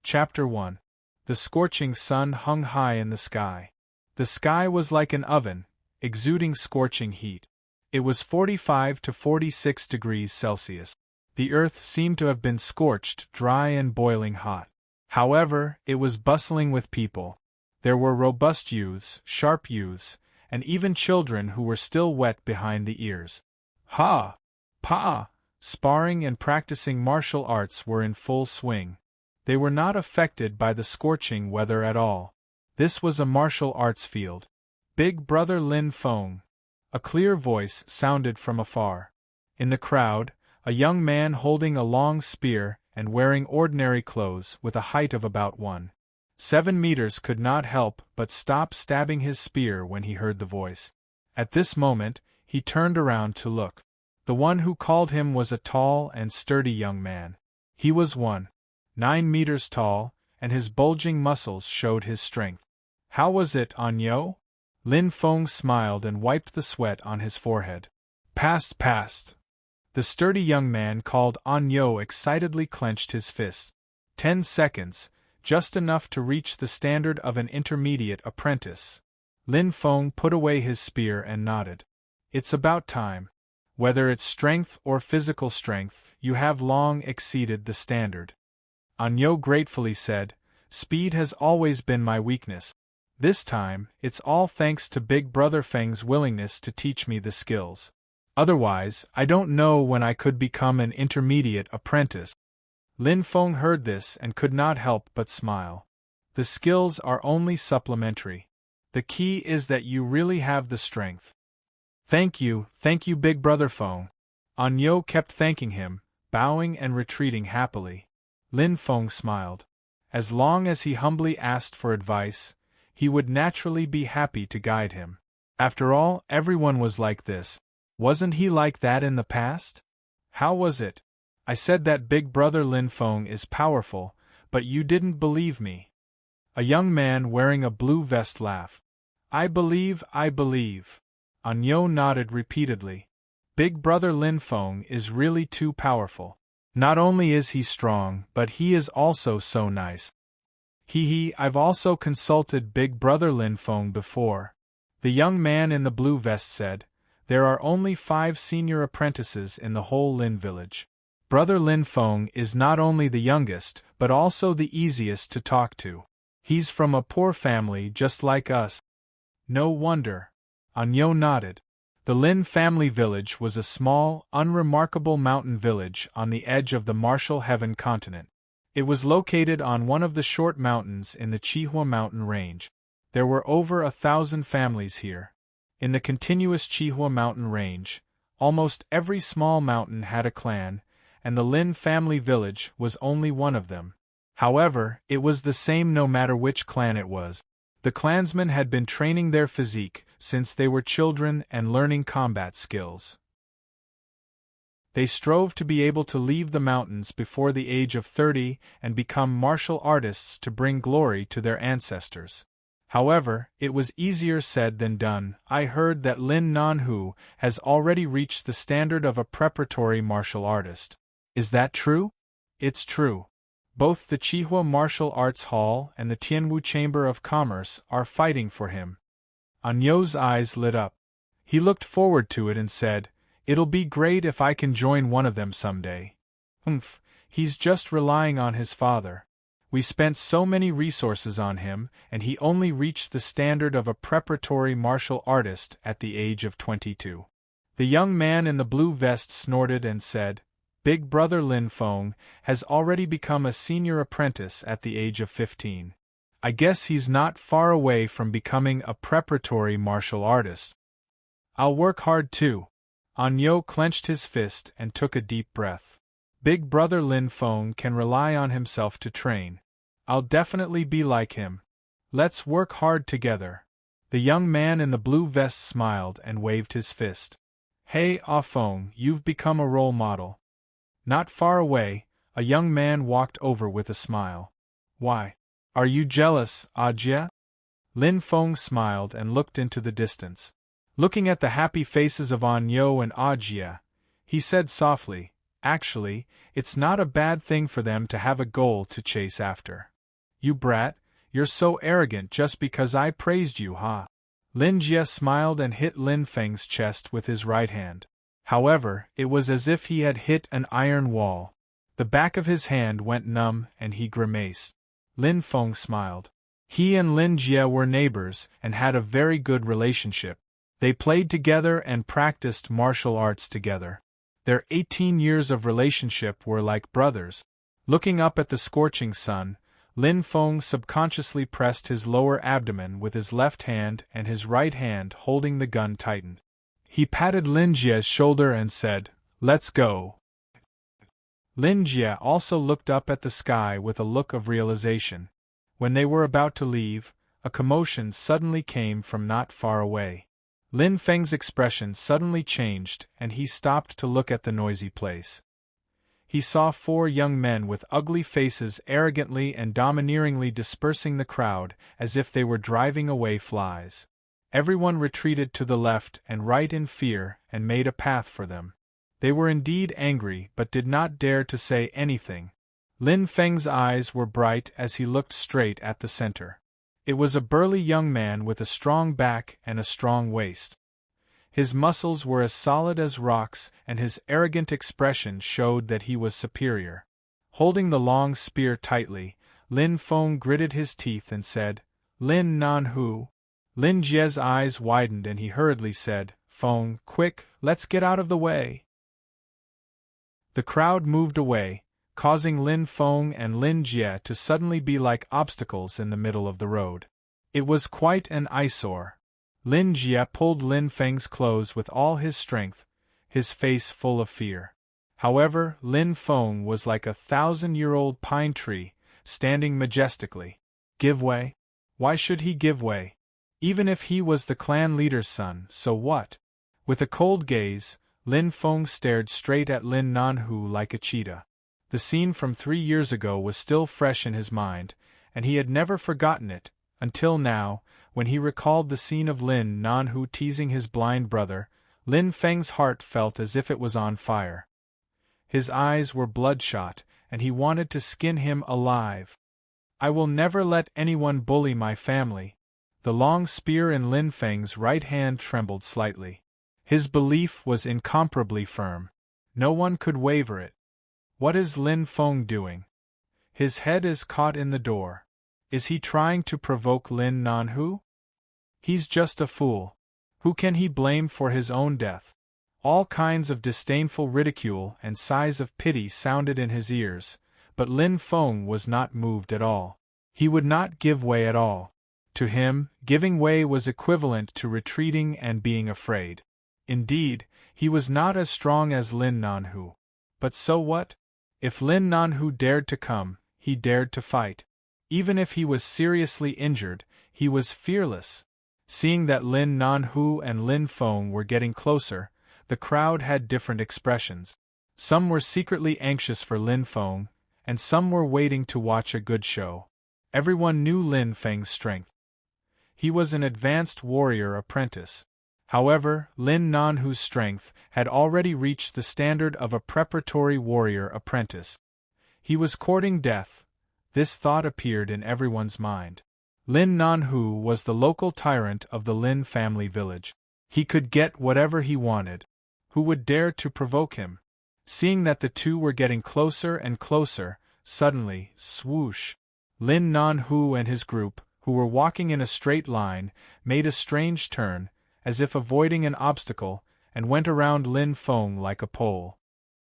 Chapter 1. The scorching sun hung high in the sky. The sky was like an oven, exuding scorching heat. It was 45 to 46 degrees Celsius. The earth seemed to have been scorched, dry and boiling hot. However, it was bustling with people. There were robust youths, sharp youths, and even children who were still wet behind the ears. Ha! Pa! Sparring and practicing martial arts were in full swing. They were not affected by the scorching weather at all. This was a martial arts field. Big Brother Lin Feng. A clear voice sounded from afar. In the crowd, a young man holding a long spear and wearing ordinary clothes with a height of about 1.7 meters could not help but stop stabbing his spear when he heard the voice. At this moment, he turned around to look. The one who called him was a tall and sturdy young man. He was 1.9 meters tall, and his bulging muscles showed his strength. How was it, Anyo? Lin Feng smiled and wiped the sweat on his forehead. Past. The sturdy young man called Anyo excitedly clenched his fist. 10 seconds, just enough to reach the standard of an intermediate apprentice. Lin Feng put away his spear and nodded. It's about time. Whether it's strength or physical strength, you have long exceeded the standard. Anyo gratefully said, Speed has always been my weakness. This time, it's all thanks to Big Brother Feng's willingness to teach me the skills. Otherwise, I don't know when I could become an intermediate apprentice. Lin Feng heard this and could not help but smile. The skills are only supplementary. The key is that you really have the strength. Thank you, Big Brother Feng. Anyo kept thanking him, bowing and retreating happily. Lin Feng smiled. As long as he humbly asked for advice, he would naturally be happy to guide him. After all, everyone was like this. Wasn't he like that in the past? How was it? I said that Big Brother Lin Feng is powerful, but you didn't believe me. A young man wearing a blue vest laughed. I believe. Anyo nodded repeatedly. Big Brother Lin Feng is really too powerful. Not only is he strong, but he is also so nice. I've also consulted Big Brother Lin Feng before. The young man in the blue vest said, There are only 5 senior apprentices in the whole Lin village. Brother Lin Feng is not only the youngest, but also the easiest to talk to. He's from a poor family just like us. No wonder. Anyo nodded. The Lin family village was a small, unremarkable mountain village on the edge of the Martial Heaven continent. It was located on one of the short mountains in the Chihua mountain range. There were over 1,000 families here. In the continuous Chihua mountain range, almost every small mountain had a clan, and the Lin family village was only one of them. However, it was the same no matter which clan it was. The clansmen had been training their physique since they were children and learning combat skills. They strove to be able to leave the mountains before the age of 30 and become martial artists to bring glory to their ancestors. However, it was easier said than done. I heard that Lin Nanhu has already reached the standard of a preparatory martial artist. Is that true? It's true. Both the Chihua Martial Arts Hall and the Tianwu Chamber of Commerce are fighting for him. Anyo's eyes lit up. He looked forward to it and said, It'll be great if I can join one of them someday. He's just relying on his father. We spent so many resources on him, and he only reached the standard of a preparatory martial artist at the age of 22. The young man in the blue vest snorted and said, Big Brother Lin Feng has already become a senior apprentice at the age of 15. I guess he's not far away from becoming a preparatory martial artist. I'll work hard too. Anyo clenched his fist and took a deep breath. Big Brother Lin Feng can rely on himself to train. I'll definitely be like him. Let's work hard together. The young man in the blue vest smiled and waved his fist. Hey, Ah Feng, you've become a role model. Not far away, a young man walked over with a smile. Why? Are you jealous, Ajia? Lin Feng smiled and looked into the distance. Looking at the happy faces of Anyo and Ajia, he said softly, Actually, it's not a bad thing for them to have a goal to chase after. You brat, you're so arrogant just because I praised you, huh? Lin Jie smiled and hit Lin Feng's chest with his right hand. However, it was as if he had hit an iron wall. The back of his hand went numb and he grimaced. Lin Feng smiled. He and Lin Jie were neighbors and had a very good relationship. They played together and practiced martial arts together. Their 18 years of relationship were like brothers. Looking up at the scorching sun, Lin Feng subconsciously pressed his lower abdomen with his left hand and his right hand holding the gun tightened. He patted Lin Jie's shoulder and said, "Let's go." Lin Jie also looked up at the sky with a look of realization. When they were about to leave, a commotion suddenly came from not far away. Lin Feng's expression suddenly changed and he stopped to look at the noisy place. He saw 4 young men with ugly faces arrogantly and domineeringly dispersing the crowd as if they were driving away flies. Everyone retreated to the left and right in fear and made a path for them. They were indeed angry but did not dare to say anything. Lin Feng's eyes were bright as he looked straight at the center. It was a burly young man with a strong back and a strong waist. His muscles were as solid as rocks and his arrogant expression showed that he was superior. Holding the long spear tightly, Lin Feng gritted his teeth and said, "Lin Nanhu." Lin Jie's eyes widened and he hurriedly said, "Feng, quick, let's get out of the way." The crowd moved away, causing Lin Feng and Lin Jie to suddenly be like obstacles in the middle of the road. It was quite an eyesore. Lin Jie pulled Lin Feng's clothes with all his strength, his face full of fear. However, Lin Feng was like a 1,000-year-old pine tree, standing majestically. Give way? Why should he give way? Even if he was the clan leader's son, so what? With a cold gaze, Lin Feng stared straight at Lin Nanhu like a cheetah. The scene from 3 years ago was still fresh in his mind, and he had never forgotten it, until now, when he recalled the scene of Lin Nanhu teasing his blind brother. Lin Feng's heart felt as if it was on fire. His eyes were bloodshot, and he wanted to skin him alive. "I will never let anyone bully my family." The long spear in Lin Feng's right hand trembled slightly. His belief was incomparably firm. No one could waver it. What is Lin Feng doing? His head is caught in the door. Is he trying to provoke Lin Nanhu? He's just a fool. Who can he blame for his own death? All kinds of disdainful ridicule and sighs of pity sounded in his ears, but Lin Feng was not moved at all. He would not give way at all. To him, giving way was equivalent to retreating and being afraid. Indeed, he was not as strong as Lin Nanhu. But so what? If Lin Nanhu dared to come, he dared to fight. Even if he was seriously injured, he was fearless. Seeing that Lin Nanhu and Lin Feng were getting closer, the crowd had different expressions. Some were secretly anxious for Lin Feng, and some were waiting to watch a good show. Everyone knew Lin Feng's strength. He was an advanced warrior apprentice. However, Lin Nanhu's strength had already reached the standard of a preparatory warrior apprentice. He was courting death. This thought appeared in everyone's mind. Lin Nanhu was the local tyrant of the Lin family village. He could get whatever he wanted. Who would dare to provoke him? Seeing that the two were getting closer and closer, suddenly, swoosh! Lin Nanhu and his group, who were walking in a straight line, made a strange turn, as if avoiding an obstacle, and went around Lin Feng like a pole.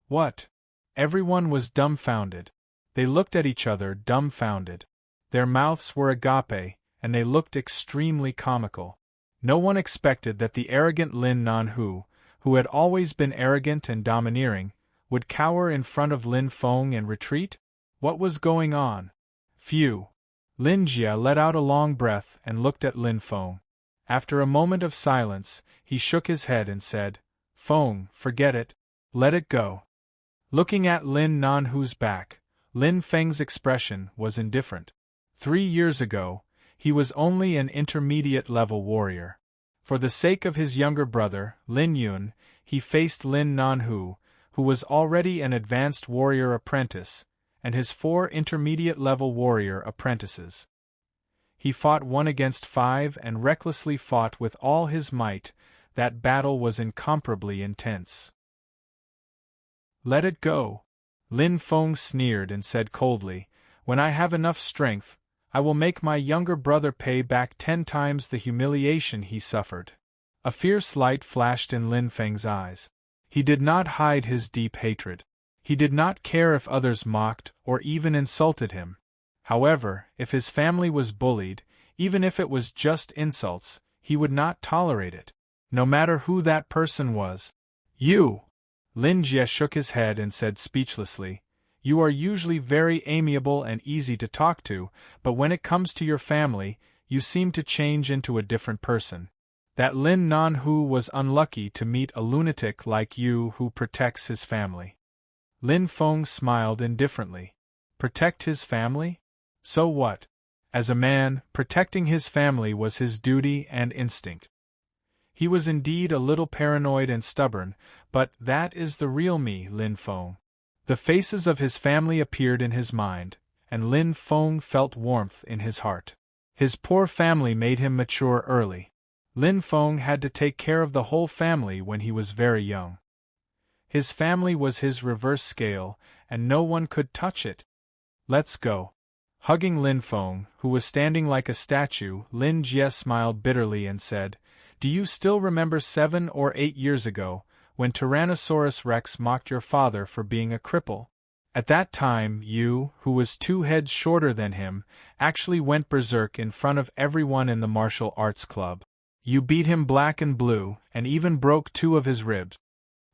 What? Everyone was dumbfounded. They looked at each other dumbfounded. Their mouths were agape, and they looked extremely comical. No one expected that the arrogant Lin Nanhu, who had always been arrogant and domineering, would cower in front of Lin Feng and retreat? What was going on? Phew! Lin Jie let out a long breath and looked at Lin Feng. After a moment of silence, he shook his head and said, "Feng, forget it. Let it go." Looking at Lin Nanhu's back, Lin Feng's expression was indifferent. 3 years ago, he was only an intermediate-level warrior. For the sake of his younger brother, Lin Yun, he faced Lin Nanhu, who was already an advanced warrior apprentice, and his 4 intermediate-level warrior apprentices. He fought 1 against 5 and recklessly fought with all his might. That battle was incomparably intense. "Let it go," Lin Feng sneered and said coldly. "When I have enough strength, I will make my younger brother pay back 10 times the humiliation he suffered." A fierce light flashed in Lin Feng's eyes. He did not hide his deep hatred. He did not care if others mocked or even insulted him. However, if his family was bullied, even if it was just insults, he would not tolerate it, no matter who that person was. "You!" Lin Jie shook his head and said speechlessly, "You are usually very amiable and easy to talk to, but when it comes to your family, you seem to change into a different person. That Lin Nanhu was unlucky to meet a lunatic like you who protects his family." Lin Feng smiled indifferently. Protect his family? So what? As a man, protecting his family was his duty and instinct. He was indeed a little paranoid and stubborn, but that is the real me, Lin Feng. The faces of his family appeared in his mind, and Lin Feng felt warmth in his heart. His poor family made him mature early. Lin Feng had to take care of the whole family when he was very young. His family was his reverse scale, and no one could touch it. "Let's go." Hugging Lin Feng, who was standing like a statue, Lin Jie smiled bitterly and said, "Do you still remember 7 or 8 years ago, when Tyrannosaurus Rex mocked your father for being a cripple? At that time you, who was 2 heads shorter than him, actually went berserk in front of everyone in the martial arts club. You beat him black and blue, and even broke 2 of his ribs."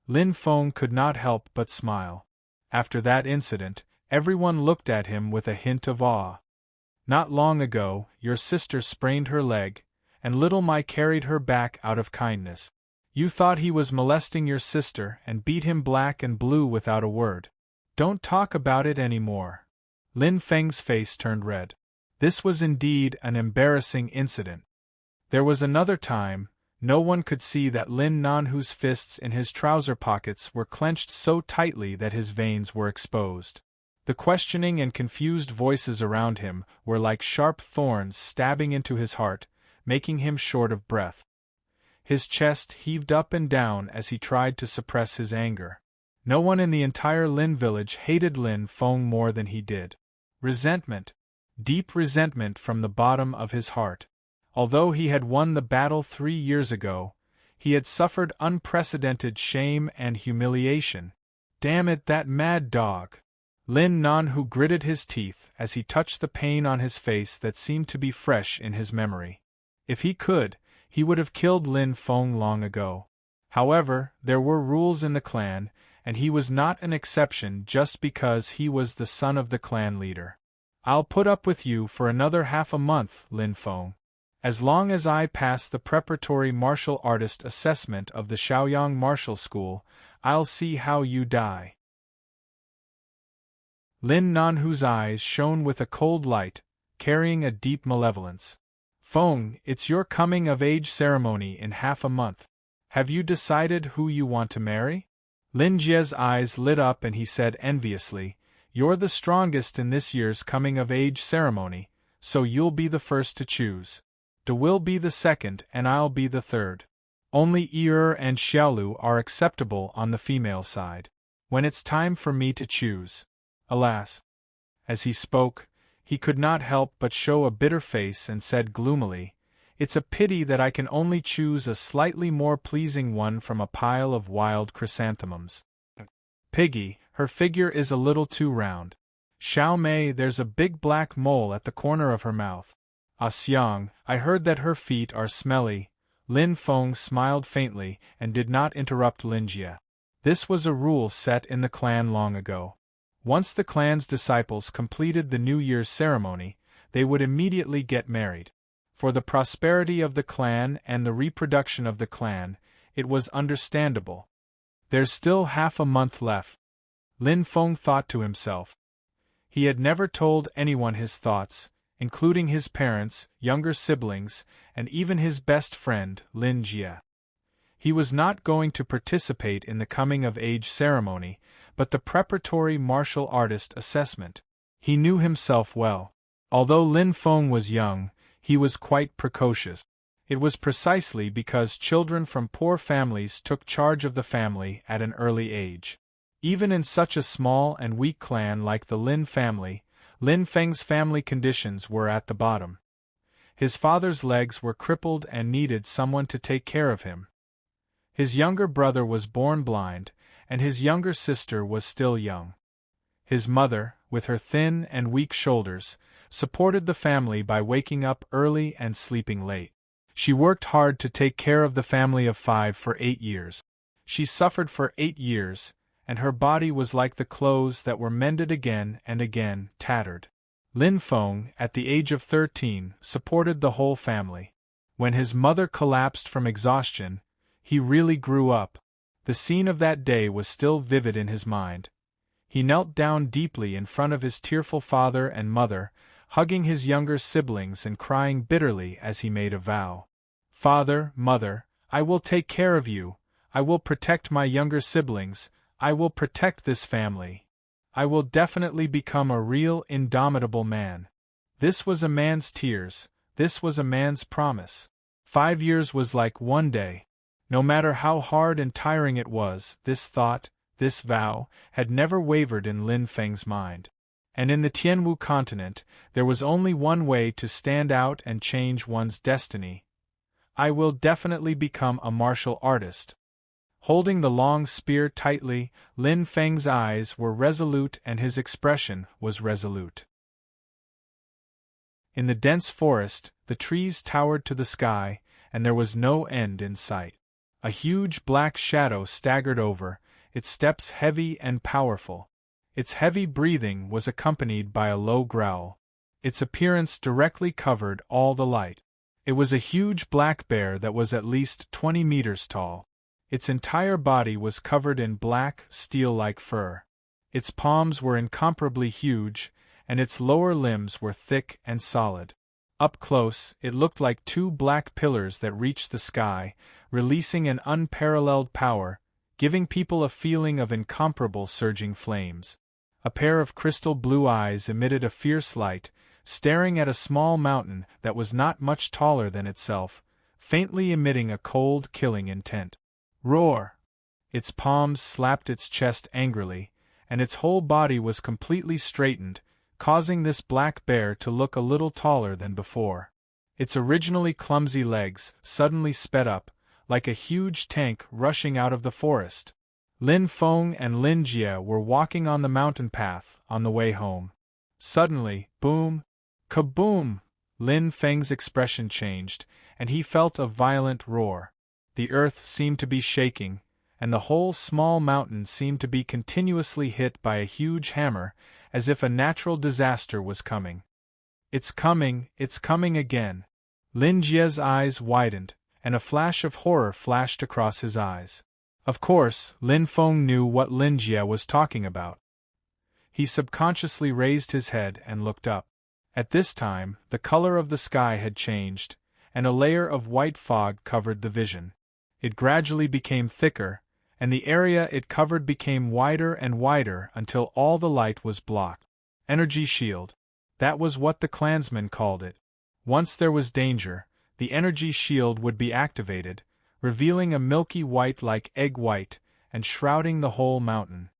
Lin Feng could not help but smile. After that incident, everyone looked at him with a hint of awe. "Not long ago, your sister sprained her leg, and little Mai carried her back out of kindness. You thought he was molesting your sister and beat him black and blue without a word. Don't talk about it anymore." Lin Feng's face turned red. This was indeed an embarrassing incident. There was another time. No one could see that Lin Nanhu's fists in his trouser pockets were clenched so tightly that his veins were exposed. The questioning and confused voices around him were like sharp thorns stabbing into his heart, making him short of breath. His chest heaved up and down as he tried to suppress his anger. No one in the entire Lin village hated Lin Feng more than he did. Resentment. Deep resentment from the bottom of his heart. Although he had won the battle 3 years ago, he had suffered unprecedented shame and humiliation. Damn it, that mad dog! Lin Nanhu gritted his teeth as he touched the pain on his face that seemed to be fresh in his memory. If he could, he would have killed Lin Feng long ago. However, there were rules in the clan, and he was not an exception just because he was the son of the clan leader. "I'll put up with you for another half a month, Lin Feng. As long as I pass the preparatory martial artist assessment of the Shaoyang Martial School, I'll see how you die." Lin Nanhu's eyes shone with a cold light, carrying a deep malevolence. "Feng, it's your coming-of-age ceremony in half a month. Have you decided who you want to marry?" Lin Jie's eyes lit up and he said enviously, "You're the strongest in this year's coming-of-age ceremony, so you'll be the first to choose. De will be the second and I'll be the third. Only Er and Xiaolu are acceptable on the female side. When it's time for me to choose." Alas! As he spoke, he could not help but show a bitter face and said gloomily, "It's a pity that I can only choose a slightly more pleasing one from a pile of wild chrysanthemums. Piggy, her figure is a little too round. Xiao Mei, there's a big black mole at the corner of her mouth. Ah Xiang, I heard that her feet are smelly." Lin Feng smiled faintly and did not interrupt Lin Jie. This was a rule set in the clan long ago. Once the clan's disciples completed the New Year's ceremony, they would immediately get married. For the prosperity of the clan and the reproduction of the clan, it was understandable. There's still half a month left. Lin Feng thought to himself. He had never told anyone his thoughts, including his parents, younger siblings, and even his best friend, Lin Jie. He was not going to participate in the coming-of-age ceremony, but the preparatory martial artist assessment. He knew himself well. Although Lin Feng was young, he was quite precocious. It was precisely because children from poor families took charge of the family at an early age. Even in such a small and weak clan like the Lin family, Lin Feng's family conditions were at the bottom. His father's legs were crippled and needed someone to take care of him. His younger brother was born blind, and his younger sister was still young. His mother, with her thin and weak shoulders, supported the family by waking up early and sleeping late. She worked hard to take care of the family of 5 for 8 years. She suffered for 8 years, and her body was like the clothes that were mended again and again, tattered. Lin Feng, at the age of 13, supported the whole family. When his mother collapsed from exhaustion, he really grew up. The scene of that day was still vivid in his mind. He knelt down deeply in front of his tearful father and mother, hugging his younger siblings and crying bitterly as he made a vow. "Father, mother, I will take care of you. I will protect my younger siblings. I will protect this family. I will definitely become a real indomitable man." This was a man's tears. This was a man's promise. 5 years was like one day. No matter how hard and tiring it was, this thought, this vow, had never wavered in Lin Feng's mind. And in the Tianwu continent, there was only one way to stand out and change one's destiny. I will definitely become a martial artist. Holding the long spear tightly, Lin Feng's eyes were resolute and his expression was resolute. In the dense forest, the trees towered to the sky, and there was no end in sight. A huge black shadow staggered over, its steps heavy and powerful. Its heavy breathing was accompanied by a low growl. Its appearance directly covered all the light. It was a huge black bear that was at least 20 meters tall. Its entire body was covered in black, steel-like fur. Its palms were incomparably huge, and its lower limbs were thick and solid. Up close, it looked like 2 black pillars that reached the sky, releasing an unparalleled power, giving people a feeling of incomparable surging flames. A pair of crystal blue eyes emitted a fierce light, staring at a small mountain that was not much taller than itself, faintly emitting a cold, killing intent. Roar! Its palms slapped its chest angrily, and its whole body was completely straightened, causing this black bear to look a little taller than before. Its originally clumsy legs suddenly sped up, like a huge tank rushing out of the forest. Lin Feng and Lin Jie were walking on the mountain path on the way home. Suddenly, boom! Kaboom! Lin Feng's expression changed, and he felt a violent roar. The earth seemed to be shaking, and the whole small mountain seemed to be continuously hit by a huge hammer, as if a natural disaster was coming. It's coming again. Lin Jie's eyes widened, and a flash of horror flashed across his eyes. Of course, Lin Feng knew what Lin Jie was talking about. He subconsciously raised his head and looked up. At this time, the color of the sky had changed, and a layer of white fog covered the vision. It gradually became thicker, and the area it covered became wider and wider until all the light was blocked. Energy shield. That was what the clansmen called it. Once there was danger, the energy shield would be activated, revealing a milky white like egg white, and shrouding the whole mountain.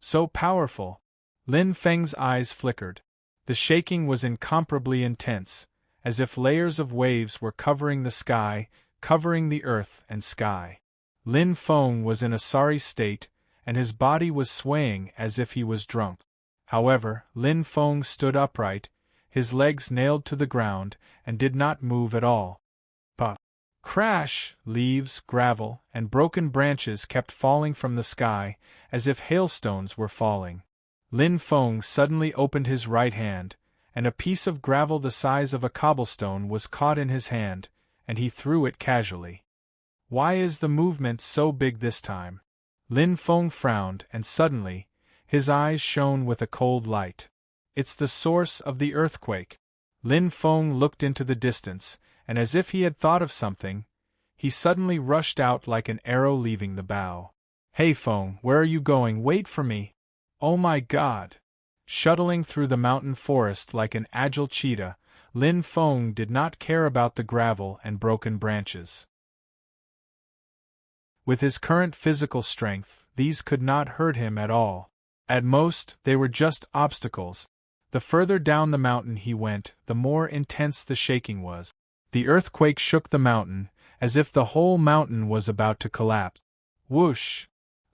So powerful! Lin Feng's eyes flickered. The shaking was incomparably intense, as if layers of waves were covering the sky, covering the earth and sky. Lin Feng was in a sorry state, and his body was swaying as if he was drunk. However, Lin Feng stood upright, his legs nailed to the ground, and did not move at all. But crash! Leaves, gravel, and broken branches kept falling from the sky, as if hailstones were falling. Lin Feng suddenly opened his right hand, and a piece of gravel the size of a cobblestone was caught in his hand, and he threw it casually. Why is the movement so big this time? Lin Feng frowned, and suddenly, his eyes shone with a cold light. It's the source of the earthquake. Lin Feng looked into the distance, and as if he had thought of something, he suddenly rushed out like an arrow leaving the bow. Hey Feng, where are you going? Wait for me! Oh my God! Shuttling through the mountain forest like an agile cheetah, Lin Feng did not care about the gravel and broken branches. With his current physical strength, these could not hurt him at all. At most, they were just obstacles. The further down the mountain he went, the more intense the shaking was. The earthquake shook the mountain, as if the whole mountain was about to collapse. Whoosh!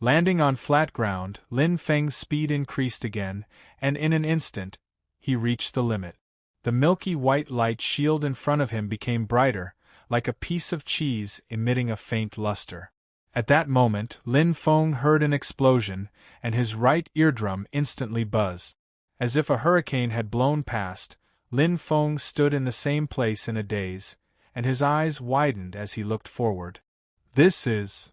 Landing on flat ground, Lin Feng's speed increased again, and in an instant, he reached the limit. The milky white light shield in front of him became brighter, like a piece of cheese emitting a faint luster. At that moment, Lin Feng heard an explosion, and his right eardrum instantly buzzed. As if a hurricane had blown past, Lin Feng stood in the same place in a daze, and his eyes widened as he looked forward. This is...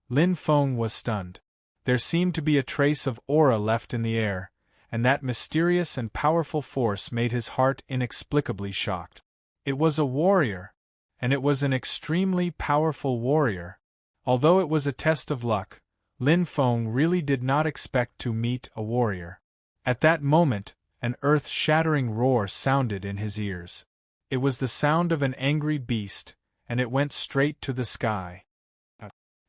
Lin Feng was stunned. There seemed to be a trace of aura left in the air, and that mysterious and powerful force made his heart inexplicably shocked. It was a warrior, and it was an extremely powerful warrior. Although it was a test of luck, Lin Feng really did not expect to meet a warrior. At that moment, an earth-shattering roar sounded in his ears. It was the sound of an angry beast, and it went straight to the sky.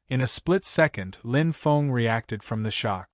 In a split second, Lin Feng reacted from the shock.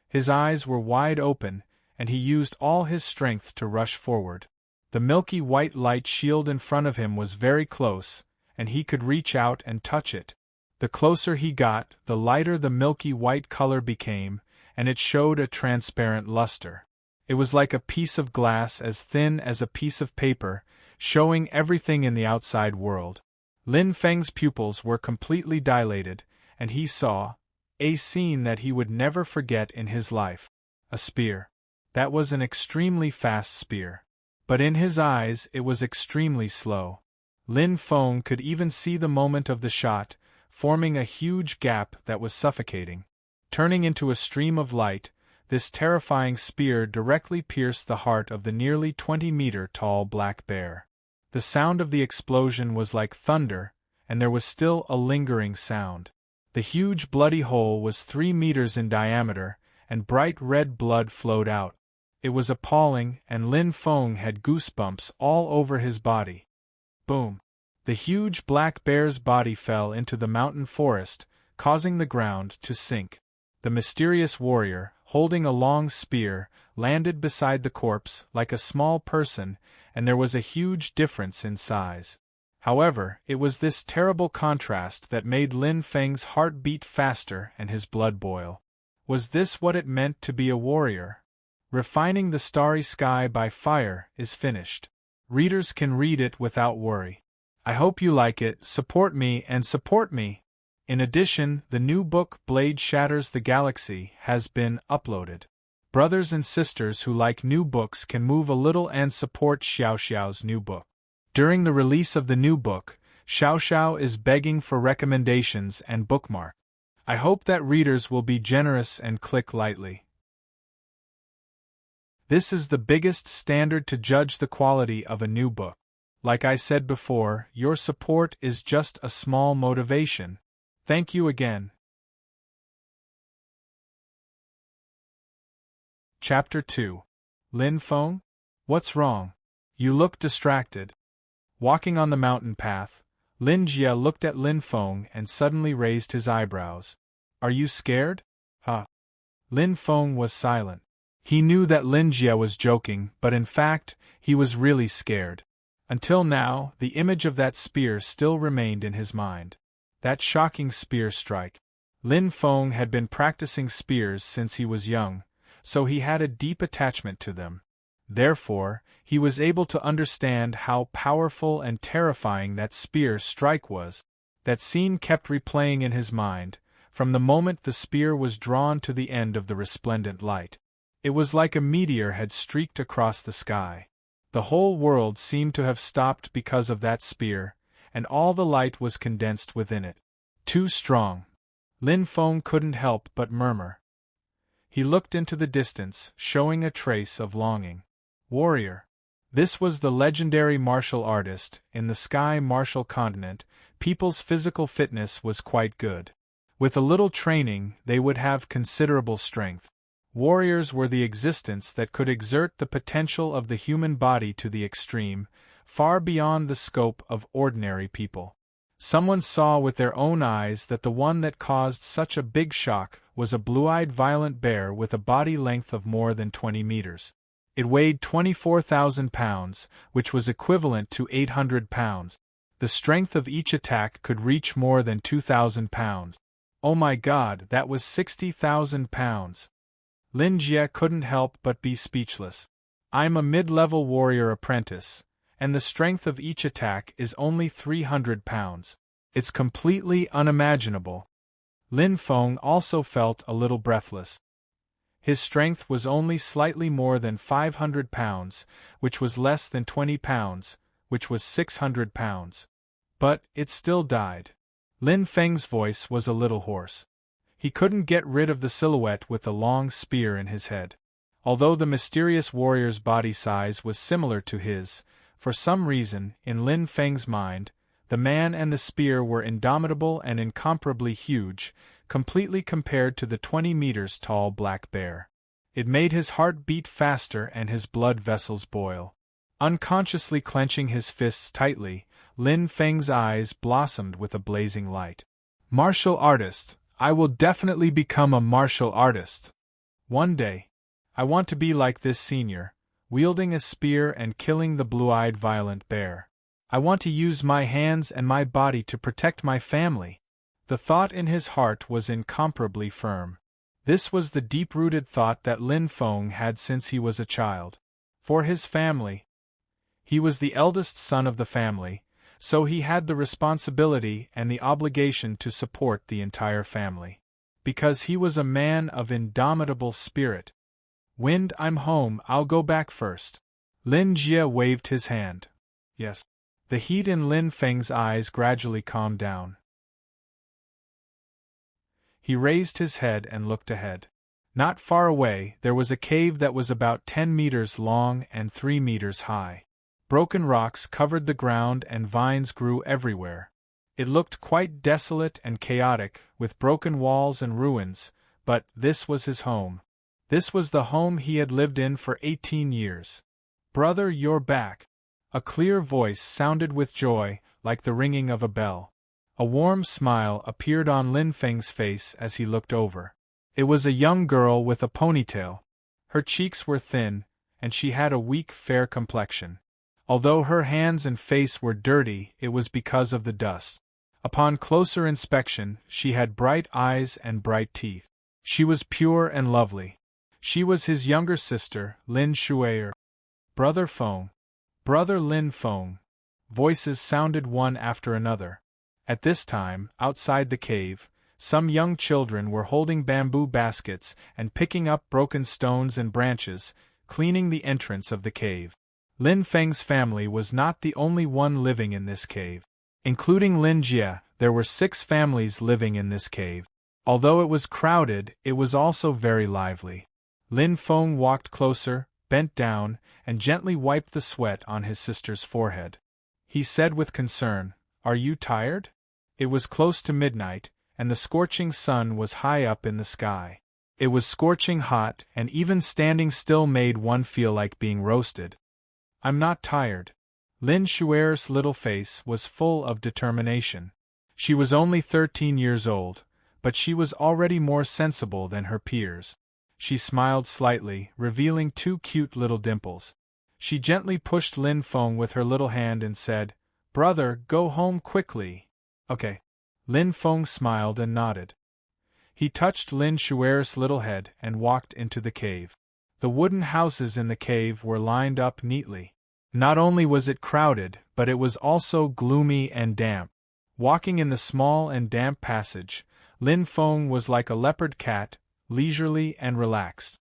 His eyes were wide open, and he used all his strength to rush forward. The milky white light shield in front of him was very close, and he could reach out and touch it. The closer he got, the lighter the milky white color became, and it showed a transparent luster. It was like a piece of glass as thin as a piece of paper, showing everything in the outside world. Lin Feng's pupils were completely dilated, and he saw a scene that he would never forget in his life. A spear. That was an extremely fast spear. But in his eyes it was extremely slow. Lin Feng could even see the moment of the shot, forming a huge gap that was suffocating. Turning into a stream of light, this terrifying spear directly pierced the heart of the nearly 20-meter-tall black bear. The sound of the explosion was like thunder, and there was still a lingering sound. The huge bloody hole was 3 meters in diameter, and bright red blood flowed out. It was appalling, and Lin Feng had goosebumps all over his body. Boom! The huge black bear's body fell into the mountain forest, causing the ground to sink. The mysterious warrior, holding a long spear, landed beside the corpse like a small person, and there was a huge difference in size. However, it was this terrible contrast that made Lin Feng's heart beat faster and his blood boil. Was this what it meant to be a warrior? Refining the Starry Sky by Fire is finished. Readers can read it without worry. I hope you like it. Support me and support me! In addition, the new book Blade Shatters the Galaxy has been uploaded. Brothers and sisters who like new books can move a little and support Xiao Xiao's new book. During the release of the new book, Xiao Xiao is begging for recommendations and bookmark. I hope that readers will be generous and click lightly. This is the biggest standard to judge the quality of a new book. Like I said before, your support is just a small motivation. Thank you again. Chapter 2. Lin Feng? What's wrong? You look distracted. Walking on the mountain path, Lin Jia looked at Lin Feng and suddenly raised his eyebrows. Are you scared? Lin Feng was silent. He knew that Lin Jia was joking, but in fact, he was really scared. Until now, the image of that spear still remained in his mind. That shocking spear strike. Lin Feng had been practicing spears since he was young, so he had a deep attachment to them. Therefore, he was able to understand how powerful and terrifying that spear strike was. That scene kept replaying in his mind, from the moment the spear was drawn to the end of the resplendent light. It was like a meteor had streaked across the sky. The whole world seemed to have stopped because of that spear, and all the light was condensed within it. Too strong. Lin Feng couldn't help but murmur. He looked into the distance, showing a trace of longing. Warrior. This was the legendary martial artist. In the Sky Martial Continent, people's physical fitness was quite good. With a little training, they would have considerable strength. Warriors were the existence that could exert the potential of the human body to the extreme, far beyond the scope of ordinary people. Someone saw with their own eyes that the one that caused such a big shock was a blue-eyed violent bear with a body length of more than 20 meters. It weighed 24,000 pounds, which was equivalent to 800 pounds. The strength of each attack could reach more than 2,000 pounds. Oh my God, that was 60,000 pounds. Lin Jie couldn't help but be speechless. I'm a mid-level warrior apprentice, and the strength of each attack is only 300 pounds. It's completely unimaginable. Lin Feng also felt a little breathless. His strength was only slightly more than 500 pounds, which was less than 20 pounds, which was 600 pounds. But it still died. Lin Feng's voice was a little hoarse. He couldn't get rid of the silhouette with the long spear in his head. Although the mysterious warrior's body size was similar to his, for some reason, in Lin Feng's mind, the man and the spear were indomitable and incomparably huge, completely compared to the 20 meters tall black bear. It made his heart beat faster and his blood vessels boil. Unconsciously clenching his fists tightly, Lin Feng's eyes blossomed with a blazing light. Martial artist! I will definitely become a martial artist. One day. I want to be like this senior, wielding a spear and killing the blue-eyed violent bear. I want to use my hands and my body to protect my family. The thought in his heart was incomparably firm. This was the deep-rooted thought that Lin Feng had since he was a child. For his family. He was the eldest son of the family, so he had the responsibility and the obligation to support the entire family. Because he was a man of indomitable spirit. Wind, I'm home, I'll go back first. Lin Jie waved his hand. Yes. The heat in Lin Feng's eyes gradually calmed down. He raised his head and looked ahead. Not far away, there was a cave that was about 10 meters long and 3 meters high. Broken rocks covered the ground and vines grew everywhere. It looked quite desolate and chaotic, with broken walls and ruins, but this was his home. This was the home he had lived in for 18 years. Brother, you're back. A clear voice sounded with joy, like the ringing of a bell. A warm smile appeared on Lin Feng's face as he looked over. It was a young girl with a ponytail. Her cheeks were thin, and she had a weak, fair complexion. Although her hands and face were dirty, it was because of the dust. Upon closer inspection, she had bright eyes and bright teeth. She was pure and lovely. She was his younger sister, Lin Shuier. Brother Feng. Brother Lin Feng. Voices sounded one after another. At this time, outside the cave, some young children were holding bamboo baskets and picking up broken stones and branches, cleaning the entrance of the cave. Lin Feng's family was not the only one living in this cave. Including Lin Jie, there were 6 families living in this cave. Although it was crowded, it was also very lively. Lin Feng walked closer, bent down, and gently wiped the sweat on his sister's forehead. He said with concern, "Are you tired?" It was close to midnight, and the scorching sun was high up in the sky. It was scorching hot, and even standing still made one feel like being roasted. I'm not tired. Lin Shuer's little face was full of determination. She was only 13 years old, but she was already more sensible than her peers. She smiled slightly, revealing 2 cute little dimples. She gently pushed Lin Feng with her little hand and said, "Brother, go home quickly." Okay. Lin Feng smiled and nodded. He touched Lin Shuer's little head and walked into the cave. The wooden houses in the cave were lined up neatly. Not only was it crowded, but it was also gloomy and damp. Walking in the small and damp passage, Lin Feng was like a leopard cat, leisurely and relaxed.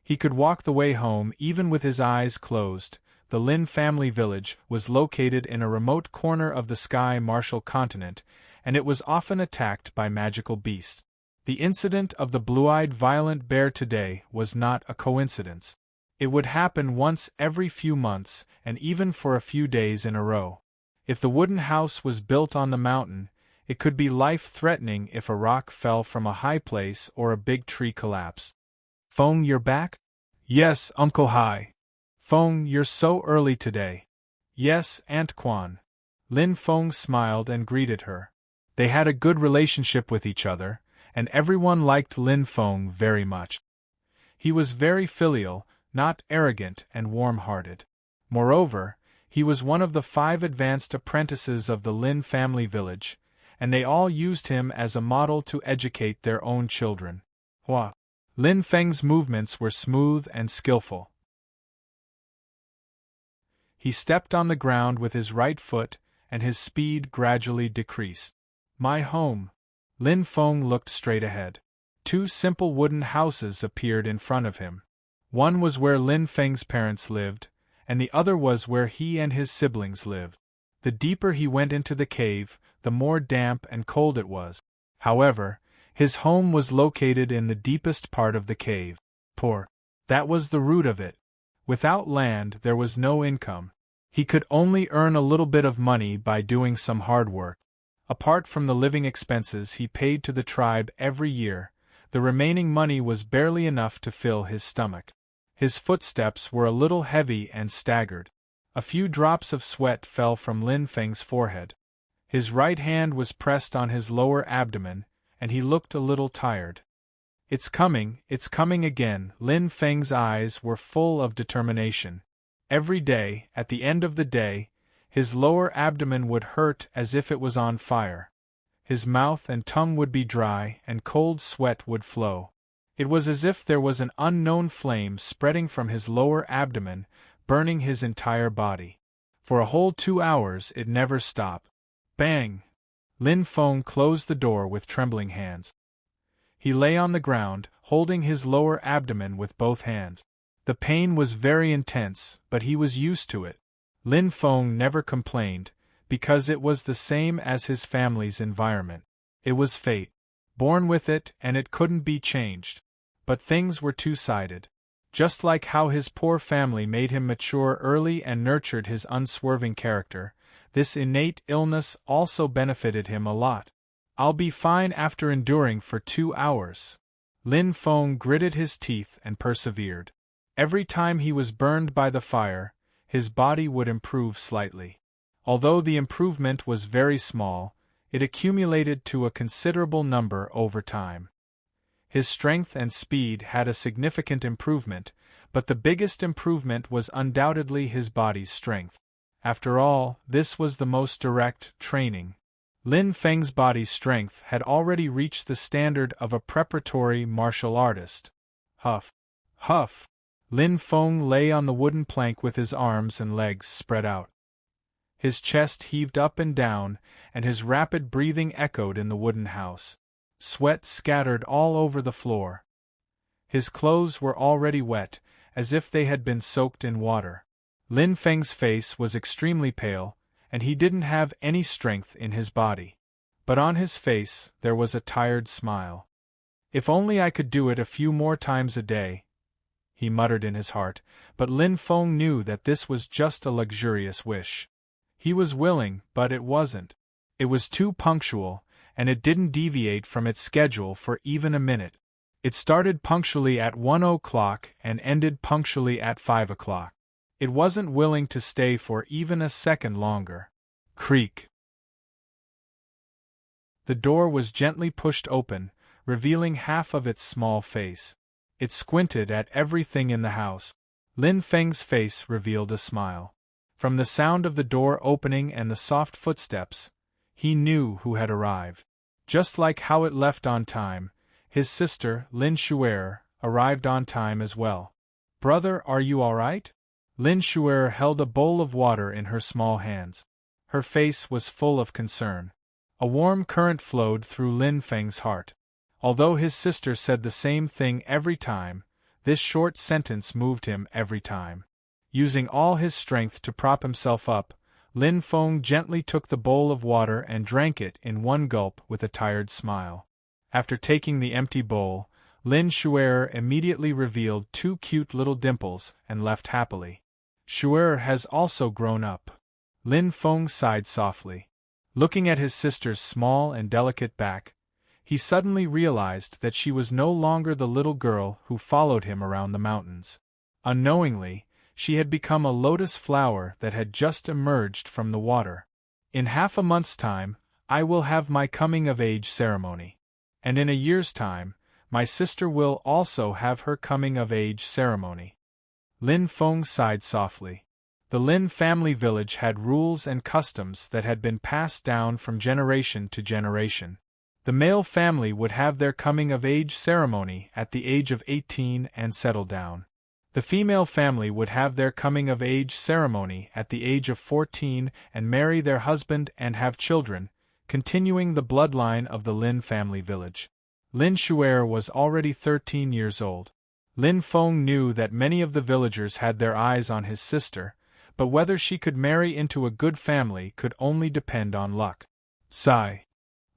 He could walk the way home even with his eyes closed. The Lin family village was located in a remote corner of the Sky Martial continent, and it was often attacked by magical beasts. The incident of the blue-eyed violent bear today was not a coincidence. It would happen once every few months, and even for a few days in a row. If the wooden house was built on the mountain, it could be life-threatening if a rock fell from a high place or a big tree collapsed. Feng, you're back? Yes, Uncle Hai. Feng, you're so early today. Yes, Aunt Quan. Lin Feng smiled and greeted her. They had a good relationship with each other, and everyone liked Lin Feng very much. He was very filial, not arrogant and warm-hearted. Moreover, he was one of the 5 advanced apprentices of the Lin family village, and they all used him as a model to educate their own children. Hua. Lin Feng's movements were smooth and skillful. He stepped on the ground with his right foot, and his speed gradually decreased. My home. Lin Feng looked straight ahead. 2 simple wooden houses appeared in front of him. One was where Lin Feng's parents lived, and the other was where he and his siblings lived. The deeper he went into the cave, the more damp and cold it was. However, his home was located in the deepest part of the cave. Poor. That was the root of it. Without land, there was no income. He could only earn a little bit of money by doing some hard work. Apart from the living expenses he paid to the tribe every year, the remaining money was barely enough to fill his stomach. His footsteps were a little heavy and staggered. A few drops of sweat fell from Lin Feng's forehead. His right hand was pressed on his lower abdomen, and he looked a little tired. It's coming again. Lin Feng's eyes were full of determination. Every day, at the end of the day, his lower abdomen would hurt as if it was on fire. His mouth and tongue would be dry, and cold sweat would flow. It was as if there was an unknown flame spreading from his lower abdomen, burning his entire body. For a whole 2 hours it never stopped. Bang! Lin Feng closed the door with trembling hands. He lay on the ground, holding his lower abdomen with both hands. The pain was very intense, but he was used to it. Lin Feng never complained, because it was the same as his family's environment. It was fate. Born with it, and it couldn't be changed. But things were two-sided. Just like how his poor family made him mature early and nurtured his unswerving character, this innate illness also benefited him a lot. I'll be fine after enduring for 2 hours. Lin Feng gritted his teeth and persevered. Every time he was burned by the fire, his body would improve slightly. Although the improvement was very small, it accumulated to a considerable number over time. His strength and speed had a significant improvement, but the biggest improvement was undoubtedly his body's strength. After all, this was the most direct training. Lin Feng's body strength had already reached the standard of a preparatory martial artist. Huff. Huff. Lin Feng lay on the wooden plank with his arms and legs spread out. His chest heaved up and down, and his rapid breathing echoed in the wooden house. Sweat scattered all over the floor. His clothes were already wet, as if they had been soaked in water. Lin Feng's face was extremely pale, and he didn't have any strength in his body. But on his face there was a tired smile. If only I could do it a few more times a day, he muttered in his heart, but Lin Feng knew that this was just a luxurious wish. He was willing, but it wasn't. It was too punctual, and it didn't deviate from its schedule for even a minute. It started punctually at 1 o'clock and ended punctually at 5 o'clock. It wasn't willing to stay for even a second longer. Creak. The door was gently pushed open, revealing half of its small face. It squinted at everything in the house. Lin Feng's face revealed a smile. From the sound of the door opening and the soft footsteps, he knew who had arrived. Just like how it left on time, his sister, Lin Shuer, arrived on time as well. "Brother, are you all right?" Lin Shuer held a bowl of water in her small hands. Her face was full of concern. A warm current flowed through Lin Feng's heart. Although his sister said the same thing every time, this short sentence moved him every time. Using all his strength to prop himself up, Lin Feng gently took the bowl of water and drank it in one gulp with a tired smile. After taking the empty bowl, Lin Shuer immediately revealed 2 cute little dimples and left happily. Shuer has also grown up. Lin Feng sighed softly. Looking at his sister's small and delicate back, he suddenly realized that she was no longer the little girl who followed him around the mountains. Unknowingly, she had become a lotus flower that had just emerged from the water. In half a month's time, I will have my coming-of-age ceremony. And in a year's time, my sister will also have her coming-of-age ceremony. Lin Feng sighed softly. The Lin family village had rules and customs that had been passed down from generation to generation. The male family would have their coming-of-age ceremony at the age of 18 and settle down. The female family would have their coming-of-age ceremony at the age of 14 and marry their husband and have children, continuing the bloodline of the Lin family village. Lin Shuer was already 13 years old. Lin Feng knew that many of the villagers had their eyes on his sister, but whether she could marry into a good family could only depend on luck. Sigh.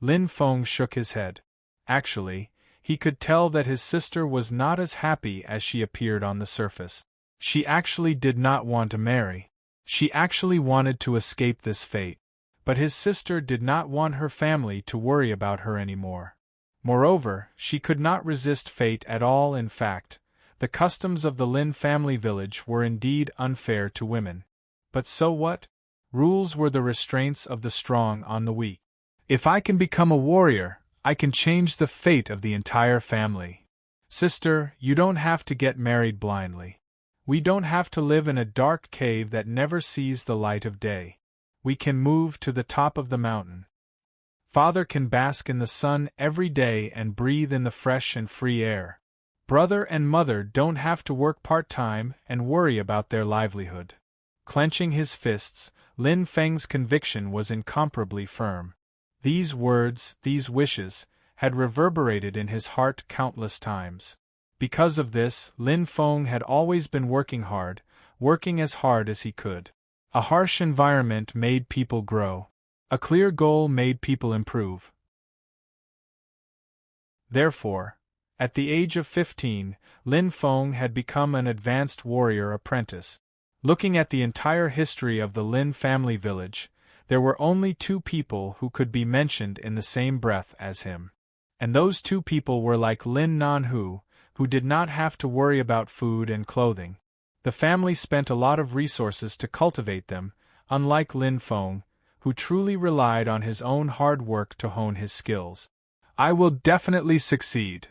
Lin Feng shook his head. Actually, he could tell that his sister was not as happy as she appeared on the surface. She actually did not want to marry. She actually wanted to escape this fate. But his sister did not want her family to worry about her anymore. Moreover, she could not resist fate at all. In fact, the customs of the Lin family village were indeed unfair to women. But so what? Rules were the restraints of the strong on the weak. If I can become a warrior, I can change the fate of the entire family. Sister, you don't have to get married blindly. We don't have to live in a dark cave that never sees the light of day. We can move to the top of the mountain. Father can bask in the sun every day and breathe in the fresh and free air. Brother and mother don't have to work part-time and worry about their livelihood. Clenching his fists, Lin Feng's conviction was incomparably firm. These words, these wishes, had reverberated in his heart countless times. Because of this, Lin Feng had always been working as hard as he could. A harsh environment made people grow. A clear goal made people improve. Therefore, at the age of 15, Lin Feng had become an advanced warrior apprentice. Looking at the entire history of the Lin family village, there were only two people who could be mentioned in the same breath as him. And those two people were like Lin Nanhu, who did not have to worry about food and clothing. The family spent a lot of resources to cultivate them, unlike Lin Feng, who truly relied on his own hard work to hone his skills. I will definitely succeed.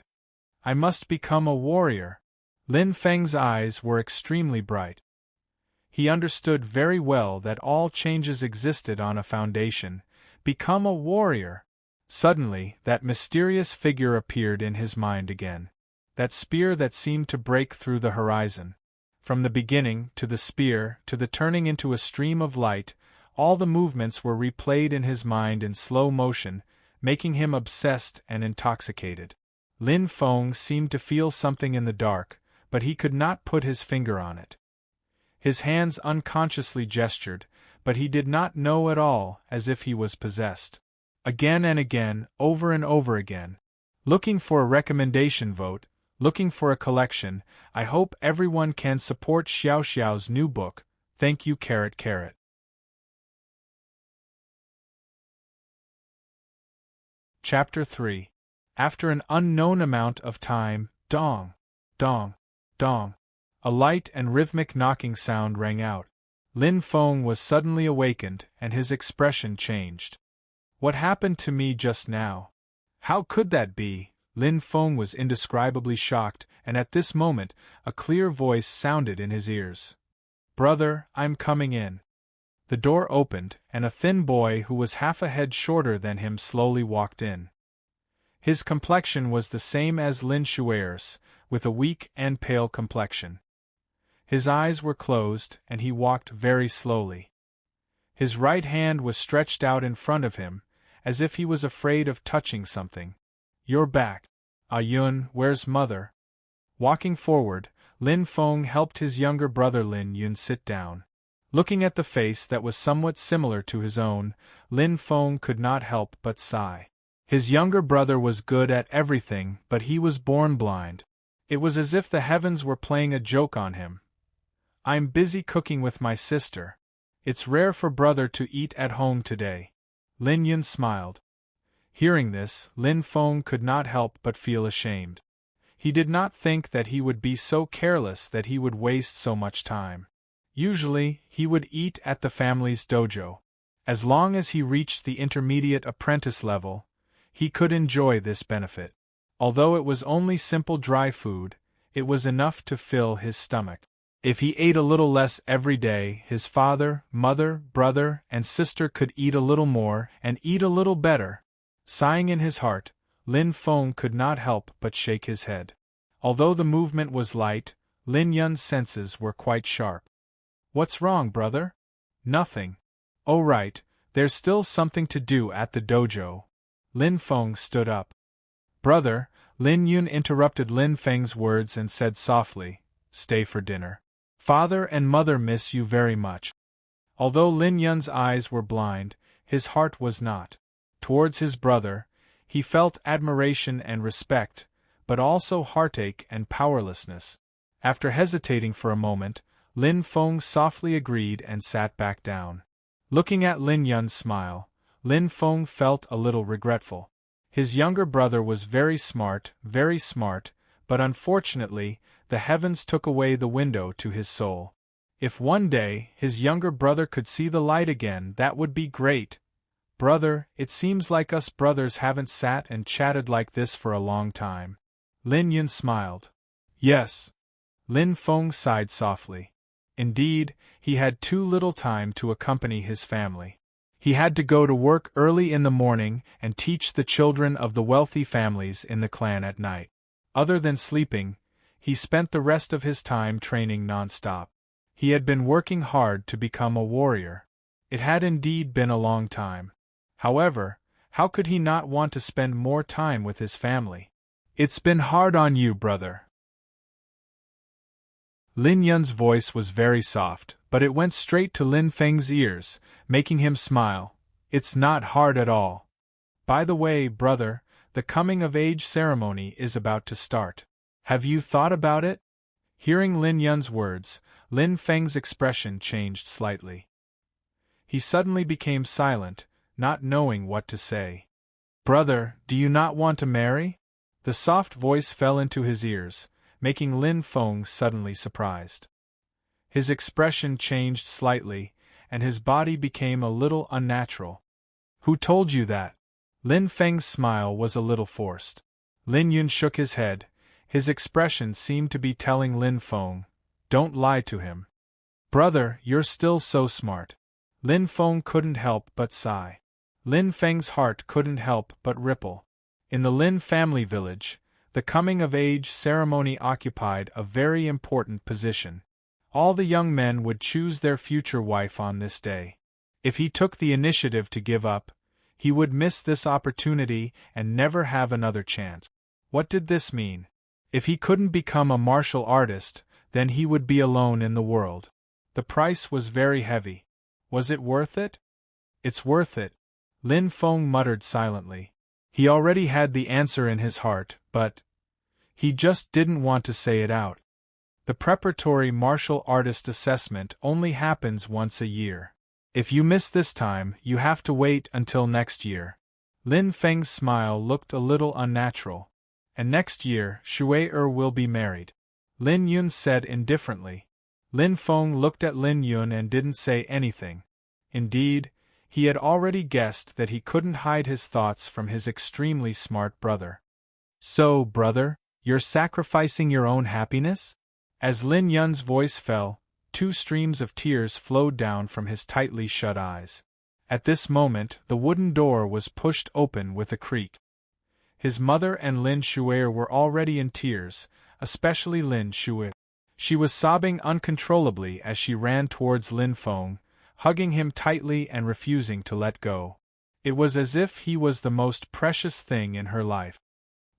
I must become a warrior. Lin Feng's eyes were extremely bright. He understood very well that all changes existed on a foundation. Become a warrior. Suddenly, that mysterious figure appeared in his mind again. That spear that seemed to break through the horizon. From the beginning, to the spear, to the turning into a stream of light, all the movements were replayed in his mind in slow motion, making him obsessed and intoxicated. Lin Feng seemed to feel something in the dark, but he could not put his finger on it. His hands unconsciously gestured, but he did not know at all, as if he was possessed. Again and again, over and over again. Looking for a recommendation vote, looking for a collection. I hope everyone can support Xiao Xiao's new book. Thank you. Chapter 3. After an unknown amount of time, dong, dong, dong. A light and rhythmic knocking sound rang out. Lin Feng was suddenly awakened, and his expression changed. What happened to me just now? How could that be? Lin Feng was indescribably shocked, and at this moment, a clear voice sounded in his ears. Brother, I'm coming in. The door opened, and a thin boy who was half a head shorter than him slowly walked in. His complexion was the same as Lin Shuer's, with a weak and pale complexion. His eyes were closed, and he walked very slowly. His right hand was stretched out in front of him, as if he was afraid of touching something. You're back. Ah Yun, where's mother? Walking forward, Lin Feng helped his younger brother Lin Yun sit down. Looking at the face that was somewhat similar to his own, Lin Feng could not help but sigh. His younger brother was good at everything, but he was born blind. It was as if the heavens were playing a joke on him. I'm busy cooking with my sister. It's rare for brother to eat at home today. Lin Yun smiled. Hearing this, Lin Feng could not help but feel ashamed. He did not think that he would be so careless that he would waste so much time. Usually, he would eat at the family's dojo. As long as he reached the intermediate apprentice level, he could enjoy this benefit. Although it was only simple dry food, it was enough to fill his stomach. If he ate a little less every day, his father, mother, brother, and sister could eat a little more and eat a little better. Sighing in his heart, Lin Feng could not help but shake his head. Although the movement was light, Lin Yun's senses were quite sharp. "What's wrong, brother?" "Nothing. Oh right, there's still something to do at the dojo." Lin Feng stood up. "Brother," Lin Yun interrupted Lin Feng's words and said softly, "Stay for dinner. Father and mother miss you very much." Although Lin Yun's eyes were blind, his heart was not. Towards his brother, he felt admiration and respect, but also heartache and powerlessness. After hesitating for a moment, Lin Feng softly agreed and sat back down. Looking at Lin Yun's smile, Lin Feng felt a little regretful. His younger brother was very smart, but unfortunately, the heavens took away the window to his soul. If one day his younger brother could see the light again, that would be great. "Brother, it seems like us brothers haven't sat and chatted like this for a long time." Lin Yun smiled. "Yes." Lin Feng sighed softly. Indeed, he had too little time to accompany his family. He had to go to work early in the morning and teach the children of the wealthy families in the clan at night. Other than sleeping, he spent the rest of his time training non-stop. He had been working hard to become a warrior. It had indeed been a long time. However, how could he not want to spend more time with his family? "It's been hard on you, brother." Lin Yun's voice was very soft, but it went straight to Lin Feng's ears, making him smile. "It's not hard at all. By the way, brother, the coming-of-age ceremony is about to start. Have you thought about it?" Hearing Lin Yun's words, Lin Feng's expression changed slightly. He suddenly became silent, not knowing what to say. "Brother, do you not want to marry?" The soft voice fell into his ears, making Lin Feng suddenly surprised. His expression changed slightly, and his body became a little unnatural. "Who told you that?" Lin Feng's smile was a little forced. Lin Yun shook his head. His expression seemed to be telling Lin Feng, "Don't lie to him." "Brother, you're still so smart." Lin Feng couldn't help but sigh. Lin Feng's heart couldn't help but ripple. In the Lin family village, the coming-of-age ceremony occupied a very important position. All the young men would choose their future wife on this day. If he took the initiative to give up, he would miss this opportunity and never have another chance. What did this mean? If he couldn't become a martial artist, then he would be alone in the world. The price was very heavy. Was it worth it? "It's worth it," Lin Feng muttered silently. He already had the answer in his heart, but he just didn't want to say it out. The preparatory martial artist assessment only happens once a year. If you miss this time, you have to wait until next year. Lin Feng's smile looked a little unnatural. "And next year, Shui will be married," Lin Yun said indifferently. Lin Feng looked at Lin Yun and didn't say anything. Indeed, he had already guessed that he couldn't hide his thoughts from his extremely smart brother. "So, brother, you're sacrificing your own happiness?" As Lin Yun's voice fell, 2 streams of tears flowed down from his tightly shut eyes. At this moment, the wooden door was pushed open with a creak. His mother and Lin Shui were already in tears, especially Lin Shui. She was sobbing uncontrollably as she ran towards Lin Feng, hugging him tightly and refusing to let go. It was as if he was the most precious thing in her life.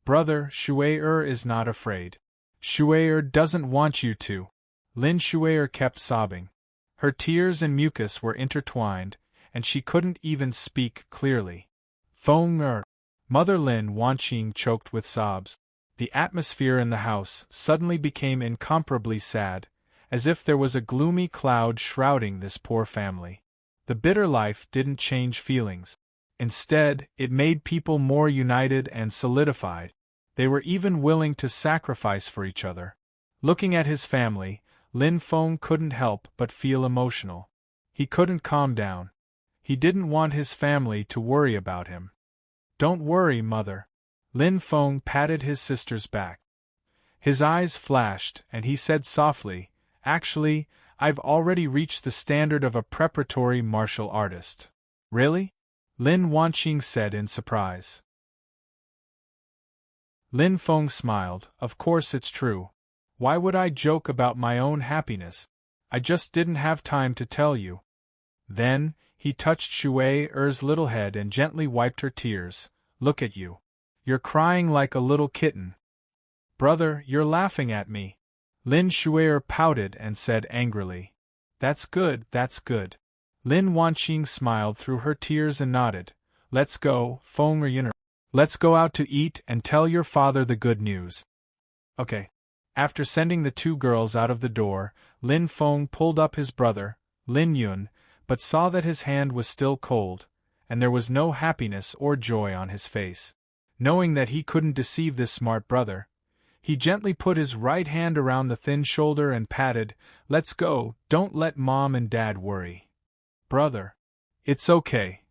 "Brother, Shui is not afraid. Shui doesn't want you to." Lin Shui kept sobbing. Her tears and mucus were intertwined, and she couldn't even speak clearly. "Feng Mother Lin Wanqing choked with sobs. The atmosphere in the house suddenly became incomparably sad, as if there was a gloomy cloud shrouding this poor family. The bitter life didn't change feelings. Instead, it made people more united and solidified. They were even willing to sacrifice for each other. Looking at his family, Lin Feng couldn't help but feel emotional. He couldn't calm down. He didn't want his family to worry about him. "Don't worry, Mother." Lin Feng patted his sister's back. His eyes flashed, and he said softly, "Actually, I've already reached the standard of a preparatory martial artist." "Really?" Lin Wanqing said in surprise. Lin Feng smiled. "Of course it's true. Why would I joke about my own happiness? I just didn't have time to tell you." Then, he touched Shui-Er's little head and gently wiped her tears. "Look at you. You're crying like a little kitten." "Brother, you're laughing at me." Lin Shui-Er pouted and said angrily. That's good. Lin Wanqing smiled through her tears and nodded. "Let's go, Feng Yin'er. Let's go out to eat and tell your father the good news." "Okay." After sending the two girls out of the door, Lin Feng pulled up his brother, Lin Yun, but saw that his hand was still cold, and there was no happiness or joy on his face. Knowing that he couldn't deceive this smart brother, he gently put his right hand around the thin shoulder and patted. "Let's go, don't let Mom and Dad worry." "Brother." "It's okay."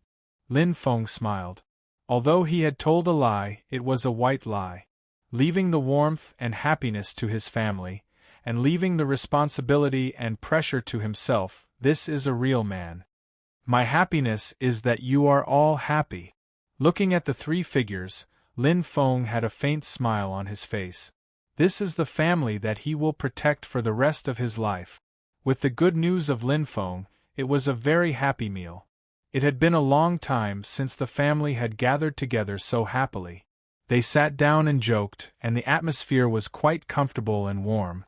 Lin Feng smiled. Although he had told a lie, it was a white lie. Leaving the warmth and happiness to his family, and leaving the responsibility and pressure to himself, this is a real man. "My happiness is that you are all happy." Looking at the three figures, Lin Feng had a faint smile on his face. This is the family that he will protect for the rest of his life. With the good news of Lin Feng, it was a very happy meal. It had been a long time since the family had gathered together so happily. They sat down and joked, and the atmosphere was quite comfortable and warm.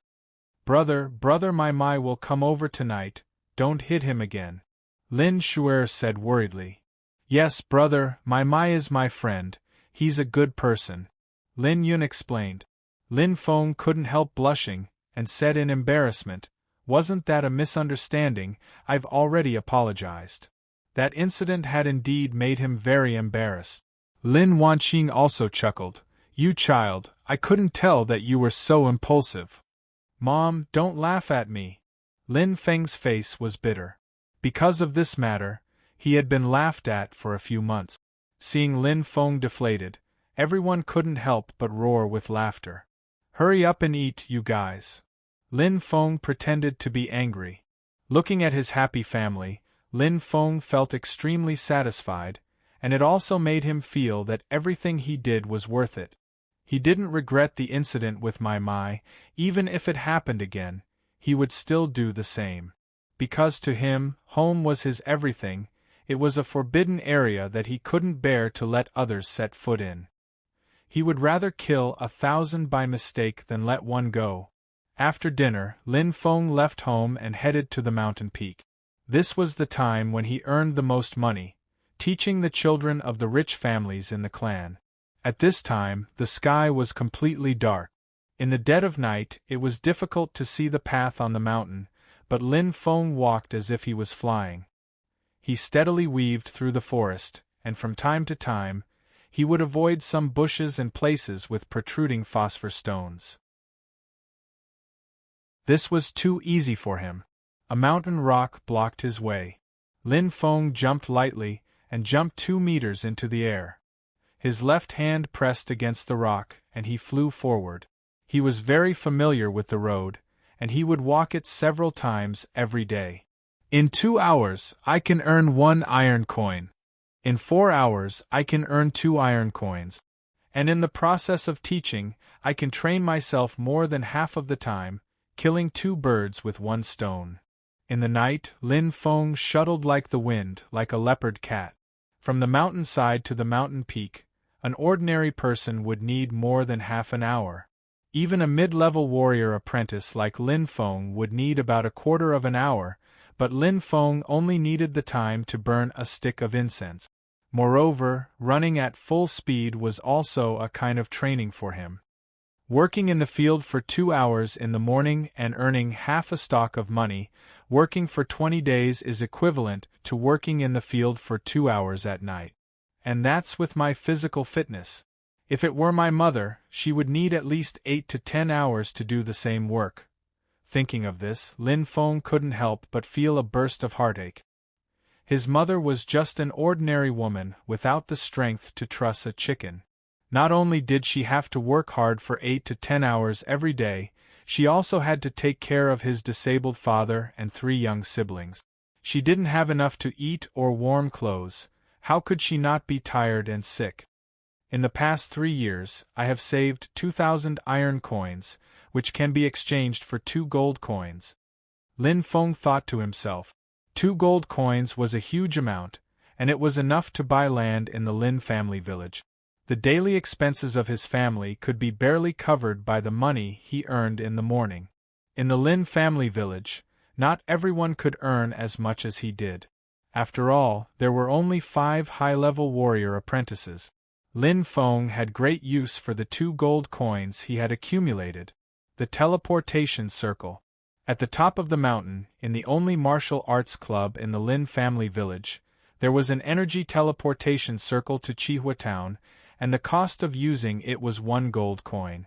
Brother, my Mai will come over tonight, don't hit him again," Lin Shui said worriedly. "Yes, brother, my Mai is my friend, he's a good person," Lin Yun explained. Lin Feng couldn't help blushing, and said in embarrassment, "Wasn't that a misunderstanding? I've already apologized." That incident had indeed made him very embarrassed. Lin Wanqing also chuckled. "You child, I couldn't tell that you were so impulsive." "Mom, don't laugh at me." Lin Feng's face was bitter. Because of this matter, he had been laughed at for a few months. Seeing Lin Feng deflated, everyone couldn't help but roar with laughter. "Hurry up and eat, you guys." Lin Feng pretended to be angry. Looking at his happy family, Lin Feng felt extremely satisfied, and it also made him feel that everything he did was worth it. He didn't regret the incident with Mai, even if it happened again, he would still do the same. Because to him, home was his everything, it was a forbidden area that he couldn't bear to let others set foot in. He would rather kill 1,000 by mistake than let one go. After dinner, Lin Feng left home and headed to the mountain peak. This was the time when he earned the most money, teaching the children of the rich families in the clan. At this time, the sky was completely dark. In the dead of night, it was difficult to see the path on the mountain, but Lin Feng walked as if he was flying. He steadily weaved through the forest, and from time to time, he would avoid some bushes and places with protruding phosphor stones. This was too easy for him. A mountain rock blocked his way. Lin Feng jumped lightly, and jumped 2 meters into the air. His left hand pressed against the rock, and he flew forward. He was very familiar with the road, and he would walk it several times every day. "In 2 hours, I can earn 1 iron coin. In 4 hours, I can earn 2 iron coins. And in the process of teaching, I can train myself more than half of the time, killing 2 birds with 1 stone." In the night, Lin Feng shuttled like the wind, like a leopard cat. From the mountainside to the mountain peak, an ordinary person would need more than half an hour. Even a mid-level warrior apprentice like Lin Feng would need about a quarter of an hour, but Lin Feng only needed the time to burn a stick of incense. Moreover, running at full speed was also a kind of training for him. Working in the field for 2 hours in the morning and earning half a stalk of money, working for 20 days is equivalent to working in the field for 2 hours at night. and that's with my physical fitness. If it were my mother, she would need at least 8 to 10 hours to do the same work. Thinking of this, Lin Feng couldn't help but feel a burst of heartache. His mother was just an ordinary woman without the strength to truss a chicken. Not only did she have to work hard for 8 to 10 hours every day, she also had to take care of his disabled father and 3 young siblings. She didn't have enough to eat or warm clothes. How could she not be tired and sick? In the past 3 years, I have saved 2,000 iron coins, which can be exchanged for 2 gold coins. Lin Feng thought to himself. 2 gold coins was a huge amount, and it was enough to buy land in the Lin family village. The daily expenses of his family could be barely covered by the money he earned in the morning. In the Lin family village, not everyone could earn as much as he did. After all, there were only 5 high-level warrior apprentices. Lin Feng had great use for the 2 gold coins he had accumulated. The teleportation circle. At the top of the mountain, in the only martial arts club in the Lin family village, there was an energy teleportation circle to Chihua Town, and the cost of using it was 1 gold coin.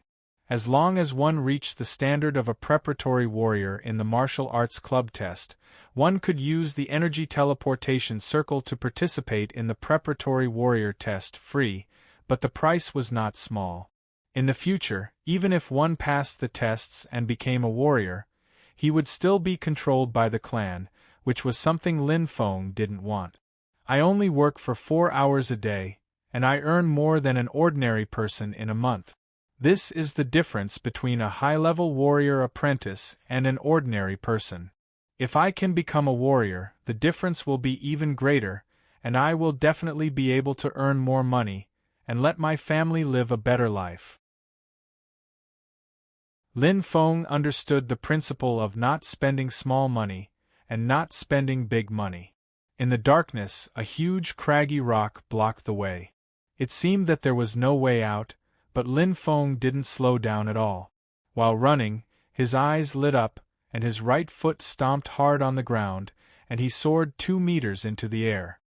As long as one reached the standard of a preparatory warrior in the martial arts club test, one could use the energy teleportation circle to participate in the preparatory warrior test free, but the price was not small. In the future, even if one passed the tests and became a warrior, he would still be controlled by the clan, which was something Lin Feng didn't want. I only work for 4 hours a day, and I earn more than an ordinary person in a month. This is the difference between a high-level warrior apprentice and an ordinary person. If I can become a warrior, the difference will be even greater, and I will definitely be able to earn more money, and let my family live a better life. Lin Feng understood the principle of not spending small money, and not spending big money. In the darkness, a huge craggy rock blocked the way. It seemed that there was no way out, but Lin Feng didn't slow down at all. While running, his eyes lit up, and his right foot stomped hard on the ground, and he soared 2 meters into the air.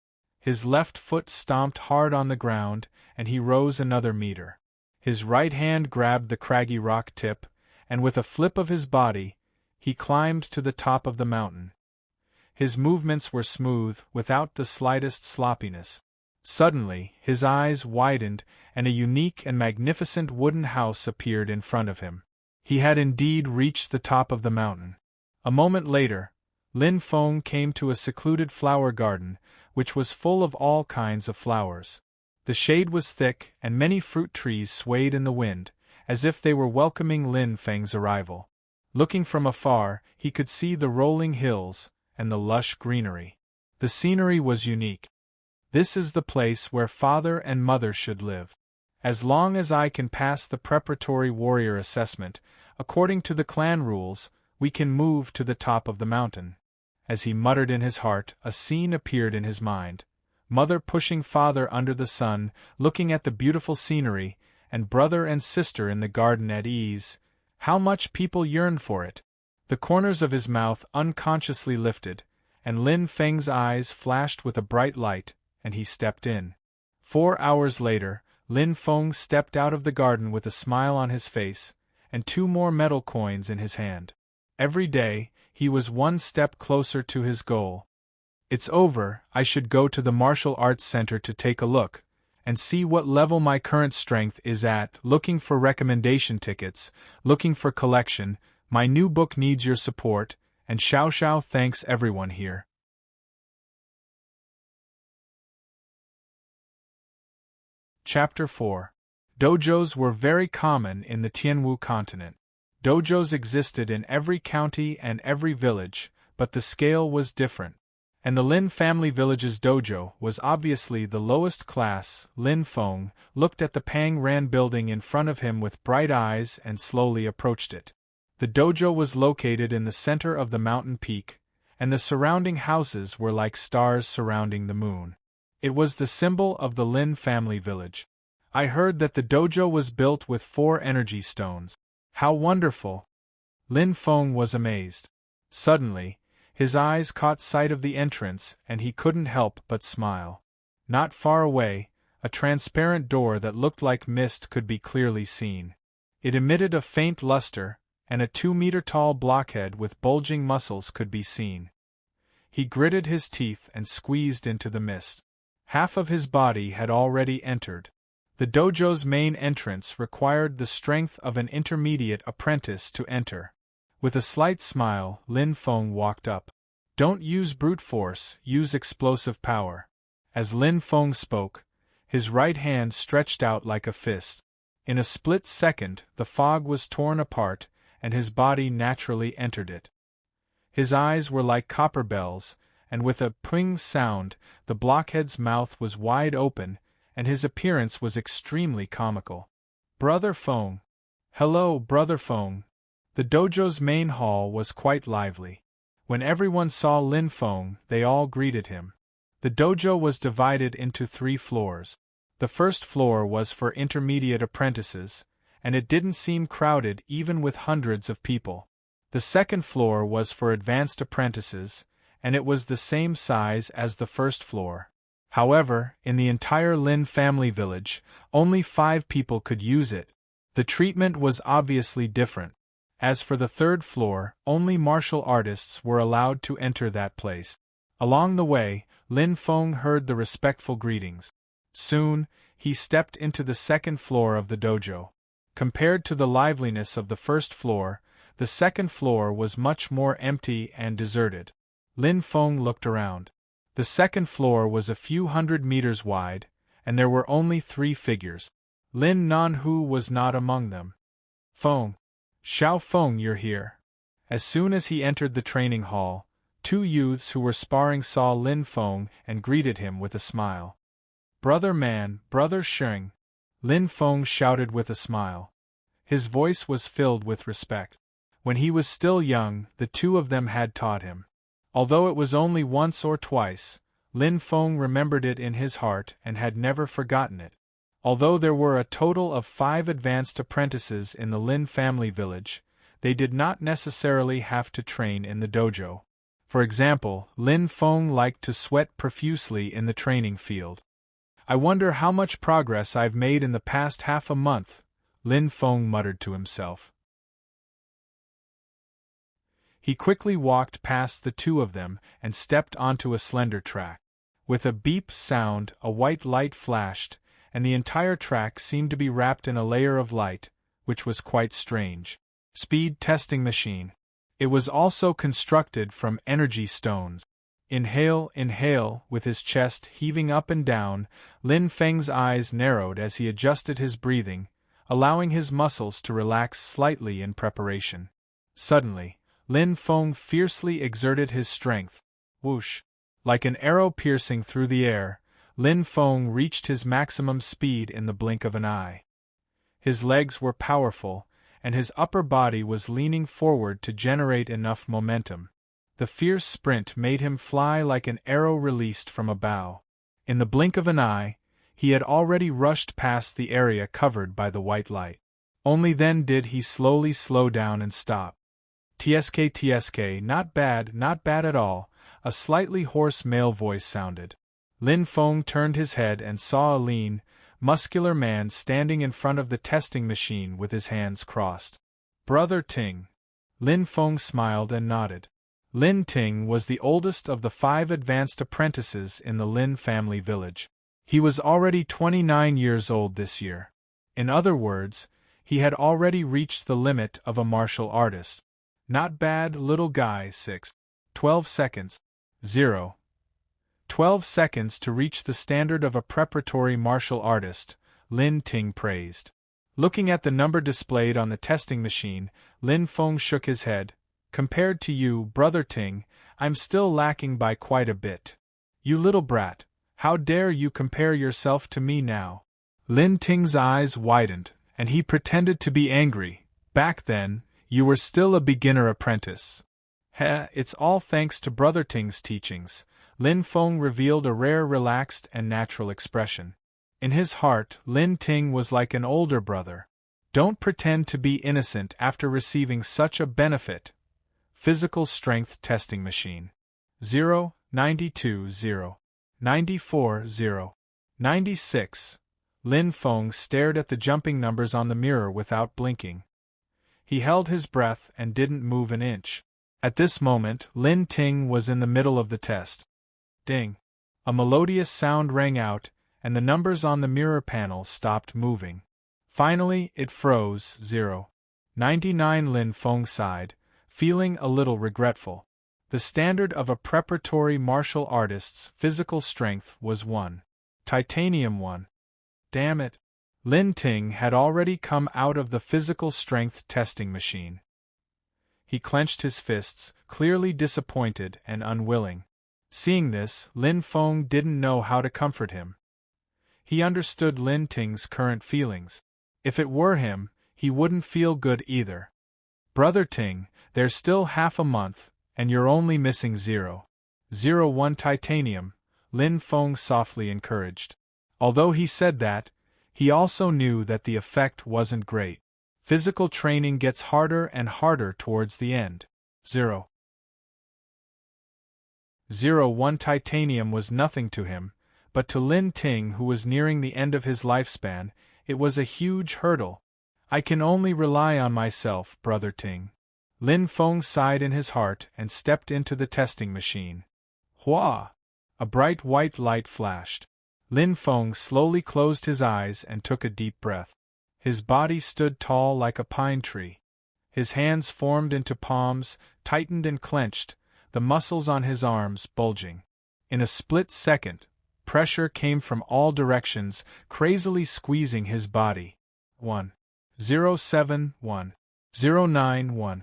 His left foot stomped hard on the ground, and he rose another meter. His right hand grabbed the craggy rock tip, and with a flip of his body, he climbed to the top of the mountain. His movements were smooth, without the slightest sloppiness. Suddenly, his eyes widened, and a unique and magnificent wooden house appeared in front of him. He had indeed reached the top of the mountain. A moment later, Lin Feng came to a secluded flower garden, which was full of all kinds of flowers. The shade was thick, and many fruit trees swayed in the wind, as if they were welcoming Lin Feng's arrival. Looking from afar, he could see the rolling hills and the lush greenery. The scenery was unique. This is the place where father and mother should live. As long as I can pass the preparatory warrior assessment, according to the clan rules, we can move to the top of the mountain. As he muttered in his heart, a scene appeared in his mind. Mother pushing father under the sun, looking at the beautiful scenery, and brother and sister in the garden at ease. How much people yearned for it! The corners of his mouth unconsciously lifted, and Lin Feng's eyes flashed with a bright light, and he stepped in. 4 hours later, Lin Feng stepped out of the garden with a smile on his face, and 2 more metal coins in his hand. Every day, he was 1 step closer to his goal. It's over, I should go to the martial arts center to take a look, and see what level my current strength is at, looking for recommendation tickets, looking for collection. My new book needs your support, and Xiao thanks everyone here. Chapter 4. Dojos were very common in the Tianwu continent. Dojos existed in every county and every village, but the scale was different. And the Lin family village's dojo was obviously the lowest class. Lin Feng looked at the Pang Ran building in front of him with bright eyes and slowly approached it. The dojo was located in the center of the mountain peak, and the surrounding houses were like stars surrounding the moon. It was the symbol of the Lin family village. I heard that the dojo was built with 4 energy stones. How wonderful! Lin Feng was amazed. Suddenly, his eyes caught sight of the entrance, and he couldn't help but smile. Not far away, A transparent door that looked like mist could be clearly seen. It emitted a faint luster, and a 2-meter-tall blockhead with bulging muscles could be seen. He gritted his teeth and squeezed into the mist. Half of his body had already entered. The dojo's main entrance required the strength of an intermediate apprentice to enter. With a slight smile, Lin Feng walked up. "Don't use brute force, use explosive power." As Lin Feng spoke, his right hand stretched out like a fist. In a split second, the fog was torn apart, and his body naturally entered it. His eyes were like copper bells, and with a ping sound, the blockhead's mouth was wide open, and his appearance was extremely comical. "Brother Feng." "Hello, Brother Feng." The dojo's main hall was quite lively. When everyone saw Lin Feng, they all greeted him. The dojo was divided into 3 floors. The first floor was for intermediate apprentices, and it didn't seem crowded even with hundreds of people. The second floor was for advanced apprentices, and it was the same size as the first floor. However, in the entire Lin family village, only 5 people could use it. The treatment was obviously different. As for the third floor, only martial artists were allowed to enter that place. Along the way, Lin Feng heard the respectful greetings. Soon, he stepped into the second floor of the dojo. Compared to the liveliness of the first floor, the second floor was much more empty and deserted. Lin Feng looked around. The second floor was a few hundred meters wide, and there were only 3 figures. Lin Nanhu was not among them. "Feng. Xiao Feng, you're here." As soon as he entered the training hall, 2 youths who were sparring saw Lin Feng and greeted him with a smile. "Brother Man, Brother Sheng," Lin Feng shouted with a smile. His voice was filled with respect. When he was still young, the 2 of them had taught him. Although it was only once or twice, Lin Feng remembered it in his heart and had never forgotten it. Although there were a total of 5 advanced apprentices in the Lin family village, they did not necessarily have to train in the dojo. For example, Lin Feng liked to sweat profusely in the training field. "I wonder how much progress I've made in the past half a month," Lin Feng muttered to himself. He quickly walked past the 2 of them and stepped onto a slender track. With a beep sound, a white light flashed, and the entire track seemed to be wrapped in a layer of light, which was quite strange. Speed testing machine. It was also constructed from energy stones. Inhale, inhale, with his chest heaving up and down, Lin Feng's eyes narrowed as he adjusted his breathing, allowing his muscles to relax slightly in preparation. Suddenly, Lin Feng fiercely exerted his strength. Whoosh! Like an arrow piercing through the air, Lin Feng reached his maximum speed in the blink of an eye. His legs were powerful, and his upper body was leaning forward to generate enough momentum. The fierce sprint made him fly like an arrow released from a bow. In the blink of an eye, he had already rushed past the area covered by the white light. Only then did he slowly slow down and stop. "TSK, not bad at all," a slightly hoarse male voice sounded. Lin Feng turned his head and saw a lean, muscular man standing in front of the testing machine with his hands crossed. "Brother Ting." Lin Feng smiled and nodded. Lin Ting was the oldest of the 5 advanced apprentices in the Lin family village. He was already 29 years old this year. In other words, he had already reached the limit of a martial artist. "Not bad, little guy. 12 seconds. 12 seconds to reach the standard of a preparatory martial artist," Lin Ting praised. Looking at the number displayed on the testing machine, Lin Feng shook his head. "Compared to you, Brother Ting, I'm still lacking by quite a bit. You little brat, how dare you compare yourself to me now?" Lin Ting's eyes widened, and he pretended to be angry. "Back then, you were still a beginner apprentice." It's all thanks to Brother Ting's teachings." Lin Feng revealed a rare relaxed and natural expression. In his heart, Lin Ting was like an older brother. Don't pretend to be innocent after receiving such a benefit. Physical strength testing machine. 0, 92, 0. 94, 0. 96. Lin Feng stared at the jumping numbers on the mirror without blinking. He held his breath and didn't move an inch. At this moment, Lin Ting was in the middle of the test. Ding! A melodious sound rang out, and the numbers on the mirror panel stopped moving. Finally, it froze. 0.99. Lin Feng sighed, feeling a little regretful. The standard of a preparatory martial artist's physical strength was 1. Titanium 1. Damn it! Lin Ting had already come out of the physical strength testing machine. He clenched his fists, clearly disappointed and unwilling. Seeing this, Lin Feng didn't know how to comfort him. He understood Lin Ting's current feelings. If it were him, he wouldn't feel good either. Brother Ting, there's still half a month, and you're only missing 0.01 titanium, Lin Feng softly encouraged. Although he said that, he also knew that the effect wasn't great. Physical training gets harder and harder towards the end. 0.01 titanium was nothing to him, but to Lin Ting, who was nearing the end of his lifespan, it was a huge hurdle. I can only rely on myself, Brother Ting. Lin Feng sighed in his heart and stepped into the testing machine. Hua! A bright white light flashed. Lin Feng slowly closed his eyes and took a deep breath. His body stood tall like a pine tree. His hands formed into palms, tightened and clenched, the muscles on his arms bulging. In a split second, pressure came from all directions, crazily squeezing his body. 1.07, 1.09,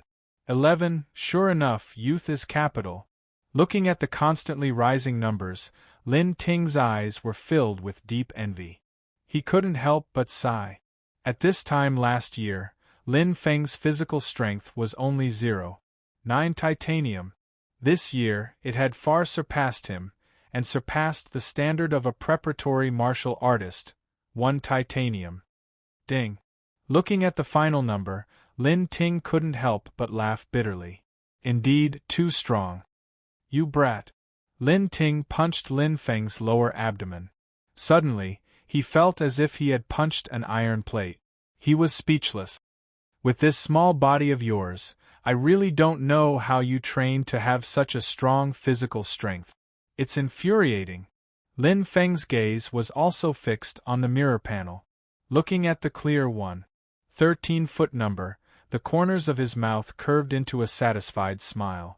1.11. Sure enough, youth is capital. Looking at the constantly rising numbers, Lin Ting's eyes were filled with deep envy. He couldn't help but sigh. At this time last year, Lin Feng's physical strength was only 0.9 titanium. This year, it had far surpassed him, and surpassed the standard of a preparatory martial artist, 1 titanium. Ding! Looking at the final number, Lin Ting couldn't help but laugh bitterly. Indeed, too strong. You brat! Lin Ting punched Lin Feng's lower abdomen. Suddenly, he felt as if he had punched an iron plate. He was speechless. With this small body of yours, I really don't know how you trained to have such a strong physical strength. It's infuriating. Lin Feng's gaze was also fixed on the mirror panel. Looking at the clear 1.13 number, the corners of his mouth curved into a satisfied smile.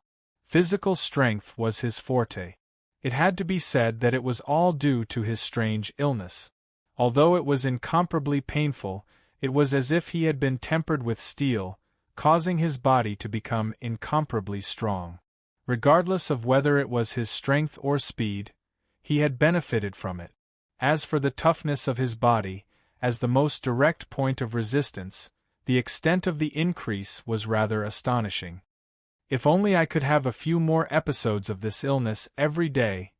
Physical strength was his forte. It had to be said that it was all due to his strange illness. Although it was incomparably painful, it was as if he had been tempered with steel, causing his body to become incomparably strong. Regardless of whether it was his strength or speed, he had benefited from it. As for the toughness of his body, as the most direct point of resistance, the extent of the increase was rather astonishing. If only I could have a few more episodes of this illness every day.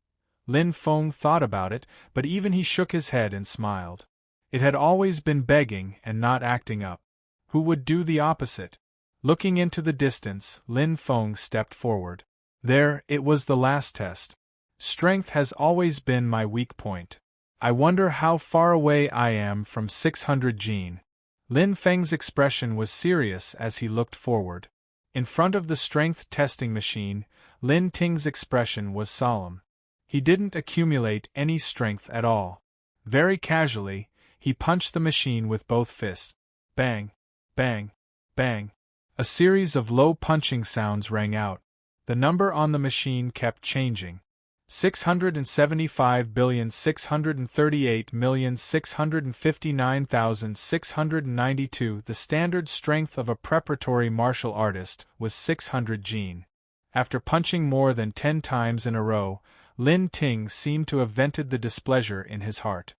Lin Feng thought about it, but even he shook his head and smiled. It had always been begging and not acting up. Who would do the opposite? Looking into the distance, Lin Feng stepped forward. There, it was the last test. Strength has always been my weak point. I wonder how far away I am from 600 Jin. Lin Feng's expression was serious as he looked forward. In front of the strength testing machine, Lin Ting's expression was solemn. He didn't accumulate any strength at all. Very casually, he punched the machine with both fists. Bang, bang, bang. A series of low punching sounds rang out. The number on the machine kept changing. 675,638,659,692. The standard strength of a preparatory martial artist was 600 Jin. After punching more than 10 times in a row, Lin Ting seemed to have vented the displeasure in his heart.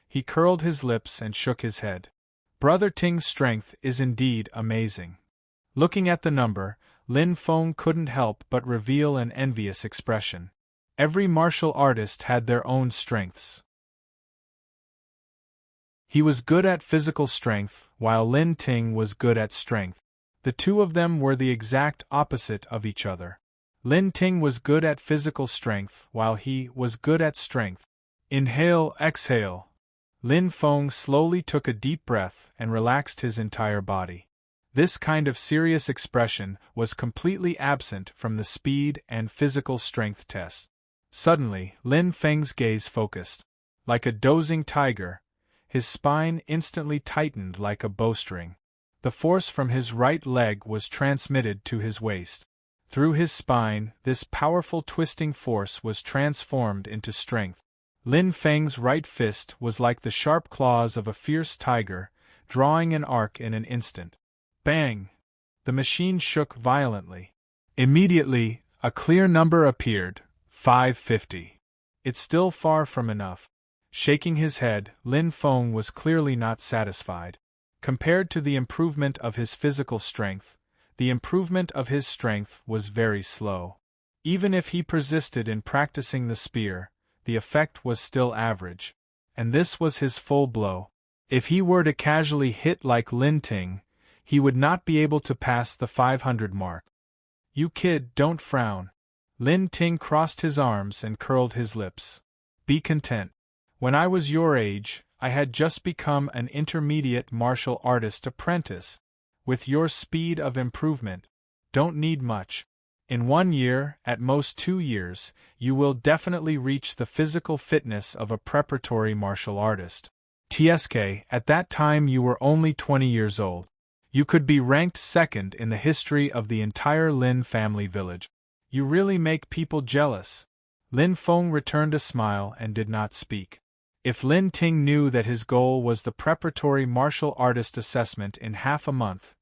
He curled his lips and shook his head. Brother Ting's strength is indeed amazing. Looking at the number, Lin Feng couldn't help but reveal an envious expression. Every martial artist had their own strengths. He was good at physical strength, while Lin Ting was good at strength. The two of them were the exact opposite of each other. Lin Ting was good at physical strength, while he was good at strength. Inhale, exhale. Lin Feng slowly took a deep breath and relaxed his entire body. This kind of serious expression was completely absent from the speed and physical strength test. Suddenly, Lin Feng's gaze focused. Like a dozing tiger, his spine instantly tightened like a bowstring. The force from his right leg was transmitted to his waist. Through his spine, this powerful twisting force was transformed into strength. Lin Feng's right fist was like the sharp claws of a fierce tiger, drawing an arc in an instant. Bang! The machine shook violently. Immediately, a clear number appeared, 550. It's still far from enough. Shaking his head, Lin Feng was clearly not satisfied. Compared to the improvement of his physical strength, the improvement of his strength was very slow. Even if he persisted in practicing the spear, the effect was still average. And this was his full blow. If he were to casually hit like Lin Ting, he would not be able to pass the 500 mark. You kid, don't frown. Lin Ting crossed his arms and curled his lips. Be content. When I was your age, I had just become an intermediate martial artist apprentice. With your speed of improvement, don't need much. In 1 year, at most 2 years, you will definitely reach the physical fitness of a preparatory martial artist. TSK, at that time you were only 20 years old. You could be ranked second in the history of the entire Lin family village. You really make people jealous. Lin Feng returned a smile and did not speak. If Lin Ting knew that his goal was the preparatory martial artist assessment in half a month,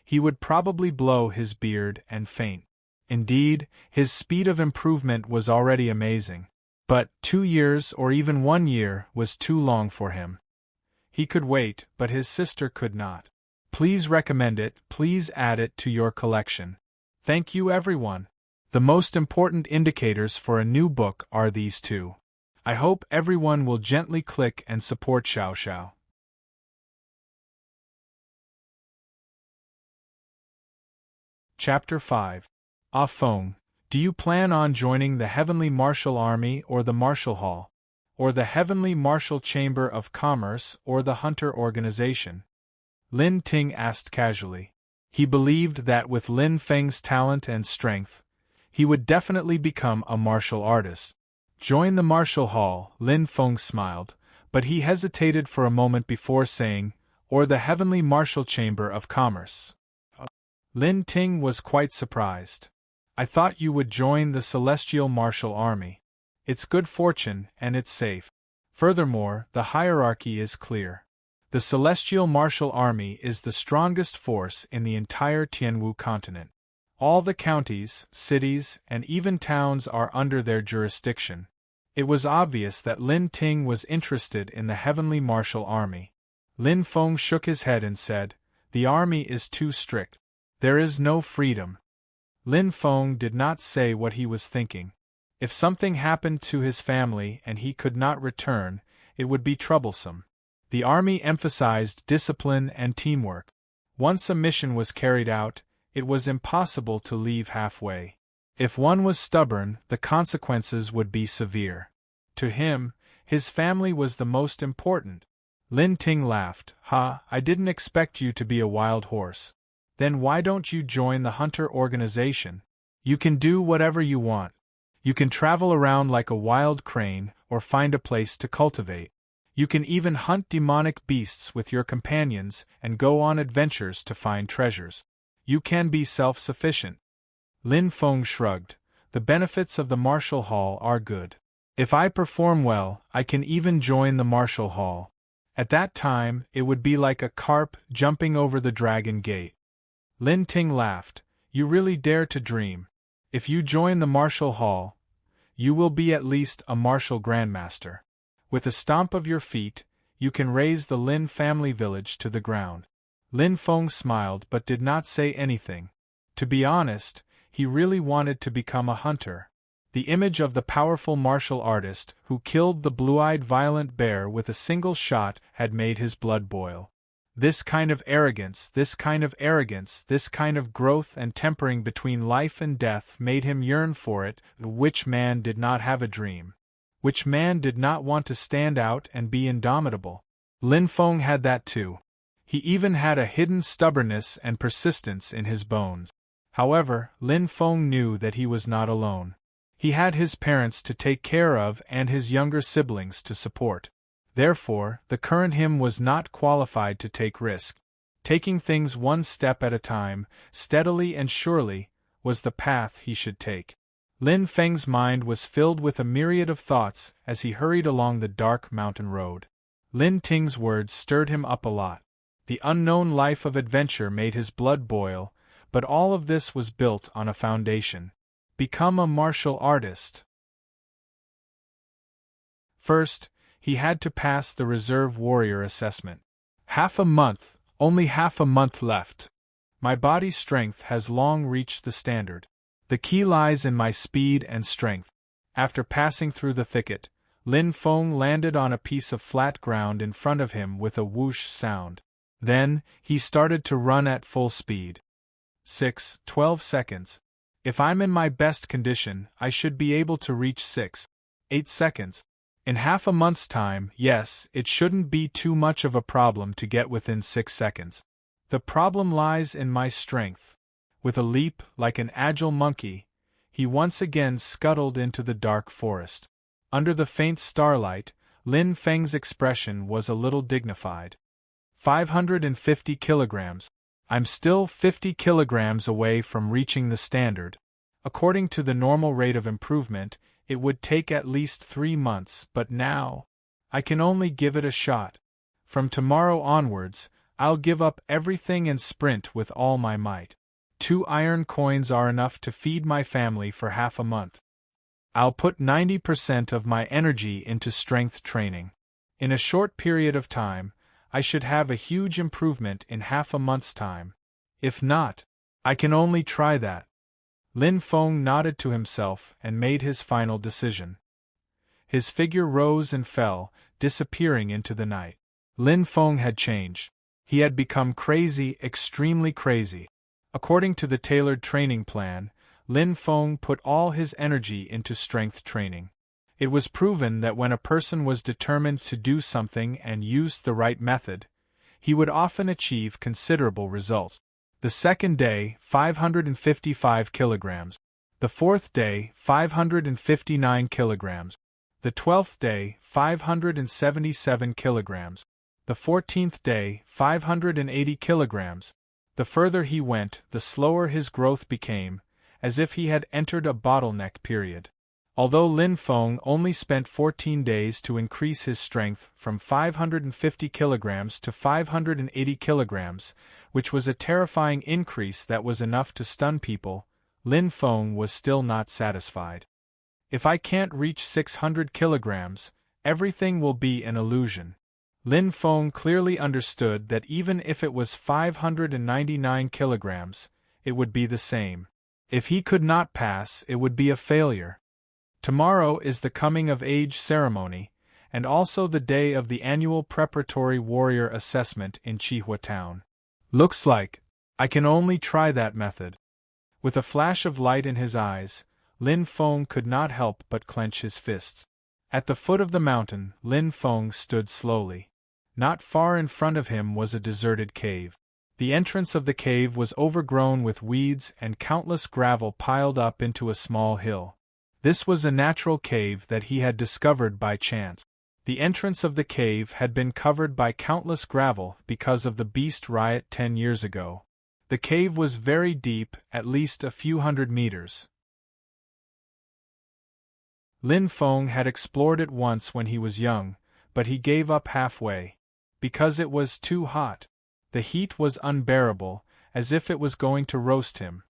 he would probably blow his beard and faint. Indeed, his speed of improvement was already amazing. But 2 years or even 1 year was too long for him. He could wait, but his sister could not. Please recommend it, please add it to your collection. Thank you everyone. The most important indicators for a new book are these two. I hope everyone will gently click and support Xiao Xiao. Chapter 5. Ah Feng, do you plan on joining the Heavenly Martial Army or the Martial Hall? Or the Heavenly Martial Chamber of Commerce or the Hunter Organization? Lin Ting asked casually. He believed that with Lin Feng's talent and strength, he would definitely become a martial artist. Join the Martial Hall, Lin Feng smiled, but he hesitated for a moment before saying, or the Heavenly Martial Chamber of Commerce. Lin Ting was quite surprised. I thought you would join the Celestial Martial Army. It's good fortune and it's safe. Furthermore, the hierarchy is clear. The Celestial Martial Army is the strongest force in the entire Tianwu continent. All the counties, cities, and even towns are under their jurisdiction. It was obvious that Lin Ting was interested in the Heavenly Martial Army. Lin Feng shook his head and said, the army is too strict. There is no freedom. Lin Feng did not say what he was thinking. If something happened to his family and he could not return, it would be troublesome. The army emphasized discipline and teamwork. Once a mission was carried out, it was impossible to leave halfway. If one was stubborn, the consequences would be severe. To him, his family was the most important. Lin Ting laughed. I didn't expect you to be a wild horse. Then why don't you join the Hunter Organization? You can do whatever you want. You can travel around like a wild crane or find a place to cultivate. You can even hunt demonic beasts with your companions and go on adventures to find treasures. You can be self-sufficient. Lin Feng shrugged. The benefits of the Martial Hall are good. If I perform well, I can even join the Martial Hall. At that time, it would be like a carp jumping over the dragon gate. Lin Ting laughed. You really dare to dream. If you join the Martial Hall, you will be at least a martial grandmaster. With a stomp of your feet, you can raise the Lin family village to the ground. Lin Feng smiled but did not say anything. To be honest, he really wanted to become a hunter. The image of the powerful martial artist who killed the blue-eyed violent bear with a single shot had made his blood boil. This kind of arrogance, this kind of growth and tempering between life and death made him yearn for it, which man did not have a dream? Which man did not want to stand out and be indomitable? Lin Feng had that too. He even had a hidden stubbornness and persistence in his bones. However, Lin Feng knew that he was not alone. He had his parents to take care of and his younger siblings to support. Therefore, the current him was not qualified to take risk. Taking things one step at a time, steadily and surely, was the path he should take. Lin Feng's mind was filled with a myriad of thoughts as he hurried along the dark mountain road. Lin Ting's words stirred him up a lot. The unknown life of adventure made his blood boil, but all of this was built on a foundation. Become a martial artist. First, he had to pass the Reserve Warrior assessment. Only half a month left. My body's strength has long reached the standard. The key lies in my speed and strength. After passing through the thicket, Lin Feng landed on a piece of flat ground in front of him with a whoosh sound. Then, he started to run at full speed. 12 seconds. If I'm in my best condition, I should be able to reach 8 seconds. In half a month's time, yes, it shouldn't be too much of a problem to get within 6 seconds. The problem lies in my strength. With a leap, like an agile monkey, he once again scuttled into the dark forest. Under the faint starlight, Lin Feng's expression was a little dignified. 550 kilograms. I'm still 50 kilograms away from reaching the standard. According to the normal rate of improvement, it would take at least 3 months, but now, I can only give it a shot. From tomorrow onwards, I'll give up everything and sprint with all my might. 2 iron coins are enough to feed my family for half a month. I'll put 90% of my energy into strength training. In a short period of time, I should have a huge improvement in half a month's time. If not, I can only try that. Lin Feng nodded to himself and made his final decision. His figure rose and fell, disappearing into the night. Lin Feng had changed. He had become crazy, extremely crazy. According to the tailored training plan, Lin Feng put all his energy into strength training. It was proven that when a person was determined to do something and used the right method, he would often achieve considerable results. The second day, 555 kilograms. The fourth day, 559 kilograms. The 12th day, 577 kilograms. The 14th day, 580 kilograms. The further he went, the slower his growth became, as if he had entered a bottleneck period. Although Lin Feng only spent 14 days to increase his strength from 550 kilograms to 580 kilograms, which was a terrifying increase that was enough to stun people, Lin Feng was still not satisfied. If I can't reach 600 kilograms, everything will be an illusion. Lin Feng clearly understood that even if it was 599 kilograms, it would be the same. If he could not pass, it would be a failure. Tomorrow is the coming-of-age ceremony, and also the day of the annual preparatory warrior assessment in Chihua Town. Looks like I can only try that method. With a flash of light in his eyes, Lin Feng could not help but clench his fists. At the foot of the mountain, Lin Feng stood slowly. Not far in front of him was a deserted cave. The entrance of the cave was overgrown with weeds and countless gravel piled up into a small hill. This was a natural cave that he had discovered by chance. The entrance of the cave had been covered by countless gravel because of the beast riot 10 years ago. The cave was very deep, at least a few hundred meters. Lin Feng had explored it once when he was young, but he gave up halfway. Because it was too hot. The heat was unbearable, as if it was going to roast him.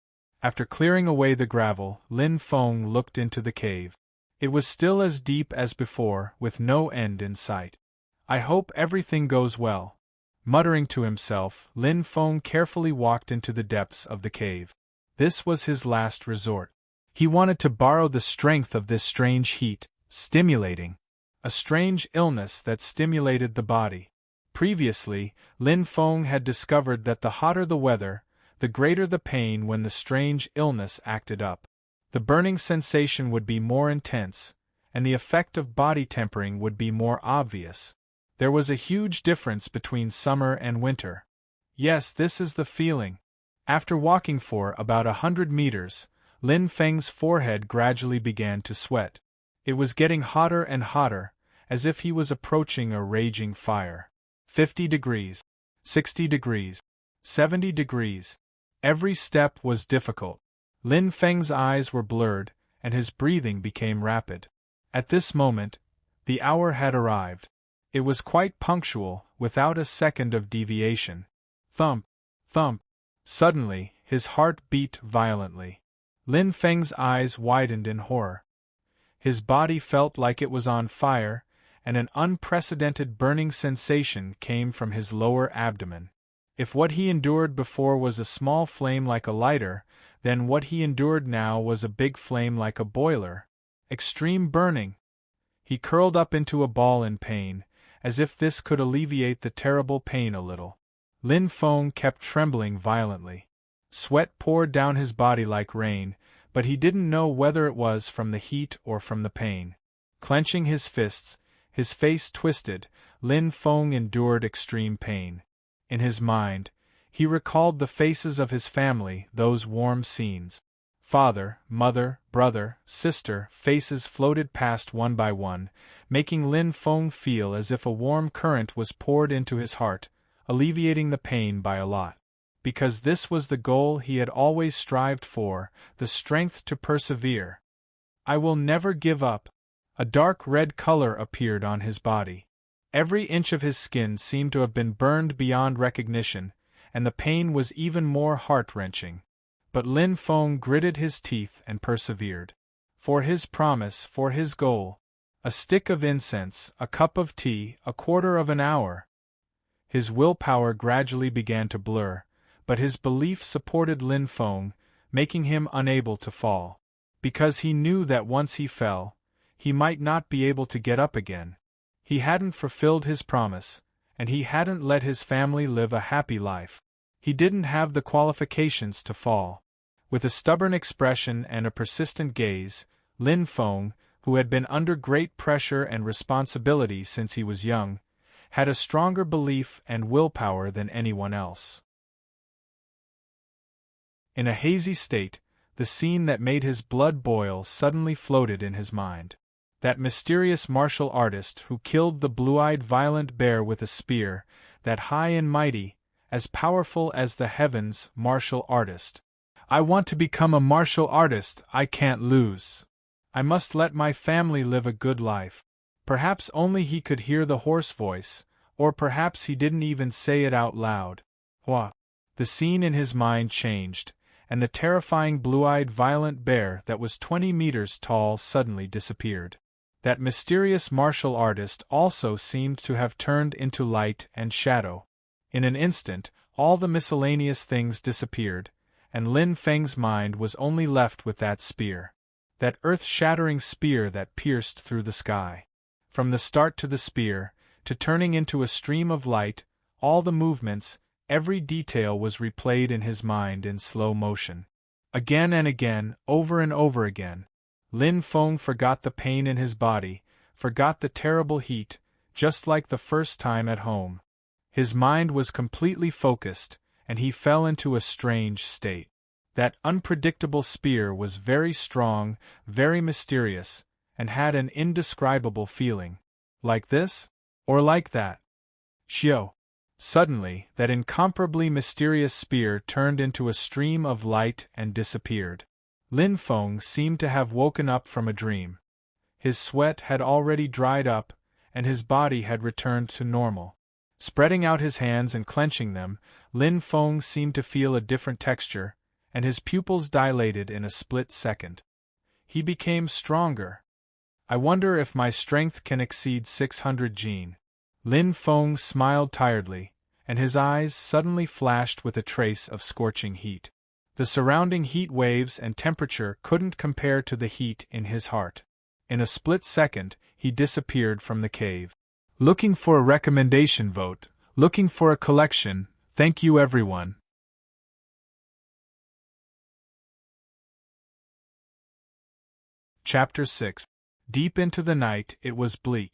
After clearing away the gravel, Lin Feng looked into the cave. It was still as deep as before, with no end in sight. I hope everything goes well. Muttering to himself, Lin Feng carefully walked into the depths of the cave. This was his last resort. He wanted to borrow the strength of this strange heat, stimulating. A strange illness that stimulated the body. Previously, Lin Feng had discovered that the hotter the weather, the greater the pain when the strange illness acted up. The burning sensation would be more intense, and the effect of body tempering would be more obvious. There was a huge difference between summer and winter. Yes, this is the feeling. After walking for about 100 meters, Lin Feng's forehead gradually began to sweat. It was getting hotter and hotter, as if he was approaching a raging fire. 50 degrees, 60 degrees, 70 degrees. Every step was difficult. Lin Feng's eyes were blurred, and his breathing became rapid. At this moment, the hour had arrived. It was quite punctual, without a second of deviation. Thump, thump. Suddenly, his heart beat violently. Lin Feng's eyes widened in horror. His body felt like it was on fire, and an unprecedented burning sensation came from his lower abdomen. If what he endured before was a small flame like a lighter, then what he endured now was a big flame like a boiler. Extreme burning. He curled up into a ball in pain, as if this could alleviate the terrible pain a little. Lin Feng kept trembling violently. Sweat poured down his body like rain, but he didn't know whether it was from the heat or from the pain. Clenching his fists, his face twisted, Lin Feng endured extreme pain. In his mind, he recalled the faces of his family, those warm scenes. Father, mother, brother, sister, faces floated past one by one, making Lin Feng feel as if a warm current was poured into his heart, alleviating the pain by a lot. Because this was the goal he had always strived for, the strength to persevere. I will never give up. A dark red color appeared on his body. Every inch of his skin seemed to have been burned beyond recognition, and the pain was even more heart-wrenching. But Lin Feng gritted his teeth and persevered. For his promise, for his goal. A stick of incense, a cup of tea, a quarter of an hour. His willpower gradually began to blur, but his belief supported Lin Feng, making him unable to fall. Because he knew that once he fell, he might not be able to get up again. He hadn't fulfilled his promise, and he hadn't let his family live a happy life. He didn't have the qualifications to fall. With a stubborn expression and a persistent gaze, Lin Feng, who had been under great pressure and responsibility since he was young, had a stronger belief and willpower than anyone else. In a hazy state, the scene that made his blood boil suddenly floated in his mind. That mysterious martial artist who killed the blue-eyed violent bear with a spear, that high and mighty, as powerful as the heavens, martial artist. I want to become a martial artist, I can't lose. I must let my family live a good life. Perhaps only he could hear the hoarse voice, or perhaps he didn't even say it out loud. What? The scene in his mind changed, and the terrifying blue-eyed violent bear that was 20 meters tall suddenly disappeared. That mysterious martial artist also seemed to have turned into light and shadow. In an instant, all the miscellaneous things disappeared, and Lin Feng's mind was only left with that spear. That earth-shattering spear that pierced through the sky. From the start to the spear, to turning into a stream of light, all the movements, every detail was replayed in his mind in slow motion. Again and again, over and over again. Lin Feng forgot the pain in his body, forgot the terrible heat, just like the first time at home. His mind was completely focused, and he fell into a strange state. That unpredictable spear was very strong, very mysterious, and had an indescribable feeling. Like this? Or like that? Xiao! Suddenly, that incomparably mysterious spear turned into a stream of light and disappeared. Lin Feng seemed to have woken up from a dream. His sweat had already dried up, and his body had returned to normal. Spreading out his hands and clenching them, Lin Feng seemed to feel a different texture, and his pupils dilated in a split second. He became stronger. I wonder if my strength can exceed 600 jin. Lin Feng smiled tiredly, and his eyes suddenly flashed with a trace of scorching heat. The surrounding heat waves and temperature couldn't compare to the heat in his heart. In a split second, he disappeared from the cave. Looking for a recommendation vote, looking for a collection, thank you everyone. Chapter 6. Deep into the night, it was bleak.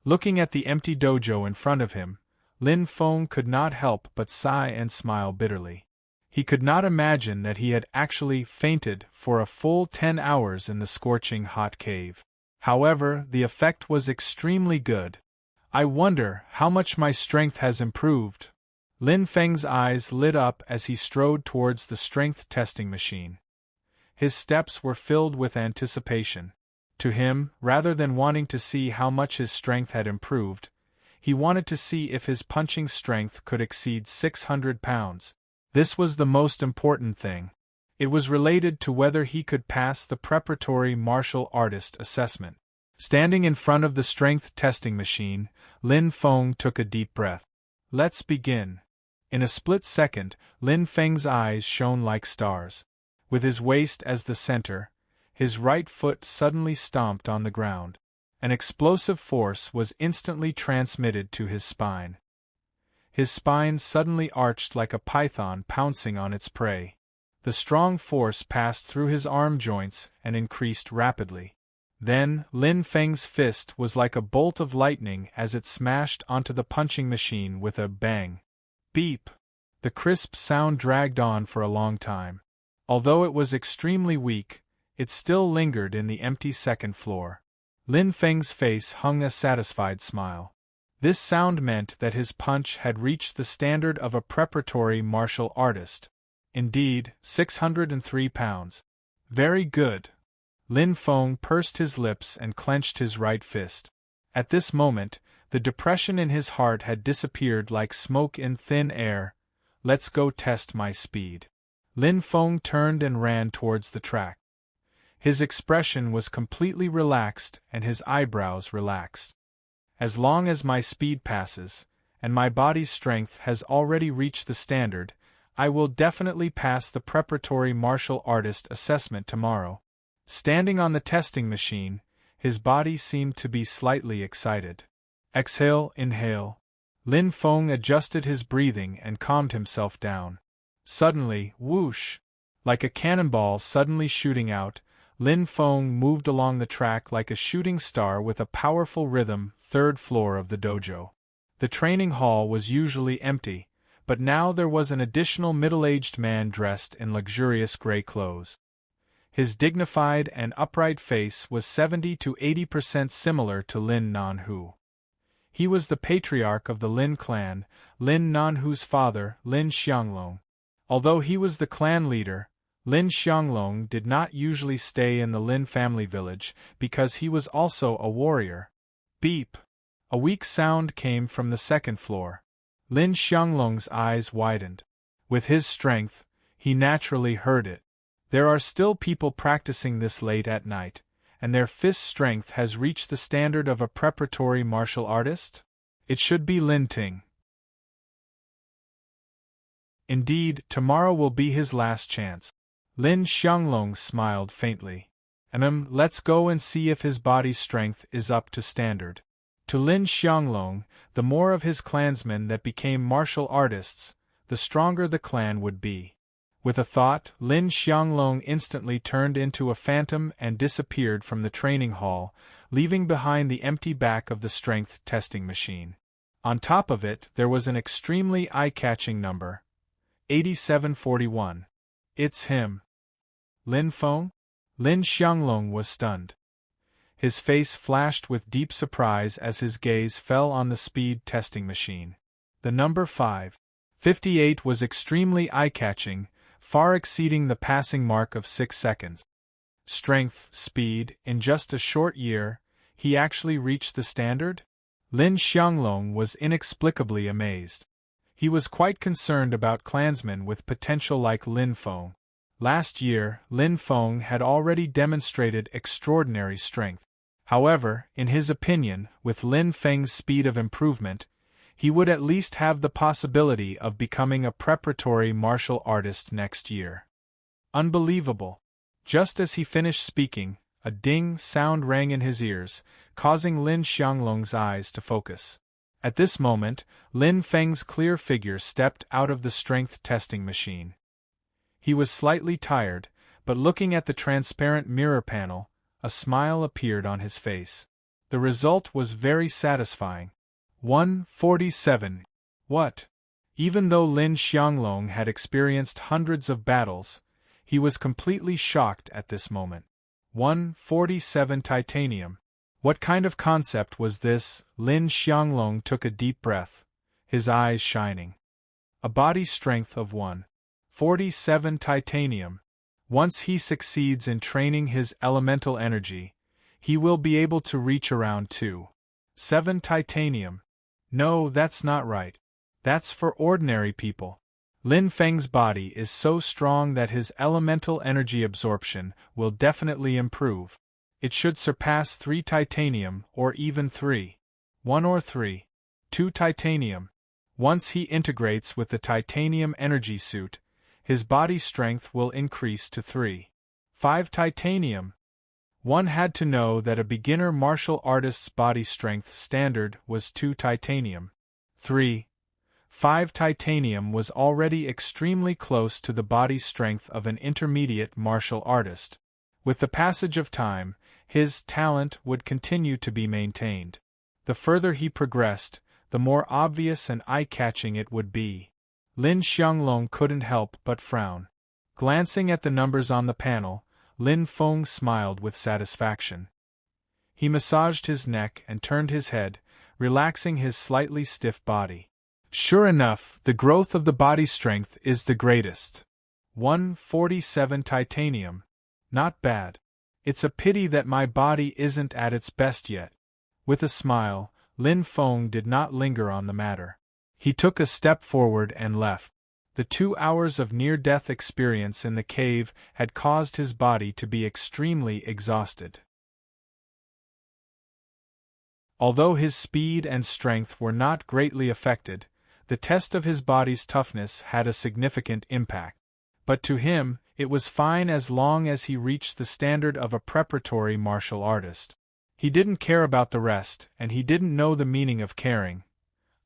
Looking at the empty dojo in front of him, Lin Feng could not help but sigh and smile bitterly. He could not imagine that he had actually fainted for a full 10 hours in the scorching hot cave. However, the effect was extremely good. I wonder how much my strength has improved. Lin Feng's eyes lit up as he strode towards the strength testing machine. His steps were filled with anticipation. To him, rather than wanting to see how much his strength had improved, he wanted to see if his punching strength could exceed 600 pounds. This was the most important thing. It was related to whether he could pass the preparatory martial artist assessment. Standing in front of the strength testing machine, Lin Feng took a deep breath. Let's begin. In a split second, Lin Feng's eyes shone like stars. With his waist as the center, his right foot suddenly stomped on the ground. An explosive force was instantly transmitted to his spine. His spine suddenly arched like a python pouncing on its prey. The strong force passed through his arm joints and increased rapidly. Then, Lin Feng's fist was like a bolt of lightning as it smashed onto the punching machine with a bang. Beep! The crisp sound dragged on for a long time. Although it was extremely weak, it still lingered in the empty second floor. Lin Feng's face hung a satisfied smile. This sound meant that his punch had reached the standard of a preparatory martial artist. Indeed, 603 pounds. Very good. Lin Feng pursed his lips and clenched his right fist. At this moment, the depression in his heart had disappeared like smoke in thin air. Let's go test my speed. Lin Feng turned and ran towards the track. His expression was completely relaxed and his eyebrows relaxed. As long as my speed passes, and my body's strength has already reached the standard, I will definitely pass the preparatory martial artist assessment tomorrow. Standing on the testing machine, his body seemed to be slightly excited. Exhale, inhale. Lin Feng adjusted his breathing and calmed himself down. Suddenly, whoosh! Like a cannonball suddenly shooting out, Lin Feng moved along the track like a shooting star with a powerful rhythm. Third floor of the dojo. The training hall was usually empty, but now there was an additional middle-aged man dressed in luxurious gray clothes. His dignified and upright face was 70 to 80% similar to Lin Nanhu. He was the patriarch of the Lin clan, Lin Nanhu's father, Lin Xianglong. Although he was the clan leader, Lin Xianglong did not usually stay in the Lin family village because he was also a warrior. Beep! A weak sound came from the second floor. Lin Xianglong's eyes widened. With his strength, he naturally heard it. There are still people practicing this late at night, and their fist strength has reached the standard of a preparatory martial artist? It should be Lin Ting. Indeed, tomorrow will be his last chance. Lin Xianglong smiled faintly. Let's go and see if his body's strength is up to standard. To Lin Xianglong, the more of his clansmen that became martial artists, the stronger the clan would be. With a thought, Lin Xianglong instantly turned into a phantom and disappeared from the training hall, leaving behind the empty back of the strength testing machine. On top of it, there was an extremely eye-catching number. 8741. It's him. Lin Feng? Lin Xianglong was stunned. His face flashed with deep surprise as his gaze fell on the speed testing machine. The number 558 was extremely eye-catching, far exceeding the passing mark of 6 seconds. Strength, speed, in just a short year, he actually reached the standard? Lin Xianglong was inexplicably amazed. He was quite concerned about clansmen with potential like Lin Feng. Last year, Lin Feng had already demonstrated extraordinary strength. However, in his opinion, with Lin Feng's speed of improvement, he would at least have the possibility of becoming a preparatory martial artist next year. Unbelievable! Just as he finished speaking, a ding sound rang in his ears, causing Lin Xianglong's eyes to focus. At this moment, Lin Feng's clear figure stepped out of the strength testing machine. He was slightly tired, but looking at the transparent mirror panel, A smile appeared on his face. The result was very satisfying. 147. What? Even though Lin Xianglong had experienced hundreds of battles, he was completely shocked at this moment. 147 titanium. What kind of concept was this? Lin Xianglong took a deep breath, his eyes shining. A body strength of 147 titanium. Once he succeeds in training his elemental energy, he will be able to reach around 2.7 titanium. No, that's not right. That's for ordinary people. Lin Feng's body is so strong that his elemental energy absorption will definitely improve. It should surpass 3 titanium or even 3.1 or 3.2 titanium. Once he integrates with the titanium energy suit, his body strength will increase to 3.5 titanium. One had to know that a beginner martial artist's body strength standard was 2 titanium. 3.5 titanium was already extremely close to the body strength of an intermediate martial artist. With the passage of time, his talent would continue to be maintained. The further he progressed, the more obvious and eye-catching it would be. Lin Xianglong couldn't help but frown. Glancing at the numbers on the panel, Lin Feng smiled with satisfaction. He massaged his neck and turned his head, relaxing his slightly stiff body. Sure enough, the growth of the body strength is the greatest. 147 titanium. Not bad. It's a pity that my body isn't at its best yet. With a smile, Lin Feng did not linger on the matter. He took a step forward and left. The 2 hours of near-death experience in the cave had caused his body to be extremely exhausted. Although his speed and strength were not greatly affected, the test of his body's toughness had a significant impact. But to him, it was fine as long as he reached the standard of a preparatory martial artist. He didn't care about the rest, and he didn't know the meaning of caring.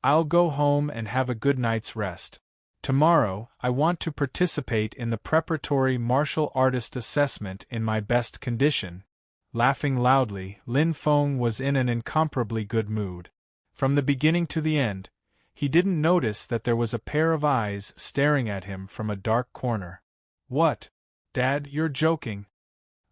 I'll go home and have a good night's rest. Tomorrow, I want to participate in the preparatory martial artist assessment in my best condition. Laughing loudly, Lin Feng was in an incomparably good mood. From the beginning to the end, he didn't notice that there was a pair of eyes staring at him from a dark corner. What? Dad, you're joking?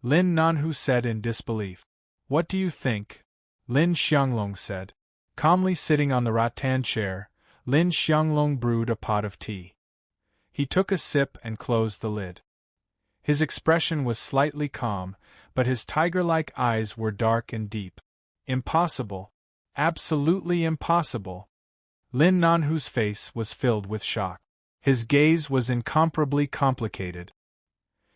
Lin Nanhu said in disbelief. What do you think? Lin Xianglong said. Calmly sitting on the rattan chair, Lin Xianglong brewed a pot of tea. He took a sip and closed the lid. His expression was slightly calm, but his tiger-like eyes were dark and deep. Impossible. Absolutely impossible. Lin Nanhu's face was filled with shock. His gaze was incomparably complicated.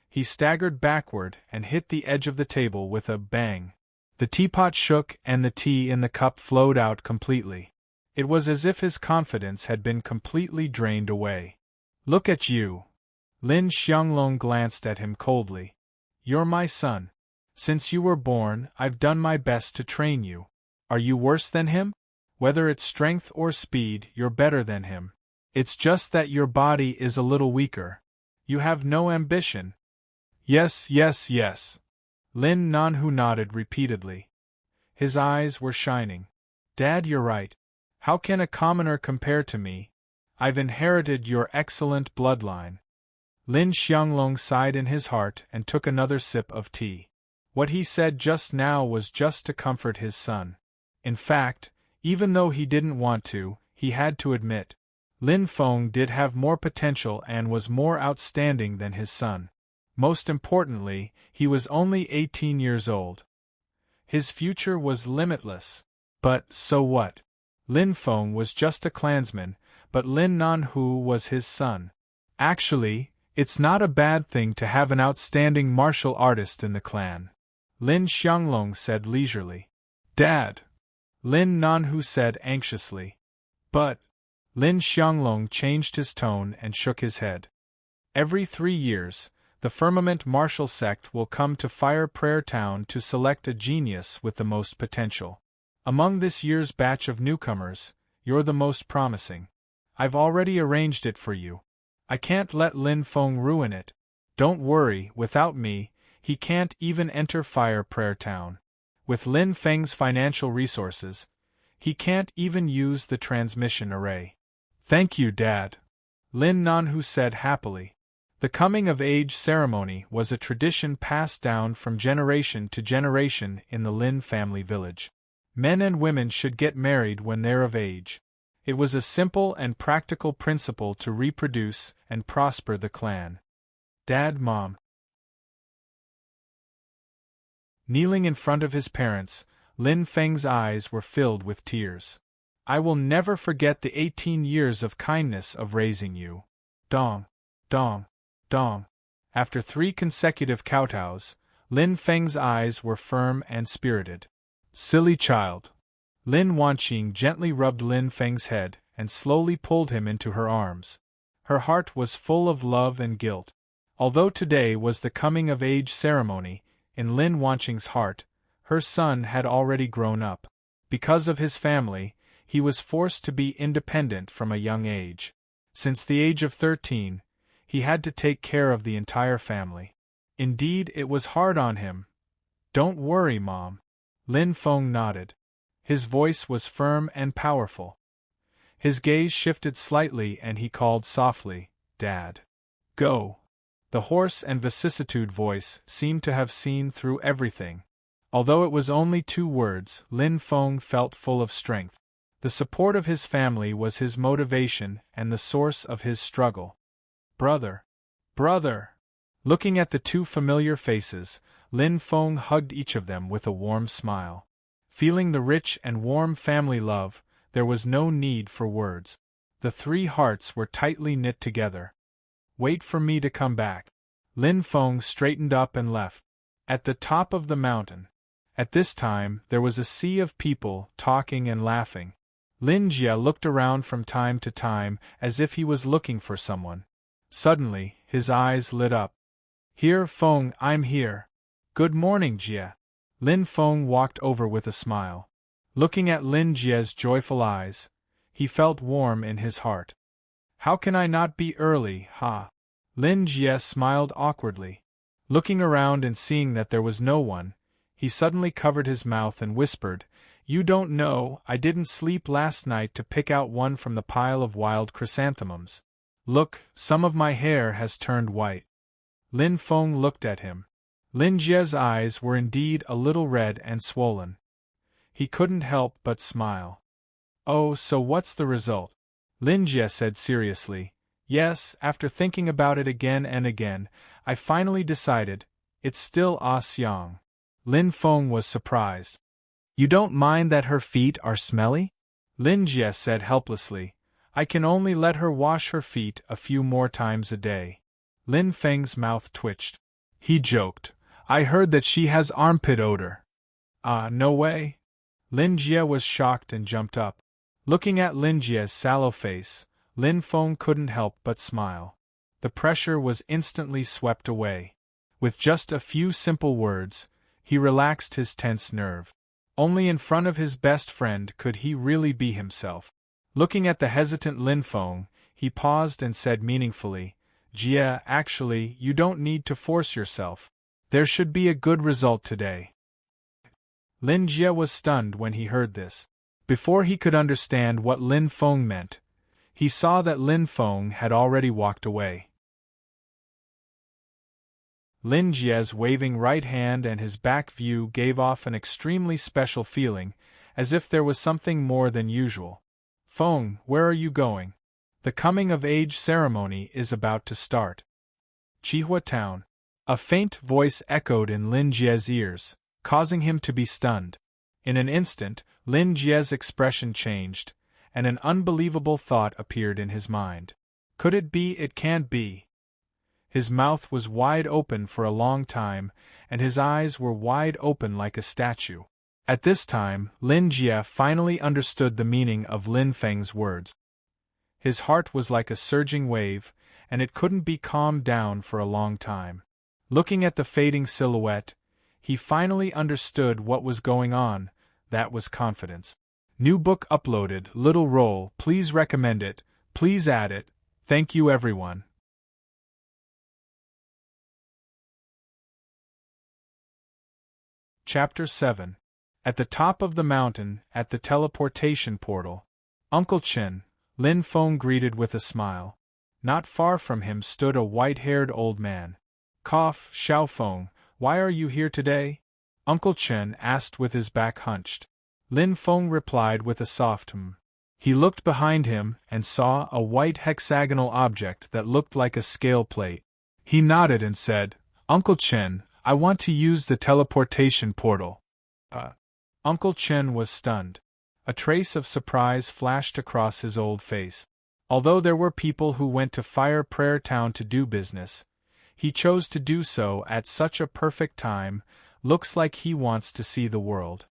He staggered backward and hit the edge of the table with a bang. The teapot shook and the tea in the cup flowed out completely. It was as if his confidence had been completely drained away. Look at you. Lin Xianglong glanced at him coldly. You're my son. Since you were born, I've done my best to train you. Are you worse than him? Whether it's strength or speed, you're better than him. It's just that your body is a little weaker. You have no ambition. Yes, yes, yes. Lin Nanhu nodded repeatedly. His eyes were shining. Dad, you're right. How can a commoner compare to me? I've inherited your excellent bloodline. Lin Xianglong sighed in his heart and took another sip of tea. What he said just now was just to comfort his son. In fact, even though he didn't want to, he had to admit, Lin Feng did have more potential and was more outstanding than his son. Most importantly, he was only 18 years old. His future was limitless. But, so what? Lin Feng was just a clansman, but Lin Nanhu was his son. Actually, it's not a bad thing to have an outstanding martial artist in the clan. Lin Xianglong said leisurely. Dad! Lin Nanhu said anxiously. But, Lin Xianglong changed his tone and shook his head. Every 3 years, the Firmament Martial Sect will come to Fire Prayer Town to select a genius with the most potential. Among this year's batch of newcomers, you're the most promising. I've already arranged it for you. I can't let Lin Feng ruin it. Don't worry, without me, He can't even enter Fire Prayer Town. With Lin Feng's financial resources, he can't even use the transmission array. Thank you, Dad, Lin Nanhu said happily. The coming-of-age ceremony was a tradition passed down from generation to generation in the Lin family village. Men and women should get married when they're of age. It was a simple and practical principle to reproduce and prosper the clan. Dad, Mom. Kneeling in front of his parents, Lin Feng's eyes were filled with tears. I will never forget the 18 years of kindness of raising you. Dong, dong, dong. After 3 consecutive kowtows, Lin Feng's eyes were firm and spirited. Silly child. Lin Wanqing gently rubbed Lin Feng's head and slowly pulled him into her arms. Her heart was full of love and guilt. Although today was the coming-of-age ceremony, in Lin Wanqing's heart, her son had already grown up. Because of his family, he was forced to be independent from a young age. Since the age of 13, he had to take care of the entire family. Indeed, it was hard on him. Don't worry, Mom. Lin Feng nodded. His voice was firm and powerful. His gaze shifted slightly and he called softly, Dad. Go. The hoarse and vicissitude voice seemed to have seen through everything. Although it was only 2 words, Lin Feng felt full of strength. The support of his family was his motivation and the source of his struggle. Brother. Brother. Looking at the 2 familiar faces, Lin Feng hugged each of them with a warm smile. Feeling the rich and warm family love, there was no need for words. The 3 hearts were tightly knit together. Wait for me to come back. Lin Feng straightened up and left. At the top of the mountain. At this time, there was a sea of people talking and laughing. Lin Jie looked around from time to time as if he was looking for someone. Suddenly, his eyes lit up. Here, Feng, I'm here. Good morning, Jie. Lin Feng walked over with a smile. Looking at Lin Jie's joyful eyes, he felt warm in his heart. How can I not be early, ha? Lin Jie smiled awkwardly. Looking around and seeing that there was no one, he suddenly covered his mouth and whispered, You don't know, I didn't sleep last night to pick out one from the pile of wild chrysanthemums. Look, some of my hair has turned white. Lin Feng looked at him. Lin Jie's eyes were indeed a little red and swollen. He couldn't help but smile. Oh, so what's the result? Lin Jie said seriously. Yes, after thinking about it again and again, I finally decided, it's still Ah Xiang. Lin Feng was surprised. You don't mind that her feet are smelly? Lin Jie said helplessly. I can only let her wash her feet a few more times a day. Lin Feng's mouth twitched. He joked. I heard that she has armpit odor. Ah, no way. Lin Jie was shocked and jumped up. Looking at Lin Jie's sallow face, Lin Feng couldn't help but smile. The pressure was instantly swept away. With just a few simple words, he relaxed his tense nerve. Only in front of his best friend could he really be himself. Looking at the hesitant Lin Feng, he paused and said meaningfully, Jie, actually, you don't need to force yourself. There should be a good result today. Lin Jie was stunned when he heard this. Before he could understand what Lin Feng meant, he saw that Lin Feng had already walked away. Lin Jie's waving right hand and his back view gave off an extremely special feeling, as if there was something more than usual. Feng, where are you going? The coming-of-age ceremony is about to start. Qihua Town. A faint voice echoed in Lin Jie's ears, causing him to be stunned. In an instant, Lin Jie's expression changed, and an unbelievable thought appeared in his mind. Could it be? It can't be. His mouth was wide open for a long time, and his eyes were wide open like a statue. At this time, Lin Jie finally understood the meaning of Lin Feng's words. His heart was like a surging wave, and it couldn't be calmed down for a long time. Looking at the fading silhouette, he finally understood what was going on. That was confidence. New book uploaded, Little Roll, please recommend it, please add it, thank you everyone. Chapter 7. At the top of the mountain, at the teleportation portal, Uncle Chen, Lin Feng greeted with a smile. Not far from him stood a white-haired old man. Cough, Xiao Feng, why are you here today? Uncle Chen asked with his back hunched. Lin Feng replied with a soft He looked behind him and saw a white hexagonal object that looked like a scale plate. He nodded and said, Uncle Chen, I want to use the teleportation portal. Uncle Chen was stunned. A trace of surprise flashed across his old face. Although there were people who went to Fire Prayer Town to do business, he chose to do so at such a perfect time. Looks like he wants to see the world.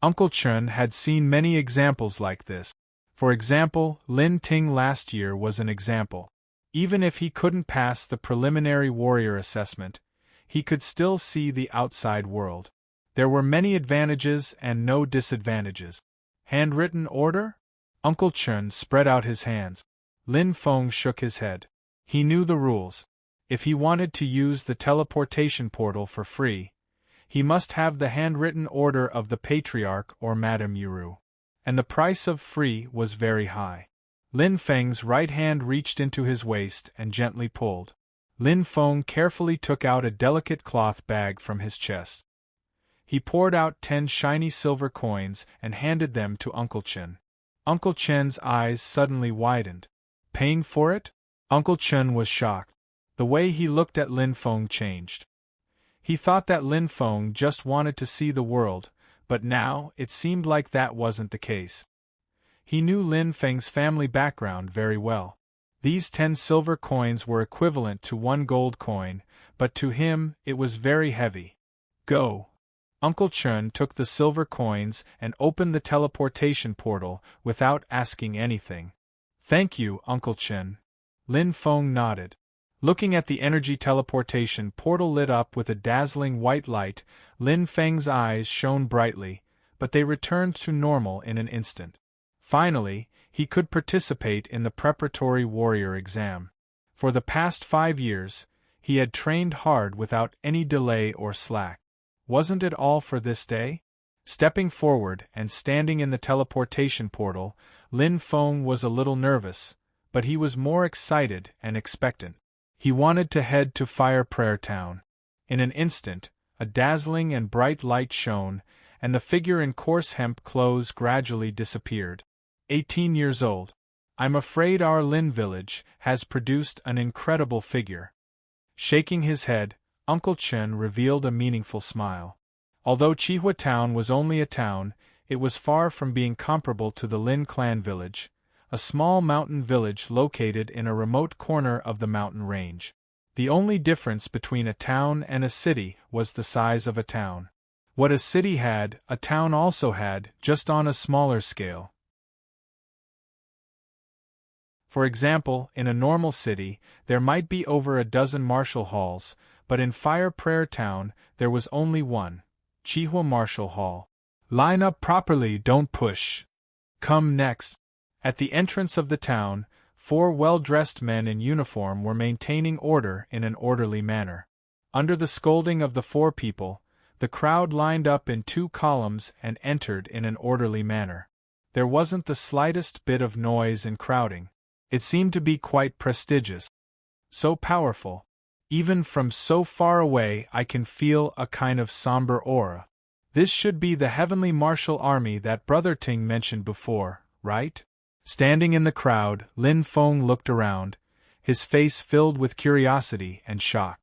Uncle Chen had seen many examples like this. For example, Lin Ting last year was an example. Even if he couldn't pass the preliminary warrior assessment, he could still see the outside world. There were many advantages and no disadvantages. Handwritten order? Uncle Chen spread out his hands. Lin Feng shook his head. He knew the rules. If he wanted to use the teleportation portal for free, he must have the handwritten order of the Patriarch or Madame Yuru. And the price of free was very high. Lin Feng's right hand reached into his waist and gently pulled. Lin Feng carefully took out a delicate cloth bag from his chest. He poured out 10 shiny silver coins and handed them to Uncle Chen. Uncle Chen's eyes suddenly widened. Paying for it? Uncle Chen was shocked. The way he looked at Lin Feng changed. He thought that Lin Feng just wanted to see the world, but now it seemed like that wasn't the case. He knew Lin Feng's family background very well. These 10 silver coins were equivalent to 1 gold coin, but to him it was very heavy. Go! Uncle Chen took the silver coins and opened the teleportation portal without asking anything. Thank you, Uncle Chen. Lin Feng nodded. Looking at the energy teleportation portal lit up with a dazzling white light, Lin Feng's eyes shone brightly, but they returned to normal in an instant. Finally, he could participate in the preparatory warrior exam. For the past 5 years, he had trained hard without any delay or slack. Wasn't it all for this day? Stepping forward and standing in the teleportation portal, Lin Feng was a little nervous, but he was more excited and expectant. He wanted to head to Fire Prayer Town. In an instant, a dazzling and bright light shone, and the figure in coarse hemp clothes gradually disappeared. 18 years old. I'm afraid our Lin village has produced an incredible figure. Shaking his head, Uncle Chen revealed a meaningful smile. Although Chihua Town was only a town, it was far from being comparable to the Lin clan village, a small mountain village located in a remote corner of the mountain range. The only difference between a town and a city was the size of a town. What a city had, a town also had, just on a smaller scale. For example, in a normal city, there might be over a dozen martial halls, but in Fire Prayer Town, there was only one, Chihua Martial Hall. Line up properly, don't push. Come next. At the entrance of the town, 4 well-dressed men in uniform were maintaining order in an orderly manner. Under the scolding of the 4 people, the crowd lined up in 2 columns and entered in an orderly manner. There wasn't the slightest bit of noise and crowding. It seemed to be quite prestigious. So powerful. Even from so far away I can feel a kind of somber aura. This should be the heavenly martial army that Brother Ting mentioned before, right? Standing in the crowd, Lin Feng looked around, his face filled with curiosity and shock.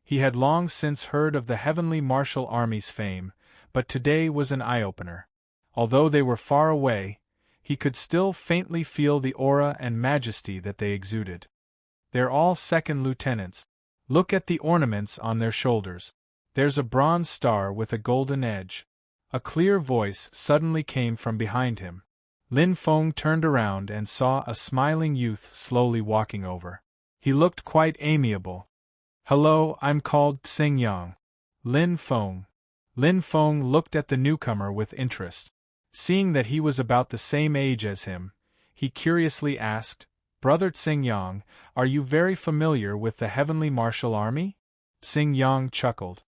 He had long since heard of the heavenly martial army's fame, but today was an eye-opener. Although they were far away, he could still faintly feel the aura and majesty that they exuded. They're all second lieutenants. Look at the ornaments on their shoulders. There's a bronze star with a golden edge. A clear voice suddenly came from behind him. Lin Feng turned around and saw a smiling youth slowly walking over. He looked quite amiable. Hello, I'm called Xing Yang. Lin Feng. Lin Feng looked at the newcomer with interest. Seeing that he was about the same age as him, he curiously asked, Brother Xing Yang, are you very familiar with the heavenly martial army? Xing Yang chuckled.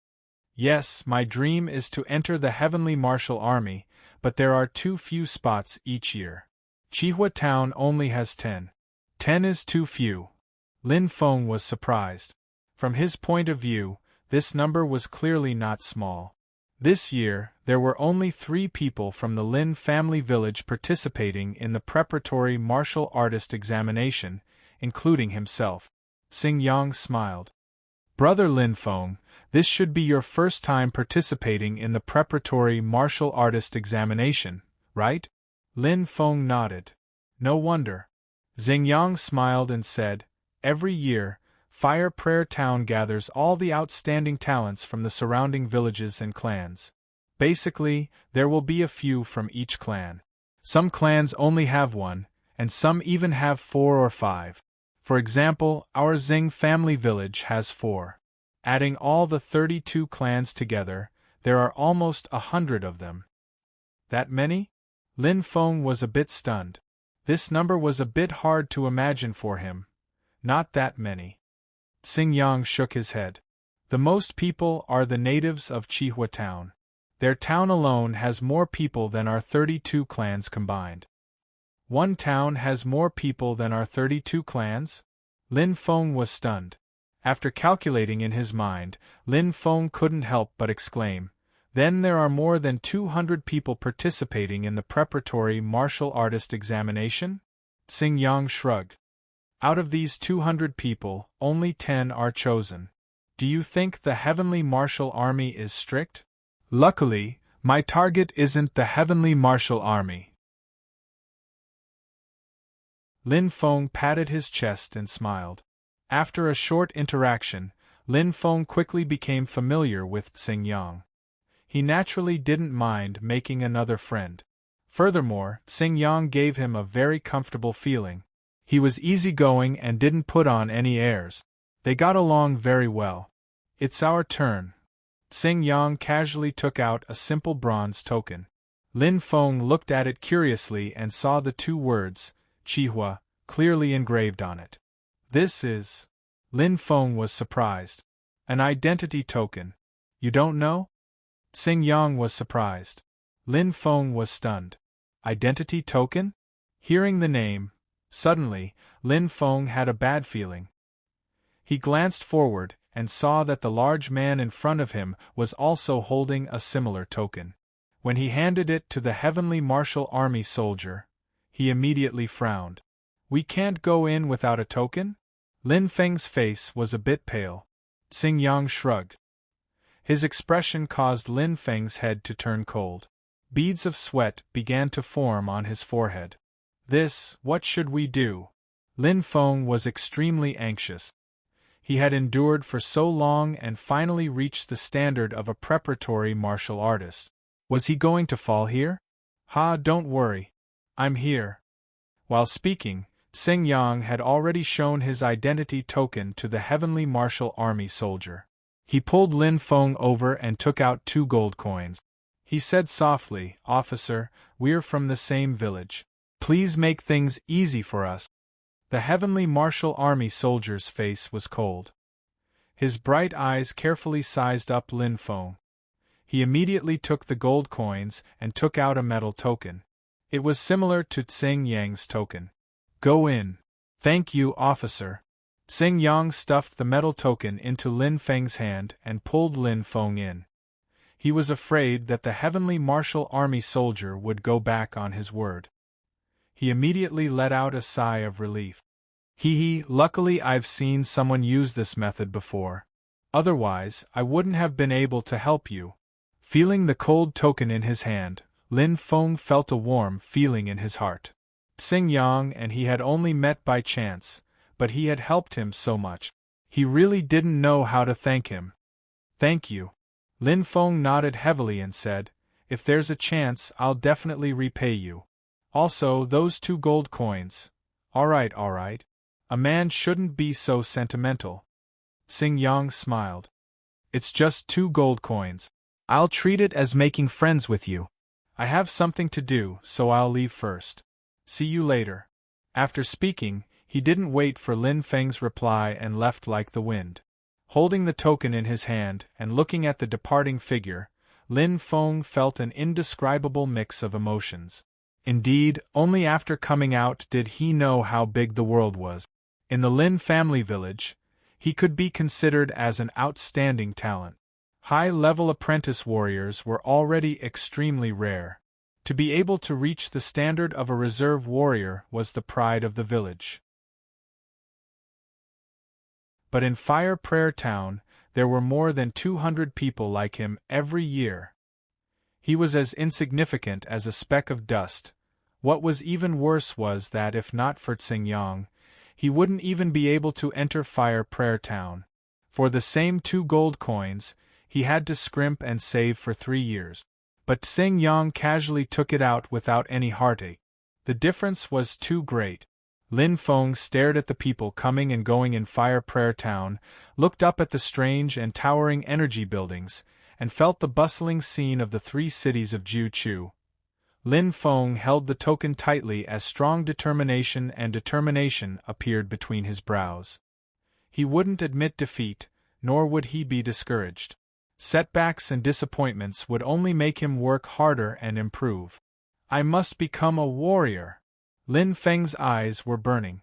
Yes, my dream is to enter the heavenly martial army, but there are too few spots each year. Chihua Town only has 10. 10 is too few. Lin Feng was surprised. From his point of view, this number was clearly not small. This year, there were only 3 people from the Lin family village participating in the preparatory martial artist examination, including himself. Xing Yang smiled. Brother Lin Feng, this should be your first time participating in the preparatory martial artist examination, right? Lin Feng nodded. No wonder. Xing Yang smiled and said, every year, Fire Prayer Town gathers all the outstanding talents from the surrounding villages and clans. Basically, there will be a few from each clan. Some clans only have 1, and some even have 4 or 5. For example, our Xing family village has 4. Adding all the 32 clans together, there are almost 100 of them. That many? Lin Feng was a bit stunned. This number was a bit hard to imagine for him. Not that many. Xing Yang shook his head. The most people are the natives of Chihua Town. Their town alone has more people than our 32 clans combined. One town has more people than our 32 clans? Lin Feng was stunned. After calculating in his mind, Lin Feng couldn't help but exclaim, then there are more than 200 people participating in the preparatory martial artist examination? Xing Yang shrugged. Out of these 200 people, only 10 are chosen. Do you think the heavenly martial army is strict? Luckily, my target isn't the heavenly martial army. Lin Feng patted his chest and smiled. After a short interaction, Lin Feng quickly became familiar with Xing Yang. He naturally didn't mind making another friend. Furthermore, Xing Yang gave him a very comfortable feeling. He was easygoing and didn't put on any airs. They got along very well. It's our turn. Xing Yang casually took out a simple bronze token. Lin Feng looked at it curiously and saw the 2 words, Chihua, clearly engraved on it. This is... Lin Feng was surprised. An identity token. You don't know? Xing Yang was surprised. Lin Feng was stunned. Identity token? Hearing the name, suddenly, Lin Feng had a bad feeling. He glanced forward and saw that the large man in front of him was also holding a similar token. When he handed it to the heavenly martial army soldier, he immediately frowned. We can't go in without a token? Lin Feng's face was a bit pale. Xing Yang shrugged. His expression caused Lin Feng's head to turn cold. Beads of sweat began to form on his forehead. What should we do? Lin Feng was extremely anxious. He had endured for so long and finally reached the standard of a preparatory martial artist. Was he going to fall here? Don't worry. I'm here. While speaking, Xing Yang had already shown his identity token to the heavenly martial army soldier. He pulled Lin Feng over and took out 2 gold coins. He said softly, Officer, we're from the same village. Please make things easy for us. The heavenly martial army soldier's face was cold. His bright eyes carefully sized up Lin Feng. He immediately took the gold coins and took out a metal token. It was similar to Xing Yang's token. Go in. Thank you, officer. Xing Yang stuffed the metal token into Lin Feng's hand and pulled Lin Feng in. He was afraid that the heavenly martial army soldier would go back on his word. He immediately let out a sigh of relief. Luckily I've seen someone use this method before. Otherwise, I wouldn't have been able to help you. Feeling the cold token in his hand, Lin Feng felt a warm feeling in his heart. Xing Yang and he had only met by chance, but he had helped him so much. He really didn't know how to thank him. Thank you. Lin Feng nodded heavily and said, If there's a chance, I'll definitely repay you. Also, those 2 gold coins. All right. A man shouldn't be so sentimental. Xing Yang smiled. It's just 2 gold coins. I'll treat it as making friends with you. I have something to do, so I'll leave first. See you later. After speaking, he didn't wait for Lin Feng's reply and left like the wind. Holding the token in his hand and looking at the departing figure, Lin Feng felt an indescribable mix of emotions. Indeed, only after coming out did he know how big the world was. In the Lin family village, he could be considered as an outstanding talent. High-level apprentice warriors were already extremely rare. To be able to reach the standard of a reserve warrior was the pride of the village. But in Fire Prayer Town, there were more than 200 people like him every year. He was as insignificant as a speck of dust. What was even worse was that if not for Xingyang, he wouldn't even be able to enter Fire Prayer Town. For the same 2 gold coins, he had to scrimp and save for 3 years. But Xingyang casually took it out without any heartache. The difference was too great. Lin Feng stared at the people coming and going in Fire Prayer Town, looked up at the strange and towering energy buildings, and felt the bustling scene of the 3 cities of Jiuqiu. Lin Feng held the token tightly as strong determination appeared between his brows. He wouldn't admit defeat, nor would he be discouraged. Setbacks and disappointments would only make him work harder and improve. I must become a warrior. Lin Feng's eyes were burning.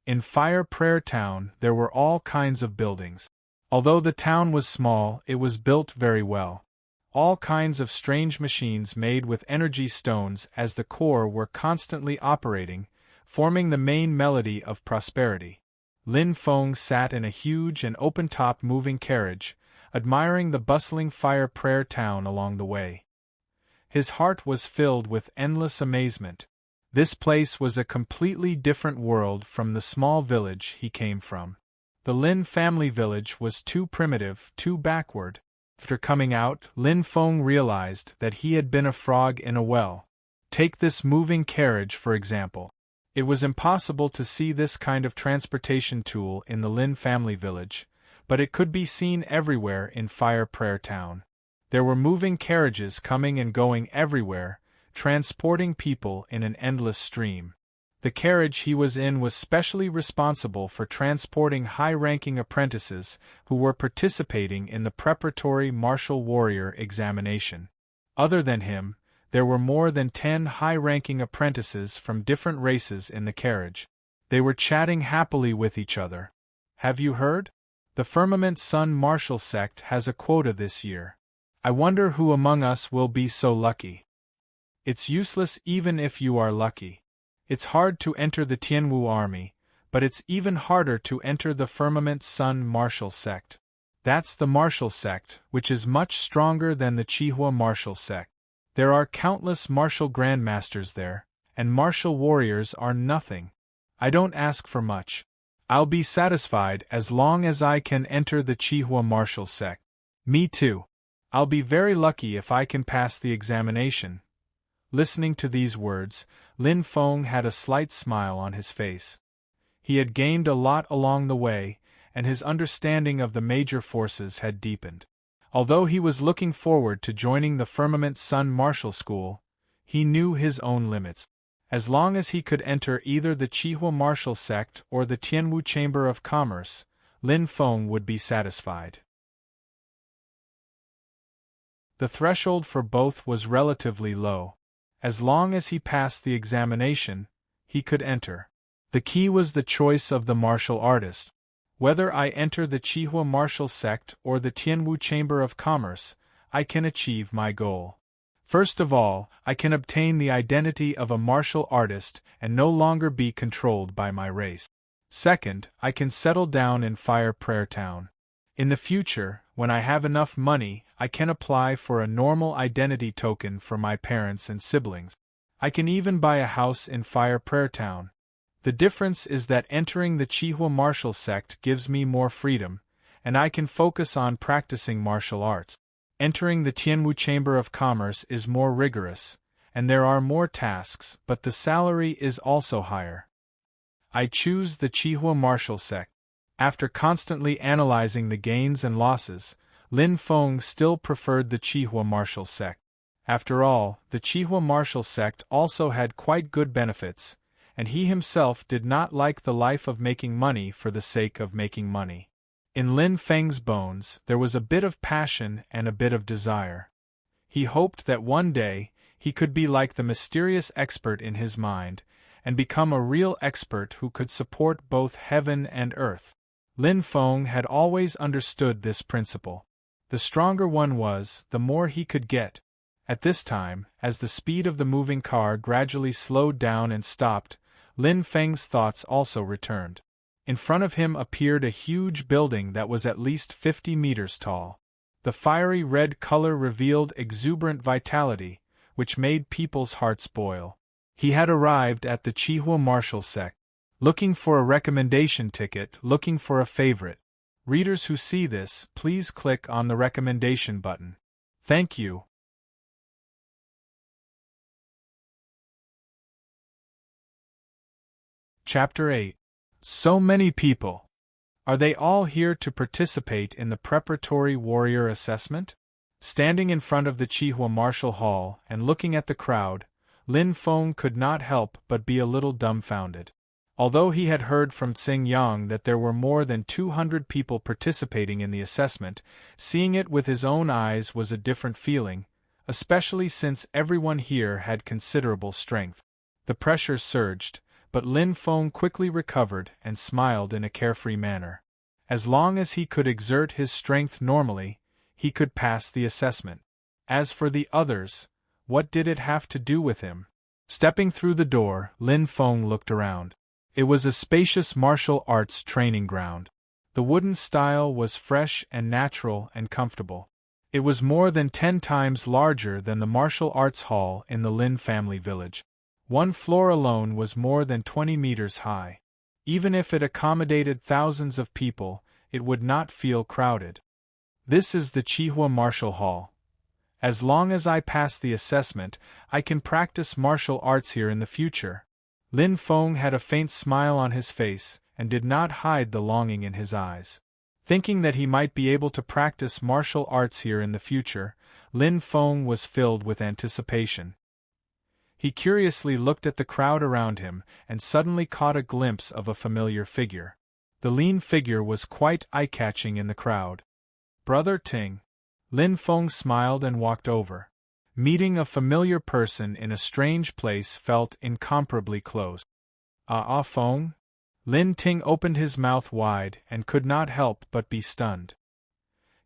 In Fire Prayer Town there were all kinds of buildings. Although the town was small, it was built very well. All kinds of strange machines made with energy stones as the core were constantly operating, forming the main melody of prosperity. Lin Feng sat in a huge and open-top moving carriage, admiring the bustling Fire Prayer Town along the way. His heart was filled with endless amazement. This place was a completely different world from the small village he came from. The Lin family village was too primitive, too backward. After coming out, Lin Feng realized that he had been a frog in a well. Take this moving carriage for example. It was impossible to see this kind of transportation tool in the Lin family village, but it could be seen everywhere in Fire Prayer Town. There were moving carriages coming and going everywhere, transporting people in an endless stream. The carriage he was in was specially responsible for transporting high-ranking apprentices who were participating in the preparatory martial warrior examination. Other than him, there were more than 10 high-ranking apprentices from different races in the carriage. They were chatting happily with each other. Have you heard? The Firmament Sun martial sect has a quota this year. I wonder who among us will be so lucky. It's useless even if you are lucky. It's hard to enter the Tianwu army, but it's even harder to enter the Firmament Sun martial sect. That's the martial sect, which is much stronger than the Qihua martial sect. There are countless martial grandmasters there, and martial warriors are nothing. I don't ask for much. I'll be satisfied as long as I can enter the Qihua martial sect. Me too. I'll be very lucky if I can pass the examination. Listening to these words, Lin Feng had a slight smile on his face. He had gained a lot along the way, and his understanding of the major forces had deepened. Although he was looking forward to joining the Firmament Sun Martial School, he knew his own limits. As long as he could enter either the Qihua martial sect or the Tianwu Chamber of Commerce, Lin Feng would be satisfied. The threshold for both was relatively low. As long as he passed the examination, he could enter. The key was the choice of the martial artist. Whether I enter the Qihua martial sect or the Tianwu Chamber of Commerce, I can achieve my goal. First of all, I can obtain the identity of a martial artist and no longer be controlled by my race. Second, I can settle down in Fire Prayer Town. In the future, when I have enough money, I can apply for a normal identity token for my parents and siblings. I can even buy a house in Fire Prayer Town. The difference is that entering the Qihua martial sect gives me more freedom, and I can focus on practicing martial arts. Entering the Tianwu Chamber of Commerce is more rigorous, and there are more tasks, but the salary is also higher. I choose the Qihua martial sect. After constantly analyzing the gains and losses, Lin Feng still preferred the Qihua martial sect. After all, the Qihua martial sect also had quite good benefits, and he himself did not like the life of making money for the sake of making money. In Lin Feng's bones, there was a bit of passion and a bit of desire. He hoped that one day, he could be like the mysterious expert in his mind, and become a real expert who could support both heaven and earth. Lin Feng had always understood this principle. The stronger one was, the more he could get. At this time, as the speed of the moving car gradually slowed down and stopped, Lin Feng's thoughts also returned. In front of him appeared a huge building that was at least 50 meters tall. The fiery red color revealed exuberant vitality, which made people's hearts boil. He had arrived at the Chihua Martial sect. Looking for a recommendation ticket, looking for a favorite. Readers who see this, please click on the recommendation button. Thank you. Chapter 8. So many people. Are they all here to participate in the preparatory warrior assessment? Standing in front of the Chihua Martial Hall and looking at the crowd, Lin Feng could not help but be a little dumbfounded. Although he had heard from Tsing Yang that there were more than 200 people participating in the assessment, seeing it with his own eyes was a different feeling, especially since everyone here had considerable strength. The pressure surged, but Lin Feng quickly recovered and smiled in a carefree manner. As long as he could exert his strength normally, he could pass the assessment. As for the others, what did it have to do with him? Stepping through the door, Lin Feng looked around. It was a spacious martial arts training ground. The wooden style was fresh and natural and comfortable. It was more than 10 times larger than the martial arts hall in the Lin family village. One floor alone was more than 20 meters high. Even if it accommodated thousands of people, it would not feel crowded. This is the Chihua Martial Hall. As long as I pass the assessment, I can practice martial arts here in the future. Lin Feng had a faint smile on his face, and did not hide the longing in his eyes. Thinking that he might be able to practice martial arts here in the future, Lin Feng was filled with anticipation. He curiously looked at the crowd around him and suddenly caught a glimpse of a familiar figure. The lean figure was quite eye-catching in the crowd. Brother Ting. Lin Feng smiled and walked over. Meeting a familiar person in a strange place felt incomparably close. Feng? Lin Ting opened his mouth wide and could not help but be stunned.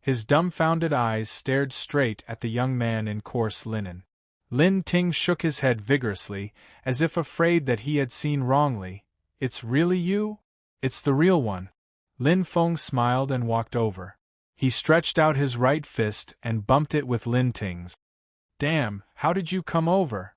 His dumbfounded eyes stared straight at the young man in coarse linen. Lin Ting shook his head vigorously, as if afraid that he had seen wrongly. It's really you? It's the real one. Lin Feng smiled and walked over. He stretched out his right fist and bumped it with Lin Ting's. Damn, how did you come over?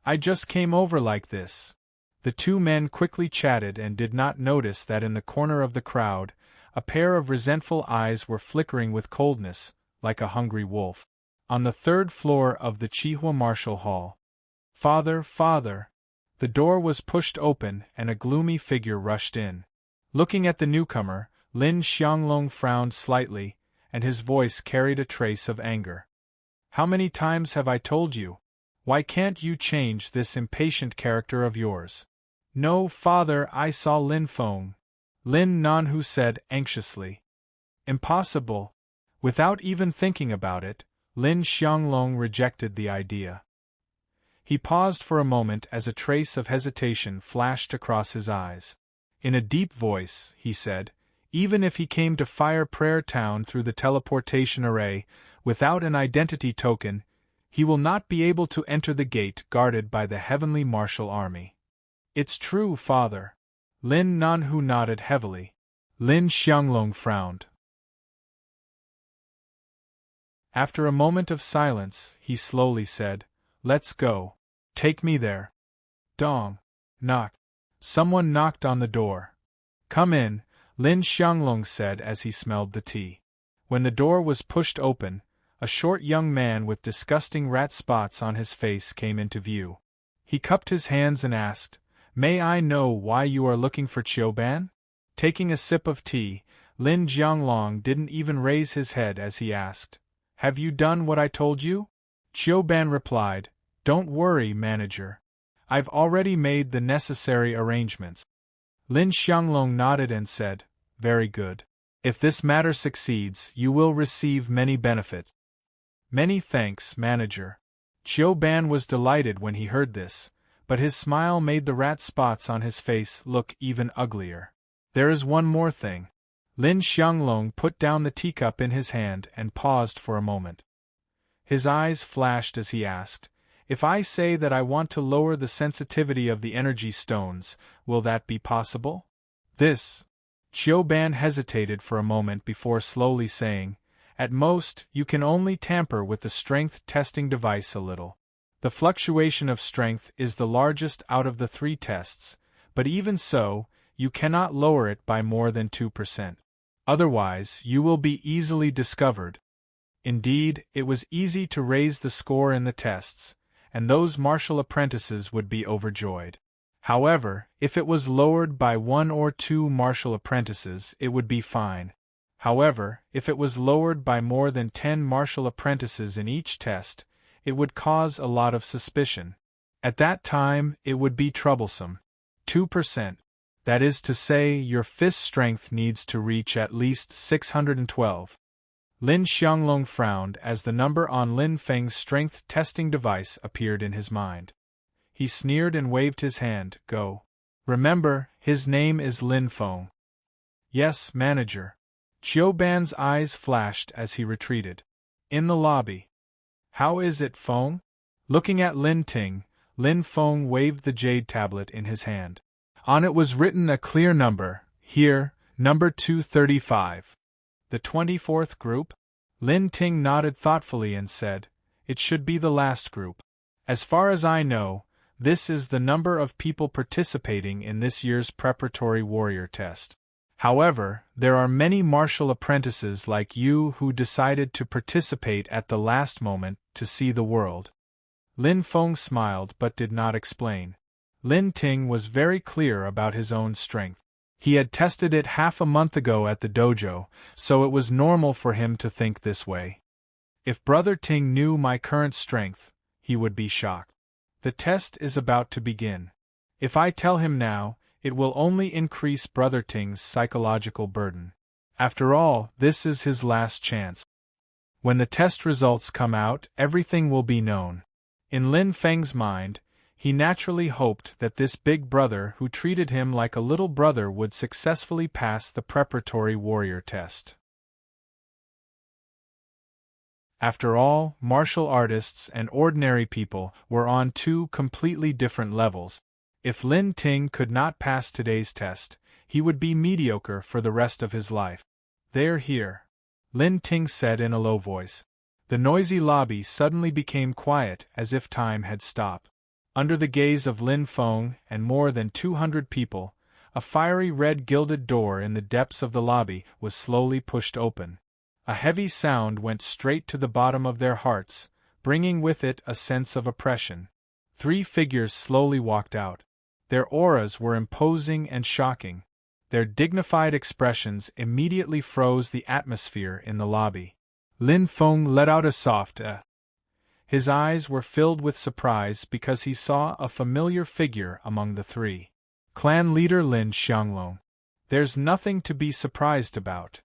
I just came over like this. The two men quickly chatted and did not notice that in the corner of the crowd, a pair of resentful eyes were flickering with coldness, like a hungry wolf. On the 3rd floor of the Chihua Martial Hall. Father, father! The door was pushed open and a gloomy figure rushed in. Looking at the newcomer, Lin Xianglong frowned slightly, and his voice carried a trace of anger. How many times have I told you? Why can't you change this impatient character of yours? No, father, I saw Lin Feng. Lin Nanhu said anxiously. Impossible. Without even thinking about it, Lin Xianglong rejected the idea. He paused for a moment as a trace of hesitation flashed across his eyes. In a deep voice, he said, even if he came to Fire Prayer Town through the teleportation array, without an identity token, he will not be able to enter the gate guarded by the heavenly martial army. It's true, father. Lin Nanhu nodded heavily. Lin Xianglong frowned. After a moment of silence, he slowly said, Let's go. Take me there. Dong. Knock. Someone knocked on the door. Come in, Lin Xianglong said as he smelled the tea. When the door was pushed open, a short young man with disgusting rat spots on his face came into view. He cupped his hands and asked, May I know why you are looking for Qiuban? Taking a sip of tea, Lin Xianglong didn't even raise his head as he asked, Have you done what I told you? Qiuban replied, Don't worry, manager. I've already made the necessary arrangements. Lin Xianglong nodded and said, Very good. If this matter succeeds, you will receive many benefits. Many thanks, manager. Ban was delighted when he heard this, but his smile made the rat spots on his face look even uglier. There is one more thing. Lin Xianglong put down the teacup in his hand and paused for a moment. His eyes flashed as he asked, "If I say that I want to lower the sensitivity of the energy stones, will that be possible?" This. Ban hesitated for a moment before slowly saying, "At most, you can only tamper with the strength testing device a little. The fluctuation of strength is the largest out of the 3 tests, but even so, you cannot lower it by more than 2%. Otherwise, you will be easily discovered." Indeed, it was easy to raise the score in the tests, and those martial apprentices would be overjoyed. However, if it was lowered by 1 or 2 martial apprentices, it would be fine. However, if it was lowered by more than 10 martial apprentices in each test, it would cause a lot of suspicion. At that time, it would be troublesome. 2%. That is to say, your fist strength needs to reach at least 612. Lin Xianglong frowned as the number on Lin Feng's strength testing device appeared in his mind. He sneered and waved his hand, "Go." Remember, his name is Lin Feng. Yes, manager. Ban's eyes flashed as he retreated. In the lobby. How is it, Feng? Looking at Lin Ting, Lin Feng waved the jade tablet in his hand. On it was written a clear number, here, number 235. The 24th group? Lin Ting nodded thoughtfully and said, "It should be the last group. As far as I know, this is the number of people participating in this year's preparatory warrior test. However, there are many martial apprentices like you who decided to participate at the last moment to see the world." Lin Feng smiled but did not explain. Lin Ting was very clear about his own strength. He had tested it half a month ago at the dojo, so it was normal for him to think this way. If Brother Ting knew my current strength, he would be shocked. The test is about to begin. If I tell him now, it will only increase Brother Ting's psychological burden. After all, this is his last chance. When the test results come out, everything will be known. In Lin Feng's mind, he naturally hoped that this big brother who treated him like a little brother would successfully pass the preparatory warrior test. After all, martial artists and ordinary people were on 2 completely different levels. If Lin Ting could not pass today's test, he would be mediocre for the rest of his life. "They're here," Lin Ting said in a low voice. The noisy lobby suddenly became quiet as if time had stopped. Under the gaze of Lin Feng and more than 200 people, a fiery red gilded door in the depths of the lobby was slowly pushed open. A heavy sound went straight to the bottom of their hearts, bringing with it a sense of oppression. 3 figures slowly walked out. Their auras were imposing and shocking. Their dignified expressions immediately froze the atmosphere in the lobby. Lin Feng let out a soft His eyes were filled with surprise because he saw a familiar figure among the 3. Clan leader Lin Xianglong. "There's nothing to be surprised about,"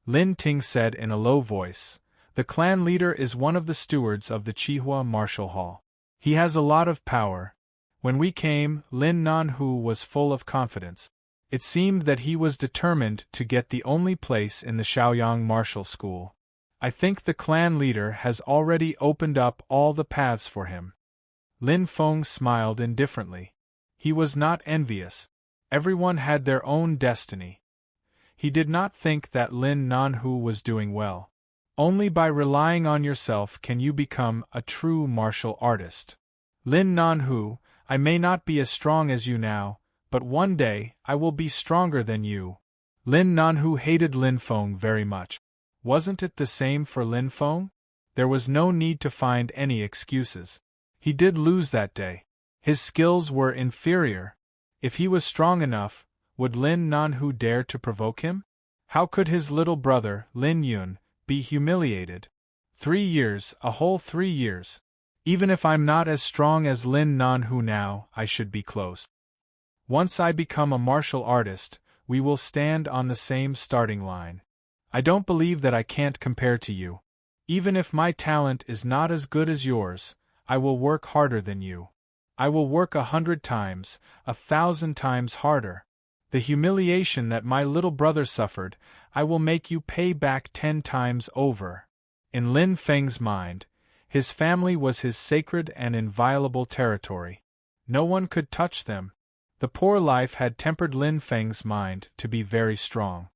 Lin Ting said in a low voice. "The clan leader is one of the stewards of the Qihua Martial Hall. He has a lot of power." When we came, Lin Nanhu was full of confidence. It seemed that he was determined to get the only place in the Shaoyang Martial School. "I think the clan leader has already opened up all the paths for him." Lin Feng smiled indifferently. He was not envious. Everyone had their own destiny. He did not think that Lin Nanhu was doing well. Only by relying on yourself can you become a true martial artist. Lin Nanhu, I may not be as strong as you now, but one day I will be stronger than you. Lin Nanhu hated Lin Feng very much. Wasn't it the same for Lin Feng? There was no need to find any excuses. He did lose that day. His skills were inferior. If he was strong enough, would Lin Nanhu dare to provoke him? How could his little brother, Lin Yun, be humiliated? 3 years, a whole 3 years. Even if I'm not as strong as Lin Nanhu now, I should be close. Once I become a martial artist, we will stand on the same starting line. I don't believe that I can't compare to you. Even if my talent is not as good as yours, I will work harder than you. I will work 100 times, 1,000 times harder. The humiliation that my little brother suffered, I will make you pay back 10 times over. In Lin Feng's mind, his family was his sacred and inviolable territory. No one could touch them. The poor life had tempered Lin Feng's mind to be very strong.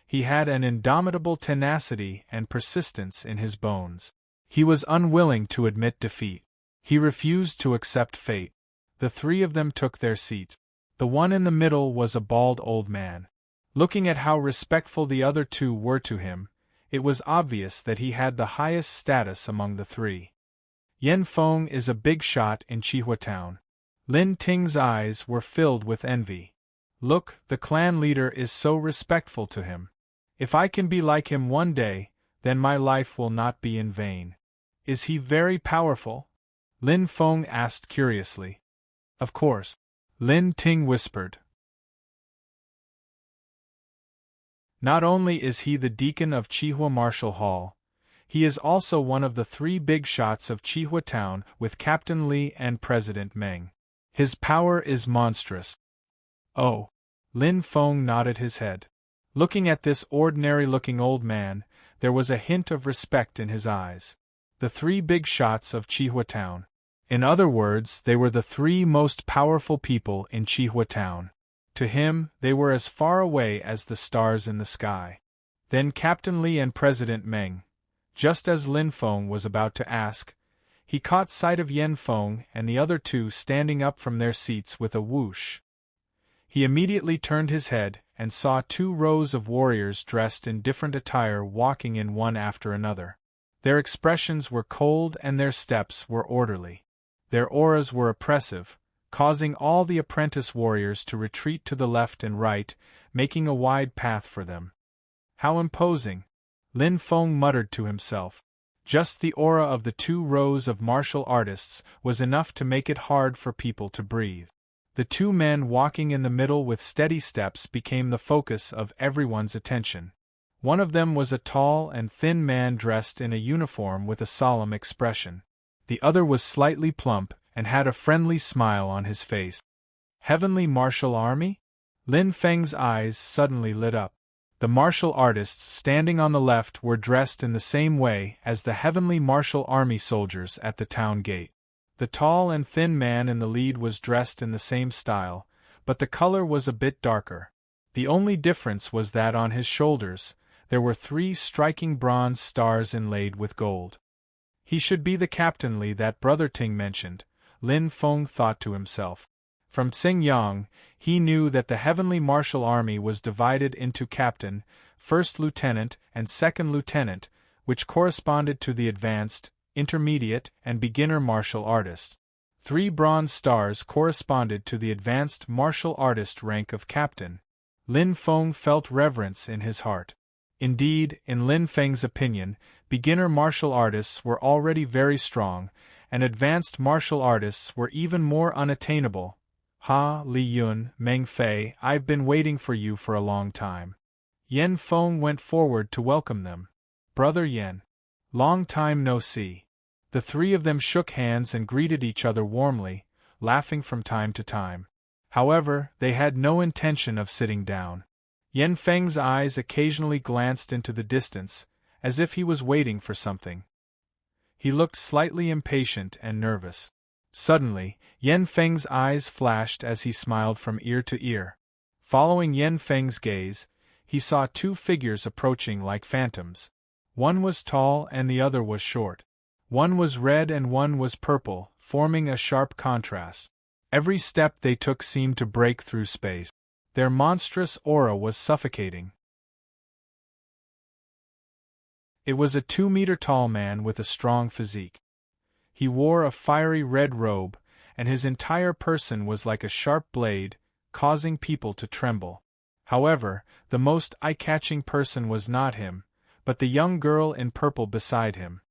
He had an indomitable tenacity and persistence in his bones. He was unwilling to admit defeat. He refused to accept fate. The three of them took their seats. The one in the middle was a bald old man. Looking at how respectful the other two were to him, it was obvious that he had the highest status among the three. Yan Feng is a big shot in Chihua Town. Lin Ting's eyes were filled with envy. Look, the clan leader is so respectful to him. If I can be like him one day, then my life will not be in vain. Is he very powerful? Lin Feng asked curiously. Of course. Lin Ting whispered. Not only is he the deacon of Chihua Martial Hall, he is also one of the three big shots of Chihua Town with Captain Li and President Meng. His power is monstrous. Oh. Lin Feng nodded his head. Looking at this ordinary-looking old man, there was a hint of respect in his eyes. The three big shots of Chihua Town. In other words, they were the three most powerful people in Chihua Town. To him, they were as far away as the stars in the sky. Then Captain Li and President Meng. Just as Lin Feng was about to ask, he caught sight of Yan Feng and the other two standing up from their seats with a whoosh. He immediately turned his head and saw 2 rows of warriors dressed in different attire walking in one after another. Their expressions were cold and their steps were orderly. Their auras were oppressive, causing all the apprentice warriors to retreat to the left and right, making a wide path for them. How imposing! Lin Feng muttered to himself. Just the aura of the 2 rows of martial artists was enough to make it hard for people to breathe. The 2 men walking in the middle with steady steps became the focus of everyone's attention. One of them was a tall and thin man dressed in a uniform with a solemn expression. The other was slightly plump and had a friendly smile on his face. Heavenly Martial Army? Lin Feng's eyes suddenly lit up. The martial artists standing on the left were dressed in the same way as the Heavenly Martial Army soldiers at the town gate. The tall and thin man in the lead was dressed in the same style, but the color was a bit darker. The only difference was that on his shoulders, there were 3 striking bronze stars inlaid with gold. He should be the Captain Li that Brother Ting mentioned, Lin Feng thought to himself. From Xingyang, he knew that the Heavenly Martial Army was divided into Captain, First Lieutenant, and Second Lieutenant, which corresponded to the advanced, intermediate, and beginner martial artists. 3 bronze stars corresponded to the advanced martial artist rank of captain. Lin Feng felt reverence in his heart. Indeed, in Lin Feng's opinion, beginner martial artists were already very strong, and advanced martial artists were even more unattainable. Ha, Li Yun, Meng Fei, I've been waiting for you for a long time. Yan Feng went forward to welcome them. Brother Yan. Long time no see. The 3 of them shook hands and greeted each other warmly, laughing from time to time. However, they had no intention of sitting down. Yan Feng's eyes occasionally glanced into the distance, as if he was waiting for something. He looked slightly impatient and nervous. Suddenly, Yan Feng's eyes flashed as he smiled from ear to ear. Following Yan Feng's gaze, he saw 2 figures approaching like phantoms. One was tall and the other was short. One was red and one was purple, forming a sharp contrast. Every step they took seemed to break through space. Their monstrous aura was suffocating. It was a 2-meter-tall man with a strong physique. He wore a fiery red robe, and his entire person was like a sharp blade, causing people to tremble. However, the most eye-catching person was not him, but the young girl in purple beside him.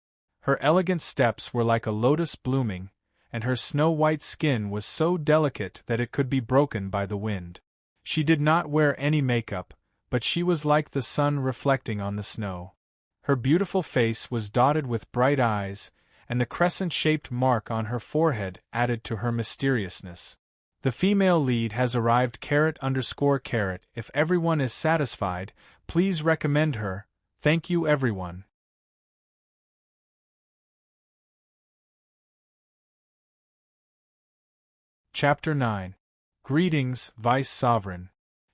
Her elegant steps were like a lotus blooming, and her snow-white skin was so delicate that it could be broken by the wind. She did not wear any makeup, but she was like the sun reflecting on the snow. Her beautiful face was dotted with bright eyes, and the crescent-shaped mark on her forehead added to her mysteriousness. The female lead has arrived. _. If everyone is satisfied, please recommend her. Thank you everyone. Chapter 9. Greetings, Vice Sovereign.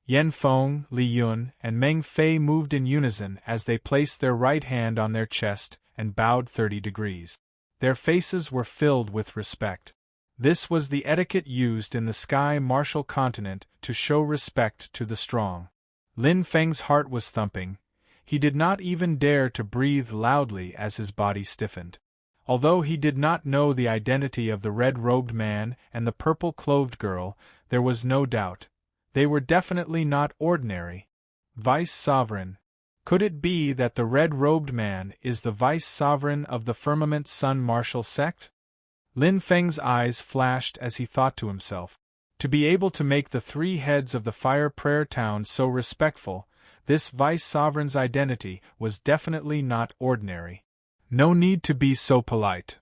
Yan Feng, Li Yun, and Meng Fei moved in unison as they placed their right hand on their chest and bowed 30 degrees. Their faces were filled with respect. This was the etiquette used in the Sky Martial Continent to show respect to the strong. Lin Feng's heart was thumping. He did not even dare to breathe loudly as his body stiffened. Although he did not know the identity of the red-robed man and the purple-clothed girl, there was no doubt. They were definitely not ordinary. Vice Sovereign. Could it be that the red-robed man is the Vice Sovereign of the Firmament Sun Martial Sect? Lin Feng's eyes flashed as he thought to himself. To be able to make the three heads of the Fire Prayer Town so respectful, this Vice Sovereign's identity was definitely not ordinary. No need to be so polite.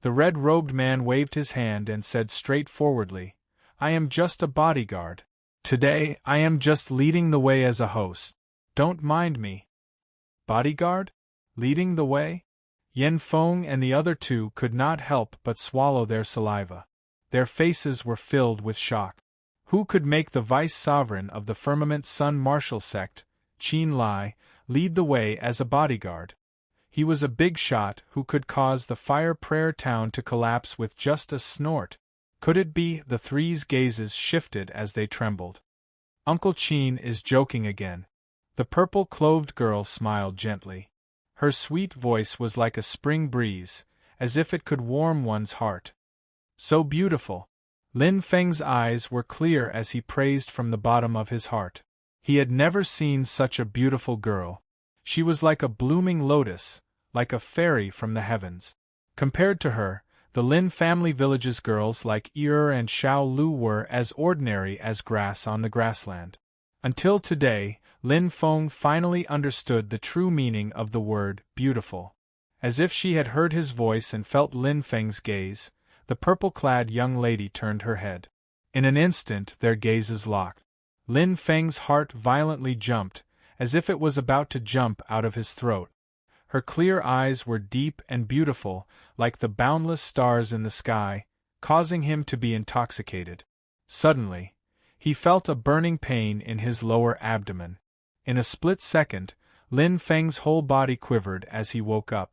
The red-robed man waved his hand and said straightforwardly, I am just a bodyguard. Today, I am just leading the way as a host. Don't mind me. Bodyguard? Leading the way? Yan Feng and the other two could not help but swallow their saliva. Their faces were filled with shock. Who could make the Vice Sovereign of the Firmament Sun Martial Sect, Qin Lai, lead the way as a bodyguard? He was a big shot who could cause the Fire Prayer Town to collapse with just a snort. Could it be? The three's gazes shifted as they trembled. Uncle Qin is joking again. The purple-clothed girl smiled gently. Her sweet voice was like a spring breeze, as if it could warm one's heart. So beautiful. Lin Feng's eyes were clear as he praised from the bottom of his heart. He had never seen such a beautiful girl. She was like a blooming lotus, like a fairy from the heavens. Compared to her, the Lin family village's girls like Er and Xiao Lu were as ordinary as grass on the grassland. Until today, Lin Feng finally understood the true meaning of the word beautiful. As if she had heard his voice and felt Lin Feng's gaze, the purple-clad young lady turned her head. In an instant their gazes locked. Lin Feng's heart violently jumped, as if it was about to jump out of his throat. Her clear eyes were deep and beautiful, like the boundless stars in the sky, causing him to be intoxicated. Suddenly, he felt a burning pain in his lower abdomen. In a split second, Lin Feng's whole body quivered as he woke up.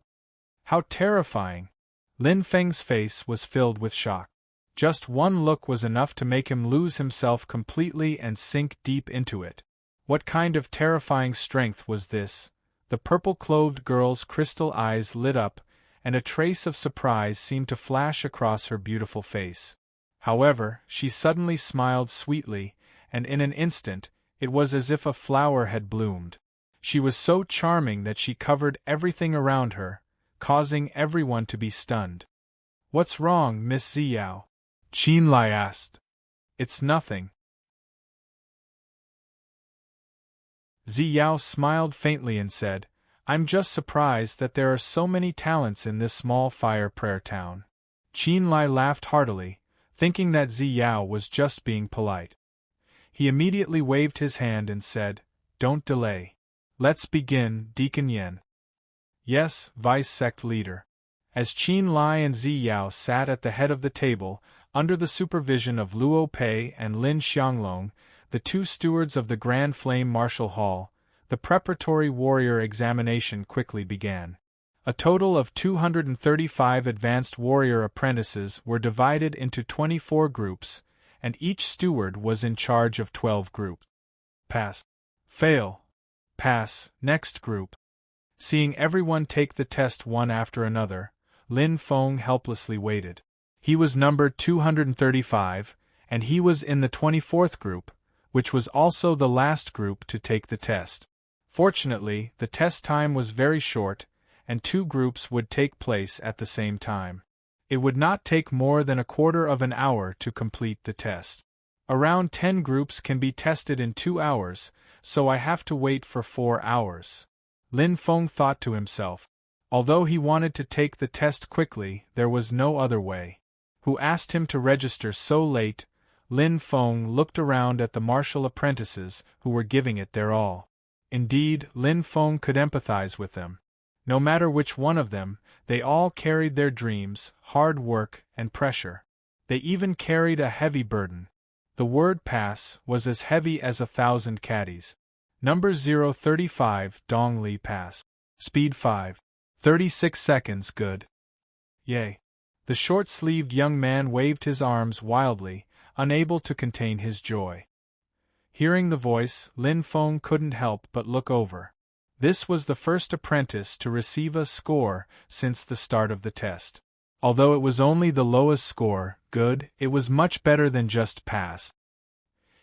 How terrifying! Lin Feng's face was filled with shock. Just one look was enough to make him lose himself completely and sink deep into it. What kind of terrifying strength was this? The purple-clothed girl's crystal eyes lit up, and a trace of surprise seemed to flash across her beautiful face. However, she suddenly smiled sweetly, and in an instant, it was as if a flower had bloomed. She was so charming that she covered everything around her, causing everyone to be stunned. What's wrong, Miss Ziyao? Qin Lai asked. It's nothing. Ziyao smiled faintly and said, I'm just surprised that there are so many talents in this small Fire Prayer Town. Qin Lai laughed heartily, thinking that Ziyao was just being polite. He immediately waved his hand and said, Don't delay. Let's begin, Deacon Yen. Yes, Vice Sect Leader. As Qin Lai and Ziyao sat at the head of the table, under the supervision of Luo Pei and Lin Xianglong, the two stewards of the Grand Flame Martial Hall, the preparatory warrior examination quickly began. A total of 235 advanced warrior apprentices were divided into 24 groups, and each steward was in charge of 12 groups. Pass. Fail. Pass. Next group. Seeing everyone take the test one after another, Lin Feng helplessly waited. He was numbered 235, and he was in the 24th group, which was also the last group to take the test. Fortunately, the test time was very short, and two groups would take place at the same time. It would not take more than a quarter of an hour to complete the test. Around 10 groups can be tested in 2 hours, so I have to wait for 4 hours. Lin Feng thought to himself. Although he wanted to take the test quickly, there was no other way. Who asked him to register so late? Lin Feng looked around at the martial apprentices who were giving it their all. Indeed, Lin Feng could empathize with them. No matter which one of them, they all carried their dreams, hard work, and pressure. They even carried a heavy burden. The word pass was as heavy as 1,000 caddies. Number 035 Dongli Pass. Speed 5. 36 seconds good. Yay. The short-sleeved young man waved his arms wildly, unable to contain his joy. Hearing the voice, Lin Feng couldn't help but look over. This was the first apprentice to receive a score since the start of the test. Although it was only the lowest score, good, it was much better than just pass.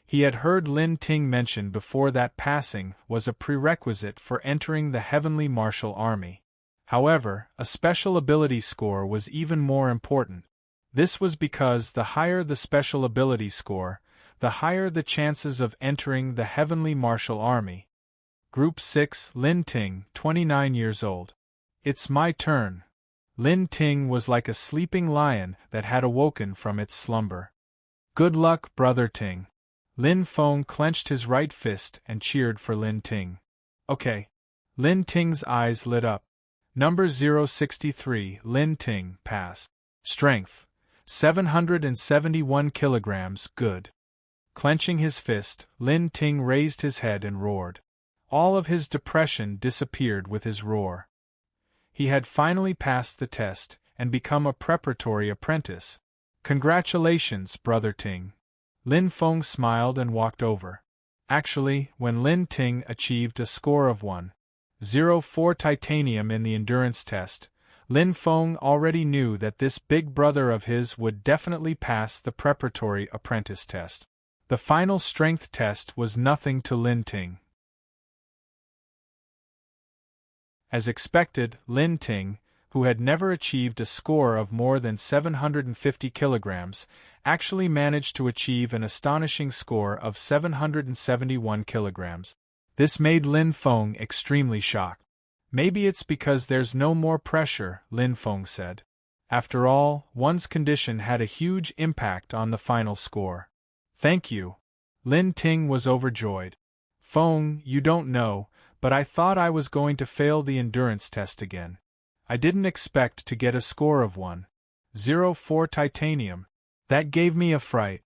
He had heard Lin Ting mention before that passing was a prerequisite for entering the Heavenly Martial Army. However, a special ability score was even more important. This was because the higher the special ability score, the higher the chances of entering the Heavenly Martial Army. Group 6 Lin Ting, 29 years old. It's my turn. Lin Ting was like a sleeping lion that had awoken from its slumber. Good luck, Brother Ting. Lin Feng clenched his right fist and cheered for Lin Ting. Okay. Lin Ting's eyes lit up. Number 063 Lin Ting Pass. Strength. 771 kilograms good. Clenching his fist, Lin Ting raised his head and roared. All of his depression disappeared with his roar. He had finally passed the test and become a preparatory apprentice. Congratulations, Brother Ting. Lin Feng smiled and walked over. Actually, when Lin Ting achieved a score of 1.04 titanium in the endurance test, Lin Feng already knew that this big brother of his would definitely pass the preparatory apprentice test. The final strength test was nothing to Lin Ting. As expected, Lin Ting, who had never achieved a score of more than 750 kilograms, actually managed to achieve an astonishing score of 771 kilograms. This made Lin Feng extremely shocked. Maybe it's because there's no more pressure, Lin Feng said. After all, one's condition had a huge impact on the final score. Thank you. Lin Ting was overjoyed. Feng, you don't know, but I thought I was going to fail the endurance test again. I didn't expect to get a score of 1.04 titanium. That gave me a fright.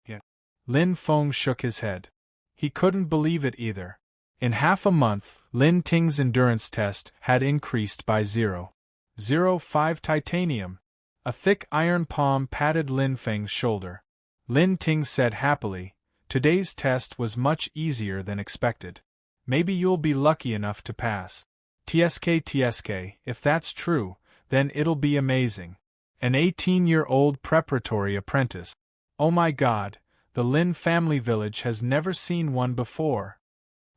Yeah. Lin Feng shook his head. He couldn't believe it either. In half a month, Lin Ting's endurance test had increased by 0.05 titanium. A thick iron palm patted Lin Feng's shoulder. Lin Ting said happily, "Today's test was much easier than expected. Maybe you'll be lucky enough to pass. TSK, if that's true, then it'll be amazing. An 18-year-old preparatory apprentice. Oh my God, the Lin family village has never seen one before."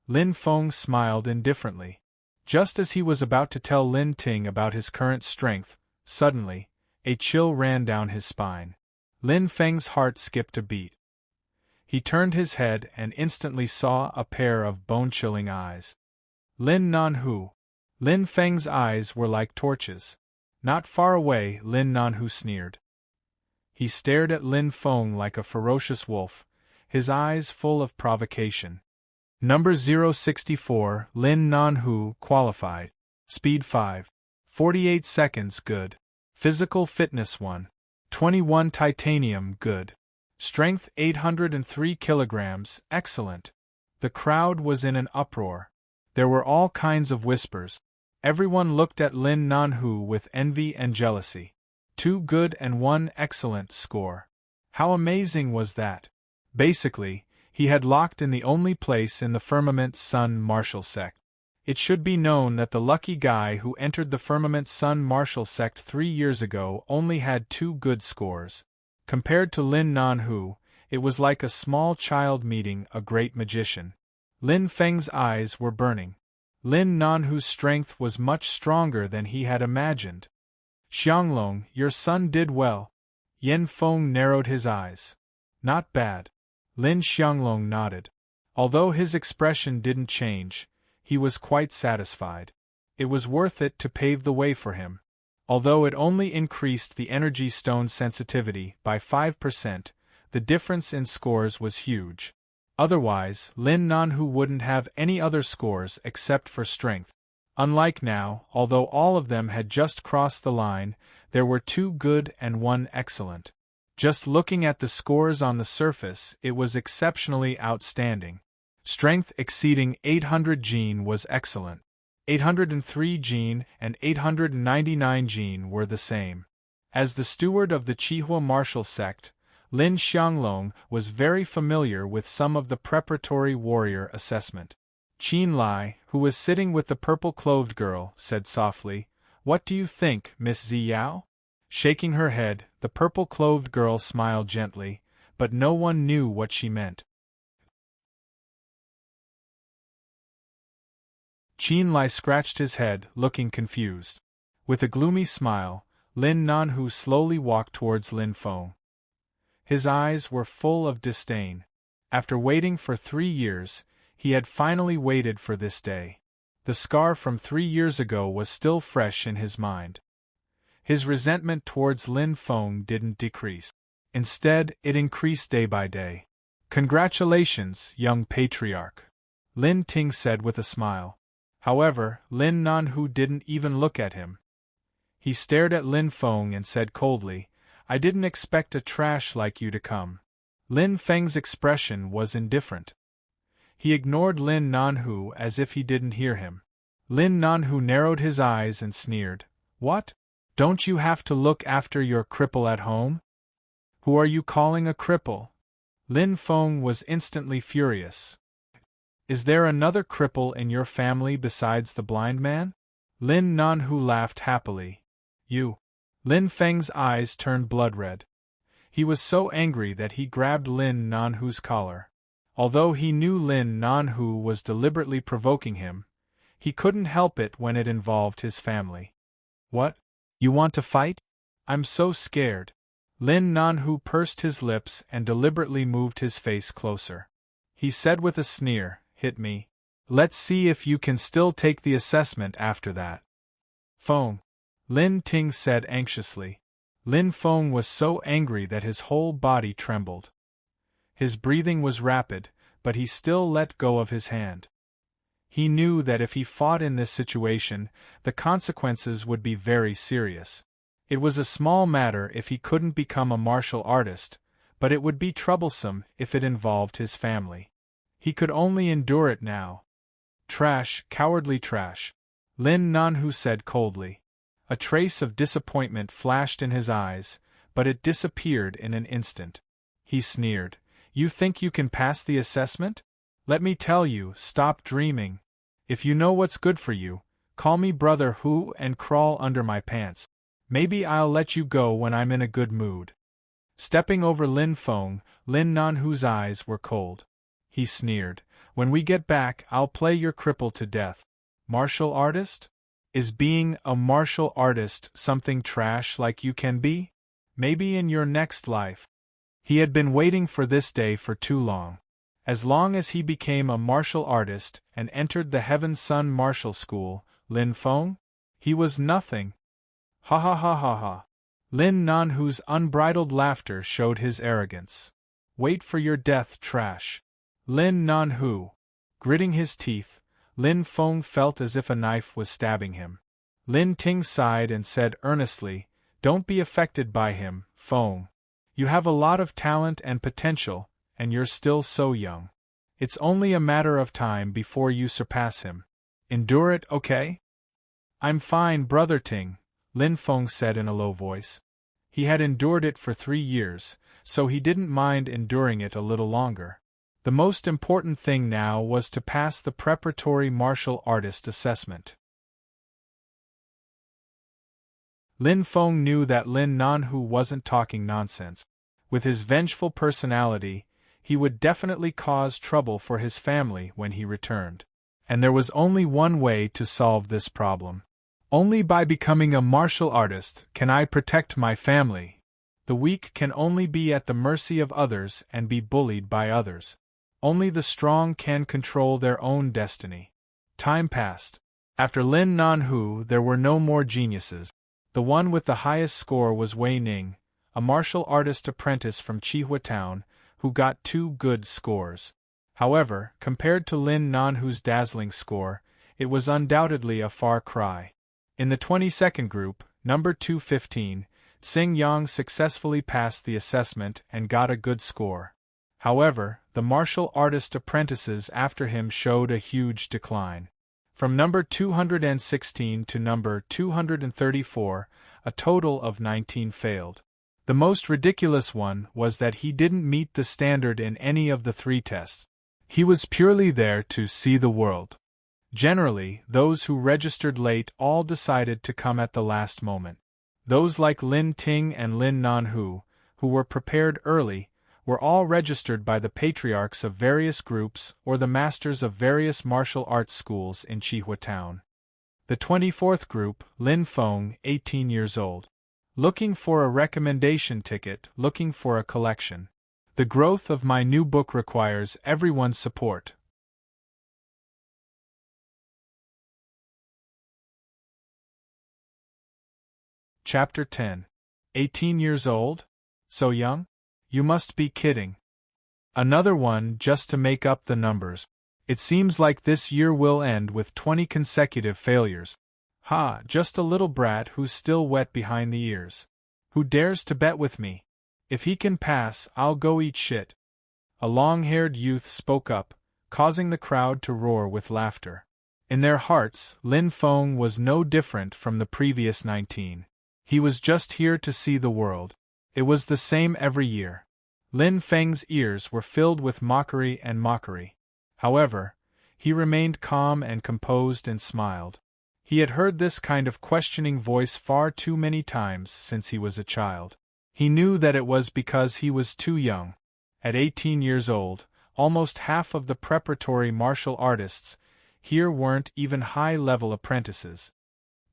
Lin Feng smiled indifferently. Just as he was about to tell Lin Ting about his current strength, suddenly, a chill ran down his spine. Lin Feng's heart skipped a beat. He turned his head and instantly saw a pair of bone-chilling eyes. Lin Nanhu. Lin Feng's eyes were like torches. Not far away, Lin Nanhu sneered. He stared at Lin Feng like a ferocious wolf, his eyes full of provocation. Number 064, Lin Nanhu qualified. Speed 5. 48 seconds good. Physical fitness 1.21 titanium good. Strength 803 kilograms, excellent. The crowd was in an uproar. There were all kinds of whispers. Everyone looked at Lin Nanhu with envy and jealousy. 2 good and 1 excellent score. How amazing was that? Basically, he had locked in the only place in the Firmament Sun Martial Sect. It should be known that the lucky guy who entered the Firmament Sun Martial Sect 3 years ago only had 2 good scores. Compared to Lin Nanhu, it was like a small child meeting a great magician. Lin Feng's eyes were burning. Lin Nanhu's strength was much stronger than he had imagined. Xianglong, your son did well. Yen Feng narrowed his eyes. Not bad. Lin Xianglong nodded. Although his expression didn't change, he was quite satisfied. It was worth it to pave the way for him. Although it only increased the energy stone sensitivity by 5%, the difference in scores was huge. Otherwise, Lin Nanhu wouldn't have any other scores except for strength. Unlike now, although all of them had just crossed the line, there were 2 good and 1 excellent. Just looking at the scores on the surface, it was exceptionally outstanding. Strength exceeding 800 Jin was excellent. 803 Jin and 899 Jin were the same. As the steward of the Chihua martial sect, Lin Xianglong was very familiar with some of the preparatory warrior assessment. Qin Lai, who was sitting with the purple-clothed girl, said softly, "What do you think, Miss Ziyao?" Shaking her head, the purple-clothed girl smiled gently, but no one knew what she meant. Qin Lai scratched his head, looking confused. With a gloomy smile, Lin Nanhu slowly walked towards Lin Feng. His eyes were full of disdain. After waiting for 3 years, he had finally waited for this day. The scar from 3 years ago was still fresh in his mind. His resentment towards Lin Feng didn't decrease. Instead, it increased day by day. "Congratulations, young patriarch," Lin Ting said with a smile. However, Lin Nanhu didn't even look at him. He stared at Lin Feng and said coldly, "I didn't expect a trash like you to come." Lin Feng's expression was indifferent. He ignored Lin Nanhu as if he didn't hear him. Lin Nanhu narrowed his eyes and sneered, "What? Don't you have to look after your cripple at home? Who are you calling a cripple?" Lin Feng was instantly furious. "Is there another cripple in your family besides the blind man?" Lin Nanhu laughed happily. "You." Lin Feng's eyes turned blood-red. He was so angry that he grabbed Lin Nanhu's collar. Although he knew Lin Nanhu was deliberately provoking him, he couldn't help it when it involved his family. "What? You want to fight? I'm so scared." Lin Nanhu pursed his lips and deliberately moved his face closer. He said with a sneer, "Hit me. Let's see if you can still take the assessment after that." "Feng," Lin Ting said anxiously. Lin Feng was so angry that his whole body trembled. His breathing was rapid, but he still let go of his hand. He knew that if he fought in this situation, the consequences would be very serious. It was a small matter if he couldn't become a martial artist, but it would be troublesome if it involved his family. He could only endure it now. "Trash, cowardly trash," Lin Nanhu said coldly. A trace of disappointment flashed in his eyes, but it disappeared in an instant. He sneered, "You think you can pass the assessment? Let me tell you, stop dreaming. If you know what's good for you, call me Brother Hu and crawl under my pants. Maybe I'll let you go when I'm in a good mood." Stepping over Lin Feng, Lin Nanhu's eyes were cold. He sneered, "When we get back, I'll play your cripple to death." Martial artist? Is being a martial artist something trash like you can be? Maybe in your next life. He had been waiting for this day for too long. As long as he became a martial artist and entered the Heaven Sun Martial School, Lin Feng? He was nothing. Ha ha ha ha ha. Lin Nanhu's unbridled laughter showed his arrogance. "Wait for your death, trash." Lin Nanhu. Gritting his teeth, Lin Feng felt as if a knife was stabbing him. Lin Ting sighed and said earnestly, "Don't be affected by him, Feng. You have a lot of talent and potential, and you're still so young. It's only a matter of time before you surpass him. Endure it, okay?" "I'm fine, Brother Ting," Lin Feng said in a low voice. He had endured it for 3 years, so he didn't mind enduring it a little longer. The most important thing now was to pass the preparatory martial artist assessment. Lin Feng knew that Lin Nanhu wasn't talking nonsense. With his vengeful personality, he would definitely cause trouble for his family when he returned. And there was only one way to solve this problem. "Only by becoming a martial artist can I protect my family." The weak can only be at the mercy of others and be bullied by others. Only the strong can control their own destiny. Time passed. After Lin Nanhu, there were no more geniuses. The one with the highest score was Wei Ning, a martial artist apprentice from Chihua Town, who got 2 good scores. However, compared to Lin Nanhu's dazzling score, it was undoubtedly a far cry. In the 22nd group, number 215, Xing Yang successfully passed the assessment and got a good score. However, the martial artist apprentices after him showed a huge decline. From number 216 to number 234, a total of 19 failed. The most ridiculous one was that he didn't meet the standard in any of the 3 tests. He was purely there to see the world. Generally, those who registered late all decided to come at the last moment. Those like Lin Ting and Lin Nanhu, who were prepared early, were all registered by the patriarchs of various groups or the masters of various martial arts schools in Chihua Town. The 24th group, Lin Feng, 18 years old. Looking for a recommendation ticket, looking for a collection. The growth of my new book requires everyone's support. Chapter 10. 18 years old? So young? You must be kidding. Another one just to make up the numbers. It seems like this year will end with 20 consecutive failures. Ha, just a little brat who's still wet behind the ears. Who dares to bet with me? If he can pass, I'll go eat shit. A long-haired youth spoke up, causing the crowd to roar with laughter. In their hearts, Lin Feng was no different from the previous 19. He was just here to see the world. It was the same every year. Lin Feng's ears were filled with mockery and mockery. However, he remained calm and composed and smiled. He had heard this kind of questioning voice far too many times since he was a child. He knew that it was because he was too young. At 18 years old, almost half of the preparatory martial artists here weren't even high-level apprentices.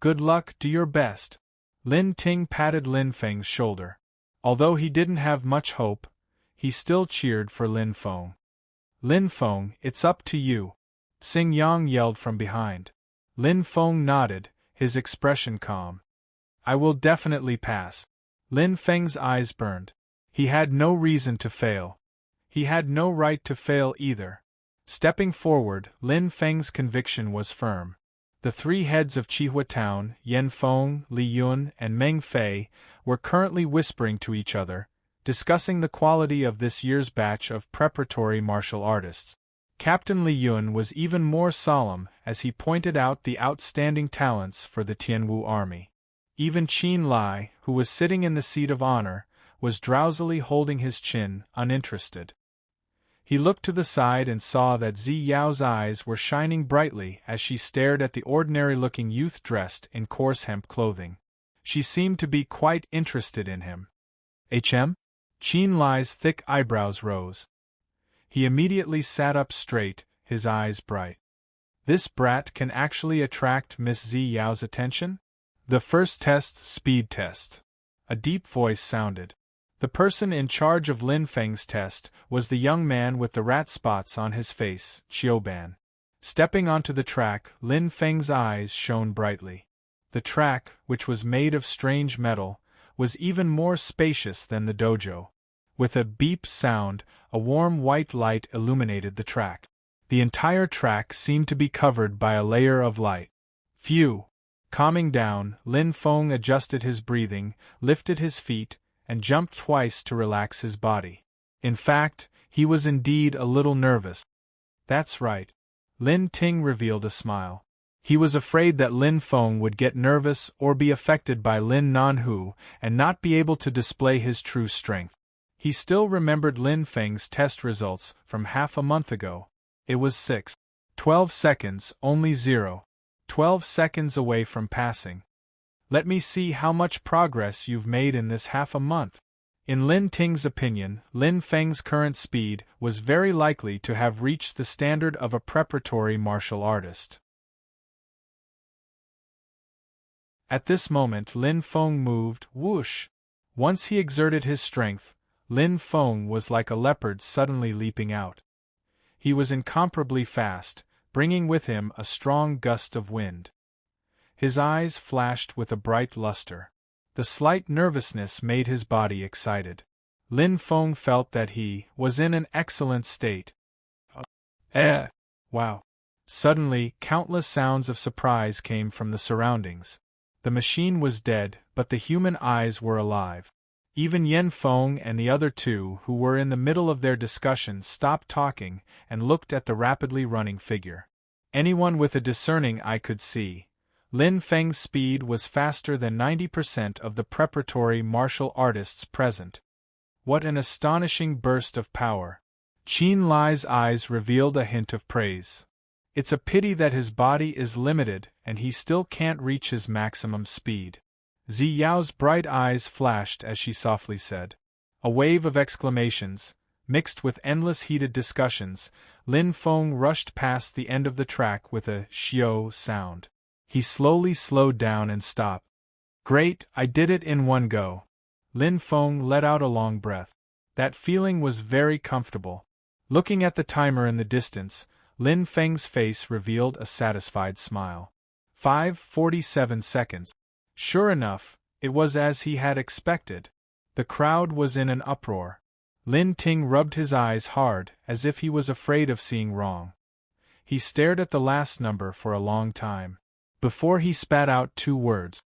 Good luck, do your best. Lin Ting patted Lin Feng's shoulder. Although he didn't have much hope, he still cheered for Lin Feng. Lin Feng, it's up to you. Xing Yang yelled from behind. Lin Feng nodded, his expression calm. I will definitely pass. Lin Feng's eyes burned. He had no reason to fail. He had no right to fail either. Stepping forward, Lin Feng's conviction was firm. The 3 heads of Chihua Town, Yan Feng, Li Yun, and Meng Fei, were currently whispering to each other, discussing the quality of this year's batch of preparatory martial artists. Captain Li Yun was even more solemn as he pointed out the outstanding talents for the Tianwu army. Even Qin Lai, who was sitting in the seat of honor, was drowsily holding his chin, uninterested. He looked to the side and saw that Zi Yao's eyes were shining brightly as she stared at the ordinary-looking youth dressed in coarse hemp clothing. She seemed to be quite interested in him. "HM?" Qin Lai's thick eyebrows rose. He immediately sat up straight, his eyes bright. This brat can actually attract Miss Zi Yao's attention? The first test, speed test. A deep voice sounded. The person in charge of Lin Feng's test was the young man with the rat spots on his face, Qiuban. Stepping onto the track, Lin Feng's eyes shone brightly. The track, which was made of strange metal, was even more spacious than the dojo. With a beep sound, a warm white light illuminated the track. The entire track seemed to be covered by a layer of light. Phew! Calming down, Lin Feng adjusted his breathing, lifted his feet, and jumped twice to relax his body. In fact, he was indeed a little nervous. That's right. Lin Ting revealed a smile. He was afraid that Lin Feng would get nervous or be affected by Lin Nanhu and not be able to display his true strength. He still remembered Lin Feng's test results from half a month ago. It was 6:12 seconds, only 0:12 seconds away from passing. Let me see how much progress you've made in this half a month. In Lin Ting's opinion, Lin Feng's current speed was very likely to have reached the standard of a preparatory martial artist. At this moment Lin Feng moved, whoosh. Once he exerted his strength, Lin Feng was like a leopard suddenly leaping out. He was incomparably fast, bringing with him a strong gust of wind. His eyes flashed with a bright luster. The slight nervousness made his body excited. Lin Feng felt that he was in an excellent state. Wow. Suddenly, countless sounds of surprise came from the surroundings. The machine was dead, but the human eyes were alive. Even Yen Feng and the other two who were in the middle of their discussion stopped talking and looked at the rapidly running figure. Anyone with a discerning eye could see. Lin Feng's speed was faster than 90% of the preparatory martial artists present. What an astonishing burst of power! Qin Lai's eyes revealed a hint of praise. It's a pity that his body is limited and he still can't reach his maximum speed. Zi Yao's bright eyes flashed as she softly said. A wave of exclamations, mixed with endless heated discussions, Lin Feng rushed past the end of the track with a xiao sound. He slowly slowed down and stopped. Great, I did it in one go. Lin Feng let out a long breath. That feeling was very comfortable. Looking at the timer in the distance, Lin Feng's face revealed a satisfied smile. 5:47 seconds. Sure enough, it was as he had expected. The crowd was in an uproar. Lin Ting rubbed his eyes hard, as if he was afraid of seeing wrong. He stared at the last number for a long time, before he spat out two words.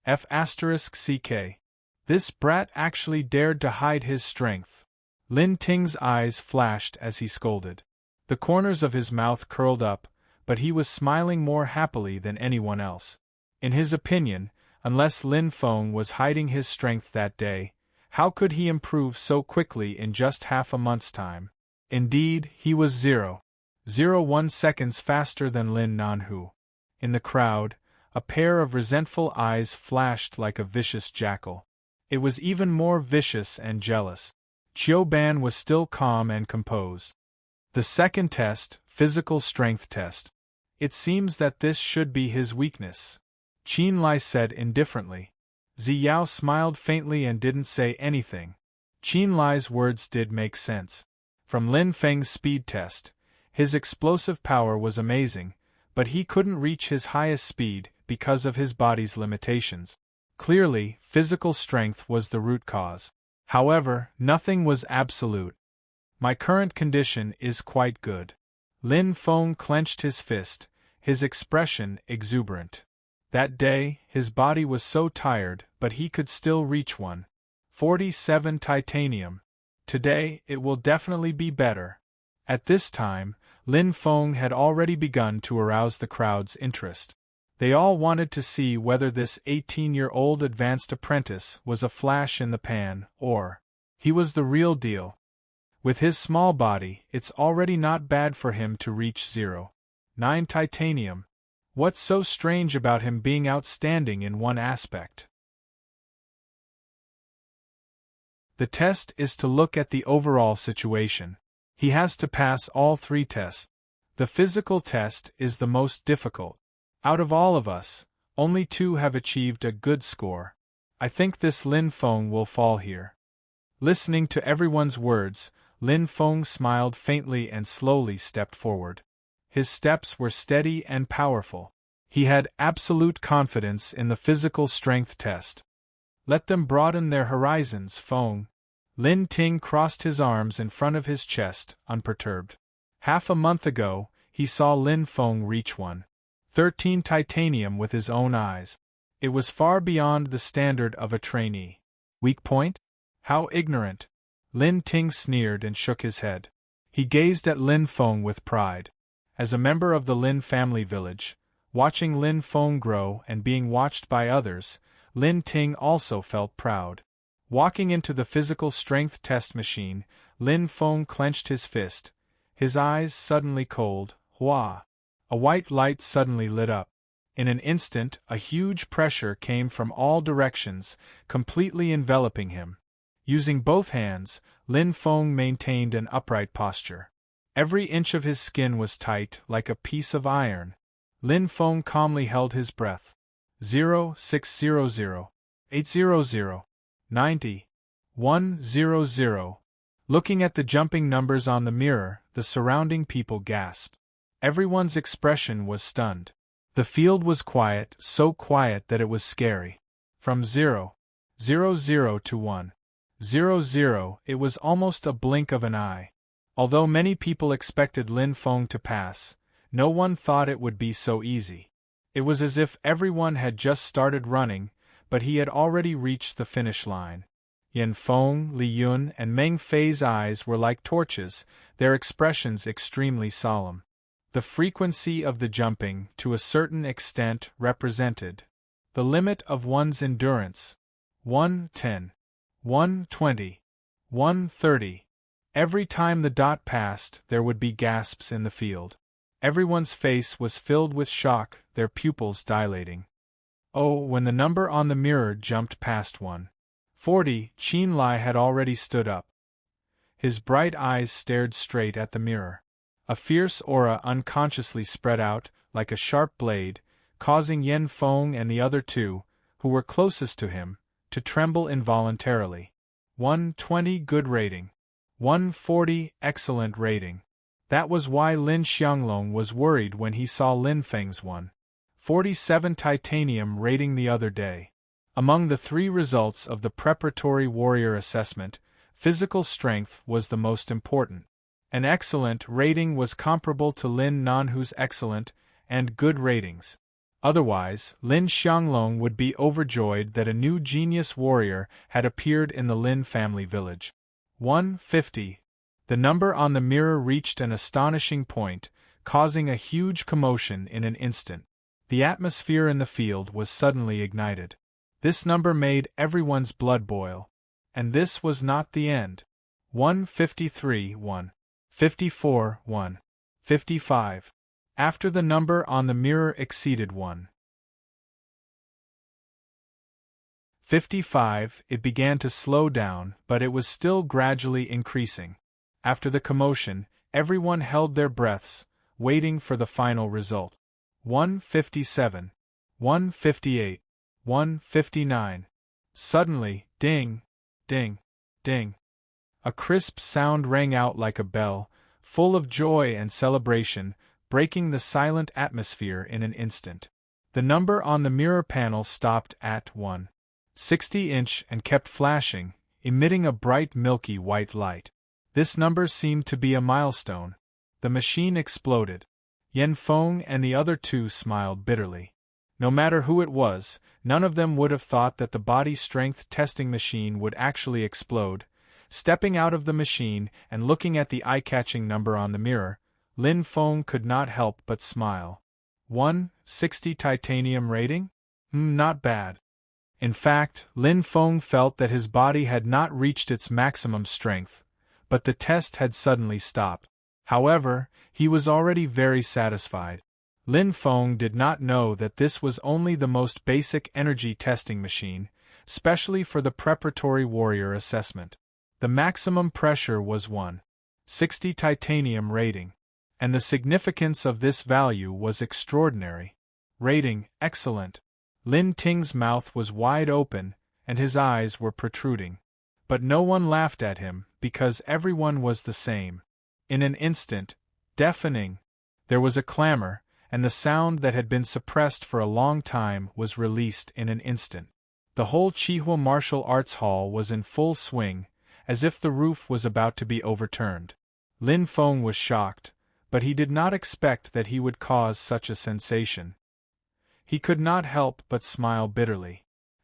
F***ck. This brat actually dared to hide his strength. Lin Ting's eyes flashed as he scolded. The corners of his mouth curled up, but he was smiling more happily than anyone else. In his opinion, unless Lin Feng was hiding his strength that day, how could he improve so quickly in just half a month's time? Indeed, he was 0.01 seconds faster than Lin Nanhu. In the crowd, a pair of resentful eyes flashed like a vicious jackal. It was even more vicious and jealous. Qiu Ban was still calm and composed. The second test, physical strength test. It seems that this should be his weakness, Qin Lai said indifferently. Zi Yao smiled faintly and didn't say anything. Qin Lai's words did make sense. From Lin Feng's speed test, his explosive power was amazing, but he couldn't reach his highest speed because of his body's limitations. Clearly, physical strength was the root cause. However, nothing was absolute. My current condition is quite good. Lin Feng clenched his fist, his expression exuberant. That day, his body was so tired, but he could still reach 147 titanium. Today, it will definitely be better. At this time, Lin Feng had already begun to arouse the crowd's interest. They all wanted to see whether this 18-year-old advanced apprentice was a flash in the pan, or he was the real deal. With his small body, it's already not bad for him to reach 0.9 titanium. What's so strange about him being outstanding in one aspect? The test is to look at the overall situation. He has to pass all three tests. The physical test is the most difficult. Out of all of us, only two have achieved a good score. I think this Lin Feng will fall here. Listening to everyone's words, Lin Feng smiled faintly and slowly stepped forward. His steps were steady and powerful. He had absolute confidence in the physical strength test. Let them broaden their horizons, Feng. Lin Ting crossed his arms in front of his chest, unperturbed. Half a month ago, he saw Lin Feng reach 113 titanium with his own eyes. It was far beyond the standard of a trainee. Weak point? How ignorant! Lin Ting sneered and shook his head. He gazed at Lin Feng with pride. As a member of the Lin family village, watching Lin Feng grow and being watched by others, Lin Ting also felt proud. Walking into the physical strength test machine, Lin Feng clenched his fist, his eyes suddenly cold. Hua! A white light suddenly lit up. In an instant, a huge pressure came from all directions, completely enveloping him. Using both hands, Lin Feng maintained an upright posture. Every inch of his skin was tight, like a piece of iron. Lin Feng calmly held his breath. 0600, 800, 90. 100. Looking at the jumping numbers on the mirror, the surrounding people gasped. Everyone's expression was stunned. The field was quiet, so quiet that it was scary. From 000 to 100, it was almost a blink of an eye. Although many people expected Lin Feng to pass, no one thought it would be so easy. It was as if everyone had just started running, but he had already reached the finish line. Yan Feng, Li Yun, and Meng Fei's eyes were like torches, their expressions extremely solemn. The frequency of the jumping, to a certain extent, represented the limit of one's endurance. 110, 120, 130. Every time the dot passed, there would be gasps in the field. Everyone's face was filled with shock, their pupils dilating. Oh, when the number on the mirror jumped past 140, Qin Lai had already stood up. His bright eyes stared straight at the mirror. A fierce aura unconsciously spread out, like a sharp blade, causing Yan Feng and the other two, who were closest to him, to tremble involuntarily. 120 good rating. 140 excellent rating. That was why Lin Xianglong was worried when he saw Lin Feng's 147 titanium rating the other day. Among the three results of the preparatory warrior assessment, physical strength was the most important. An excellent rating was comparable to Lin Nanhu's excellent and good ratings. Otherwise, Lin Xianglong would be overjoyed that a new genius warrior had appeared in the Lin family village. 150. The number on the mirror reached an astonishing point, causing a huge commotion in an instant. The atmosphere in the field was suddenly ignited. This number made everyone's blood boil. And this was not the end. 153, 154, 155. After the number on the mirror exceeded 155, it began to slow down, but it was still gradually increasing. After the commotion, everyone held their breaths, waiting for the final result. 157, 158, 159. Suddenly, ding, ding, ding. A crisp sound rang out like a bell, full of joy and celebration, breaking the silent atmosphere in an instant. The number on the mirror panel stopped at 160 and kept flashing, emitting a bright milky white light. This number seemed to be a milestone. The machine exploded. Yan Feng and the other two smiled bitterly. No matter who it was, none of them would have thought that the body strength testing machine would actually explode. Stepping out of the machine and looking at the eye-catching number on the mirror, Lin Feng could not help but smile. 160 titanium rating? Not bad. In fact, Lin Feng felt that his body had not reached its maximum strength, but the test had suddenly stopped. However, he was already very satisfied. Lin Feng did not know that this was only the most basic energy testing machine, specially for the preparatory warrior assessment. The maximum pressure was 160 titanium rating, and the significance of this value was extraordinary. Rating, excellent. Lin Ting's mouth was wide open, and his eyes were protruding. But no one laughed at him, because everyone was the same. In an instant, deafening, there was a clamor, and the sound that had been suppressed for a long time was released in an instant. The whole Qihua Martial Arts Hall was in full swing, as if the roof was about to be overturned. Lin Feng was shocked, but he did not expect that he would cause such a sensation. He could not help but smile bitterly.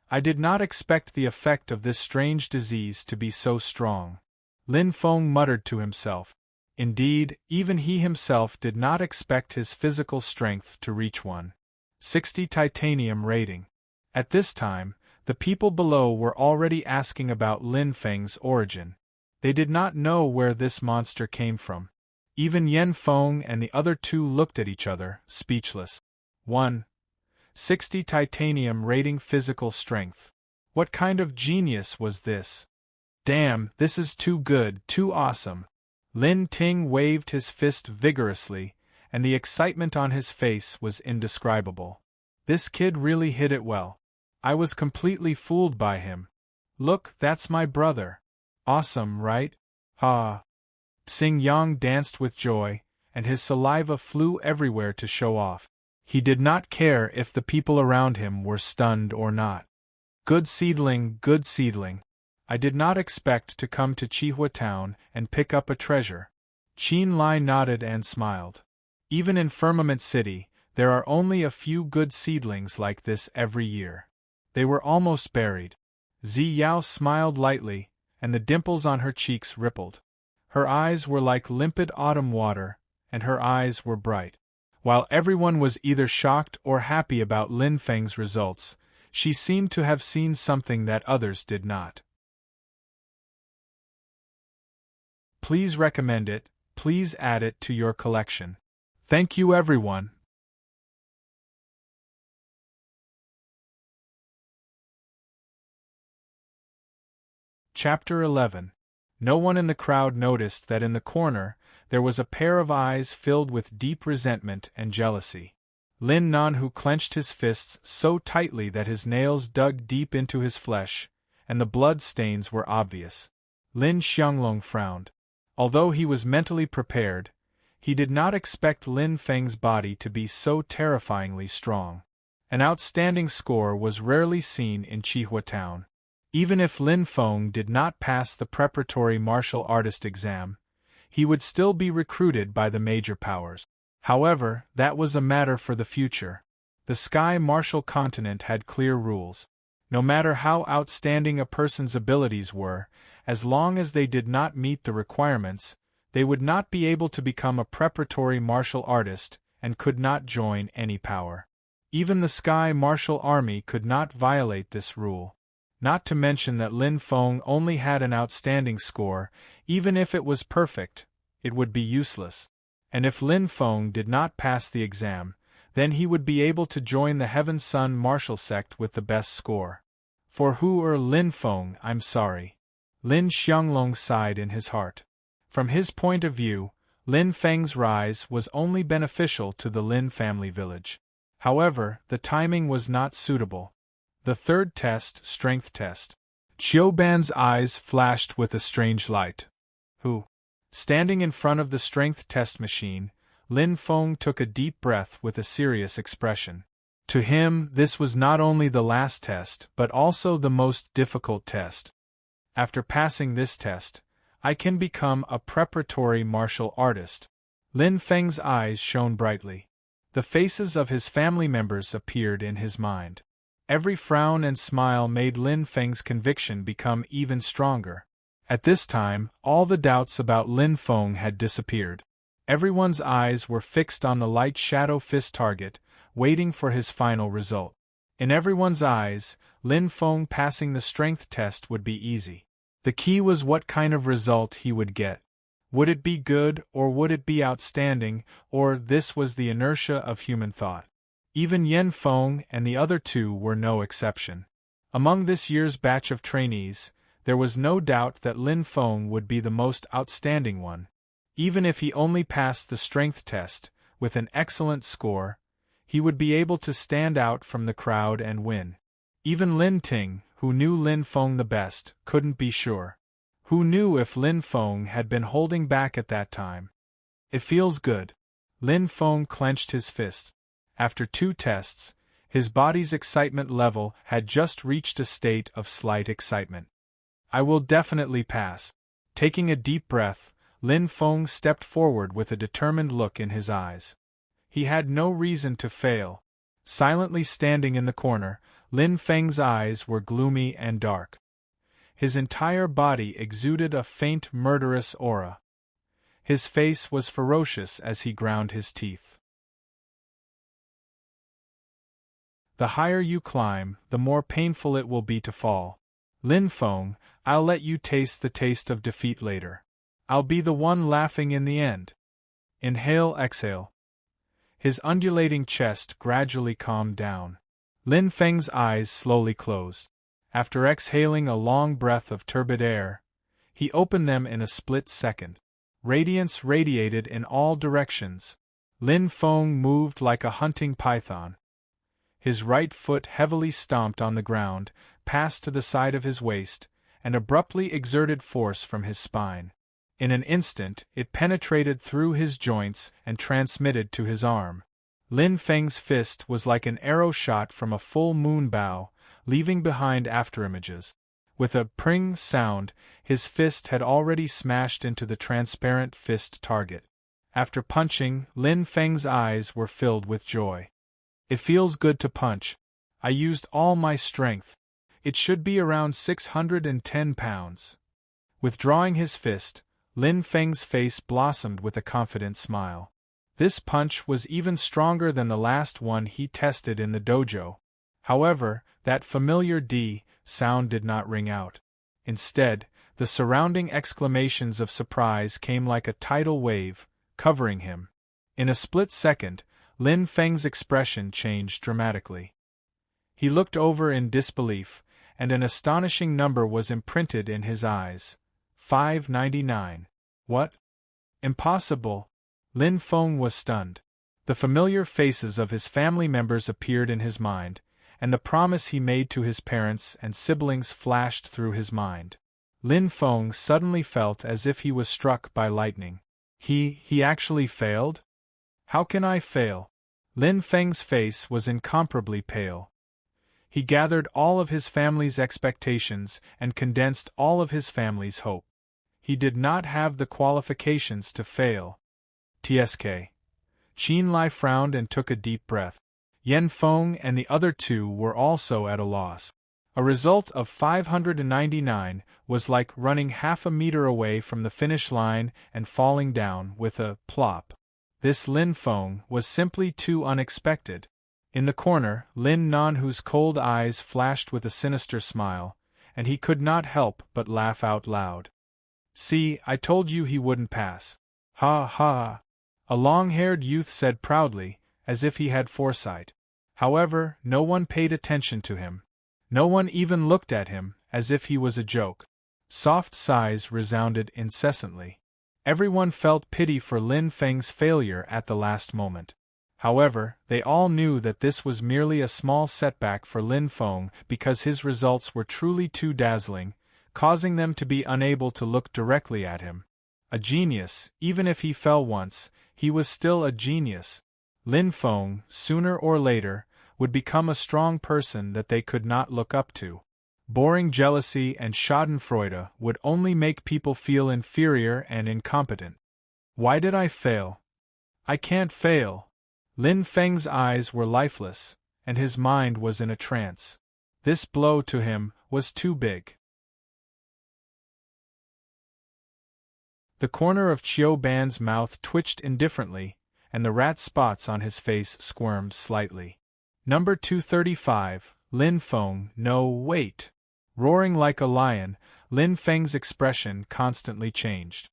I did not expect the effect of this strange disease to be so strong. Lin Feng muttered to himself. Indeed, even he himself did not expect his physical strength to reach 160 titanium rating. At this time, the people below were already asking about Lin Feng's origin. They did not know where this monster came from. Even Yan Feng and the other two looked at each other, speechless. 160 titanium rating physical strength. What kind of genius was this? Damn, this is too good, too awesome. Lin Ting waved his fist vigorously, and the excitement on his face was indescribable. This kid really hit it well. I was completely fooled by him. Look, that's my brother. Awesome, right? Ah. Sing Yang danced with joy, and his saliva flew everywhere to show off. He did not care if the people around him were stunned or not. Good seedling, good seedling. I did not expect to come to Chihua Town and pick up a treasure. Qin Lai nodded and smiled. Even in Firmament City, there are only a few good seedlings like this every year. They were almost buried. Zi Yao smiled lightly, and the dimples on her cheeks rippled. Her eyes were like limpid autumn water, and her eyes were bright. While everyone was either shocked or happy about Lin Feng's results, she seemed to have seen something that others did not. Please recommend it, please add it to your collection. Thank you everyone. Chapter 11. No one in the crowd noticed that in the corner, there was a pair of eyes filled with deep resentment and jealousy. Lin Nanhu clenched his fists so tightly that his nails dug deep into his flesh, and the blood stains were obvious. Lin Xianglong frowned. Although he was mentally prepared, he did not expect Lin Feng's body to be so terrifyingly strong. An outstanding score was rarely seen in Chihua Town. Even if Lin Feng did not pass the preparatory martial artist exam, he would still be recruited by the major powers. However, that was a matter for the future. The Sky Martial Continent had clear rules. No matter how outstanding a person's abilities were, as long as they did not meet the requirements, they would not be able to become a preparatory martial artist and could not join any power. Even the Sky Martial Army could not violate this rule. Not to mention that Lin Feng only had an outstanding score. Even if it was perfect, it would be useless. And if Lin Feng did not pass the exam, then he would be able to join the Heaven Sun martial sect with the best score. For who or Lin Feng, I'm sorry. Lin Xianglong sighed in his heart. From his point of view, Lin Feng's rise was only beneficial to the Lin family village. However, the timing was not suitable. The third test, strength test. Qiuban's eyes flashed with a strange light. Who? Standing in front of the strength test machine, Lin Feng took a deep breath with a serious expression. To him, this was not only the last test, but also the most difficult test. After passing this test, I can become a preparatory martial artist. Lin Feng's eyes shone brightly. The faces of his family members appeared in his mind. Every frown and smile made Lin Feng's conviction become even stronger. At this time, all the doubts about Lin Feng had disappeared. Everyone's eyes were fixed on the light shadow fist target, waiting for his final result. In everyone's eyes, Lin Feng passing the strength test would be easy. The key was what kind of result he would get. Would it be good, or would it be outstanding, or this was the inertia of human thought. Even Yen Feng and the other two were no exception. Among this year's batch of trainees, there was no doubt that Lin Feng would be the most outstanding one. Even if he only passed the strength test, with an excellent score, he would be able to stand out from the crowd and win. Even Lin Ting, who knew Lin Feng the best, couldn't be sure. Who knew if Lin Feng had been holding back at that time? It feels good. Lin Feng clenched his fists. After 2 tests, his body's excitement level had just reached a state of slight excitement. I will definitely pass. Taking a deep breath, Lin Feng stepped forward with a determined look in his eyes. He had no reason to fail. Silently standing in the corner, Lin Feng's eyes were gloomy and dark. His entire body exuded a faint murderous aura. His face was ferocious as he ground his teeth. The higher you climb, the more painful it will be to fall. Lin Feng, I'll let you taste the taste of defeat later. I'll be the one laughing in the end. Inhale, exhale. His undulating chest gradually calmed down. Lin Feng's eyes slowly closed. After exhaling a long breath of turbid air, he opened them in a split second. Radiance radiated in all directions. Lin Feng moved like a hunting python. His right foot heavily stomped on the ground, passed to the side of his waist, and abruptly exerted force from his spine. In an instant, it penetrated through his joints and transmitted to his arm. Lin Feng's fist was like an arrow shot from a full moon bow, leaving behind afterimages. With a pring sound, his fist had already smashed into the transparent fist target. After punching, Lin Feng's eyes were filled with joy. It feels good to punch. I used all my strength. It should be around 610 pounds. Withdrawing his fist, Lin Feng's face blossomed with a confident smile. This punch was even stronger than the last one he tested in the dojo. However, that familiar D sound did not ring out. Instead, the surrounding exclamations of surprise came like a tidal wave, covering him. In a split second, Lin Feng's expression changed dramatically. He looked over in disbelief, and an astonishing number was imprinted in his eyes. 599. What? Impossible! Lin Feng was stunned. The familiar faces of his family members appeared in his mind, and the promise he made to his parents and siblings flashed through his mind. Lin Feng suddenly felt as if he was struck by lightning. He actually failed? How can I fail? Lin Feng's face was incomparably pale. He gathered all of his family's expectations and condensed all of his family's hope. He did not have the qualifications to fail. TSK. Qin Lai frowned and took a deep breath. Yan Feng and the other two were also at a loss. A result of 599 was like running half a meter away from the finish line and falling down with a plop. This Lin Feng was simply too unexpected. In the corner, Lin Nan, whose cold eyes flashed with a sinister smile, and he could not help but laugh out loud. See, I told you he wouldn't pass. Ha ha! A long-haired youth said proudly, as if he had foresight. However, no one paid attention to him. No one even looked at him, as if he was a joke. Soft sighs resounded incessantly. Everyone felt pity for Lin Feng's failure at the last moment. However, they all knew that this was merely a small setback for Lin Feng because his results were truly too dazzling, causing them to be unable to look directly at him. A genius, even if he fell once, he was still a genius. Lin Feng, sooner or later, would become a strong person that they could not look up to. Boring jealousy and schadenfreude would only make people feel inferior and incompetent. Why did I fail? I can't fail. Lin Feng's eyes were lifeless, and his mind was in a trance. This blow to him was too big. The corner of Qiu Ban's mouth twitched indifferently, and the rat spots on his face squirmed slightly. Number 235, Lin Feng, no, wait. Roaring like a lion, Lin Feng's expression constantly changed.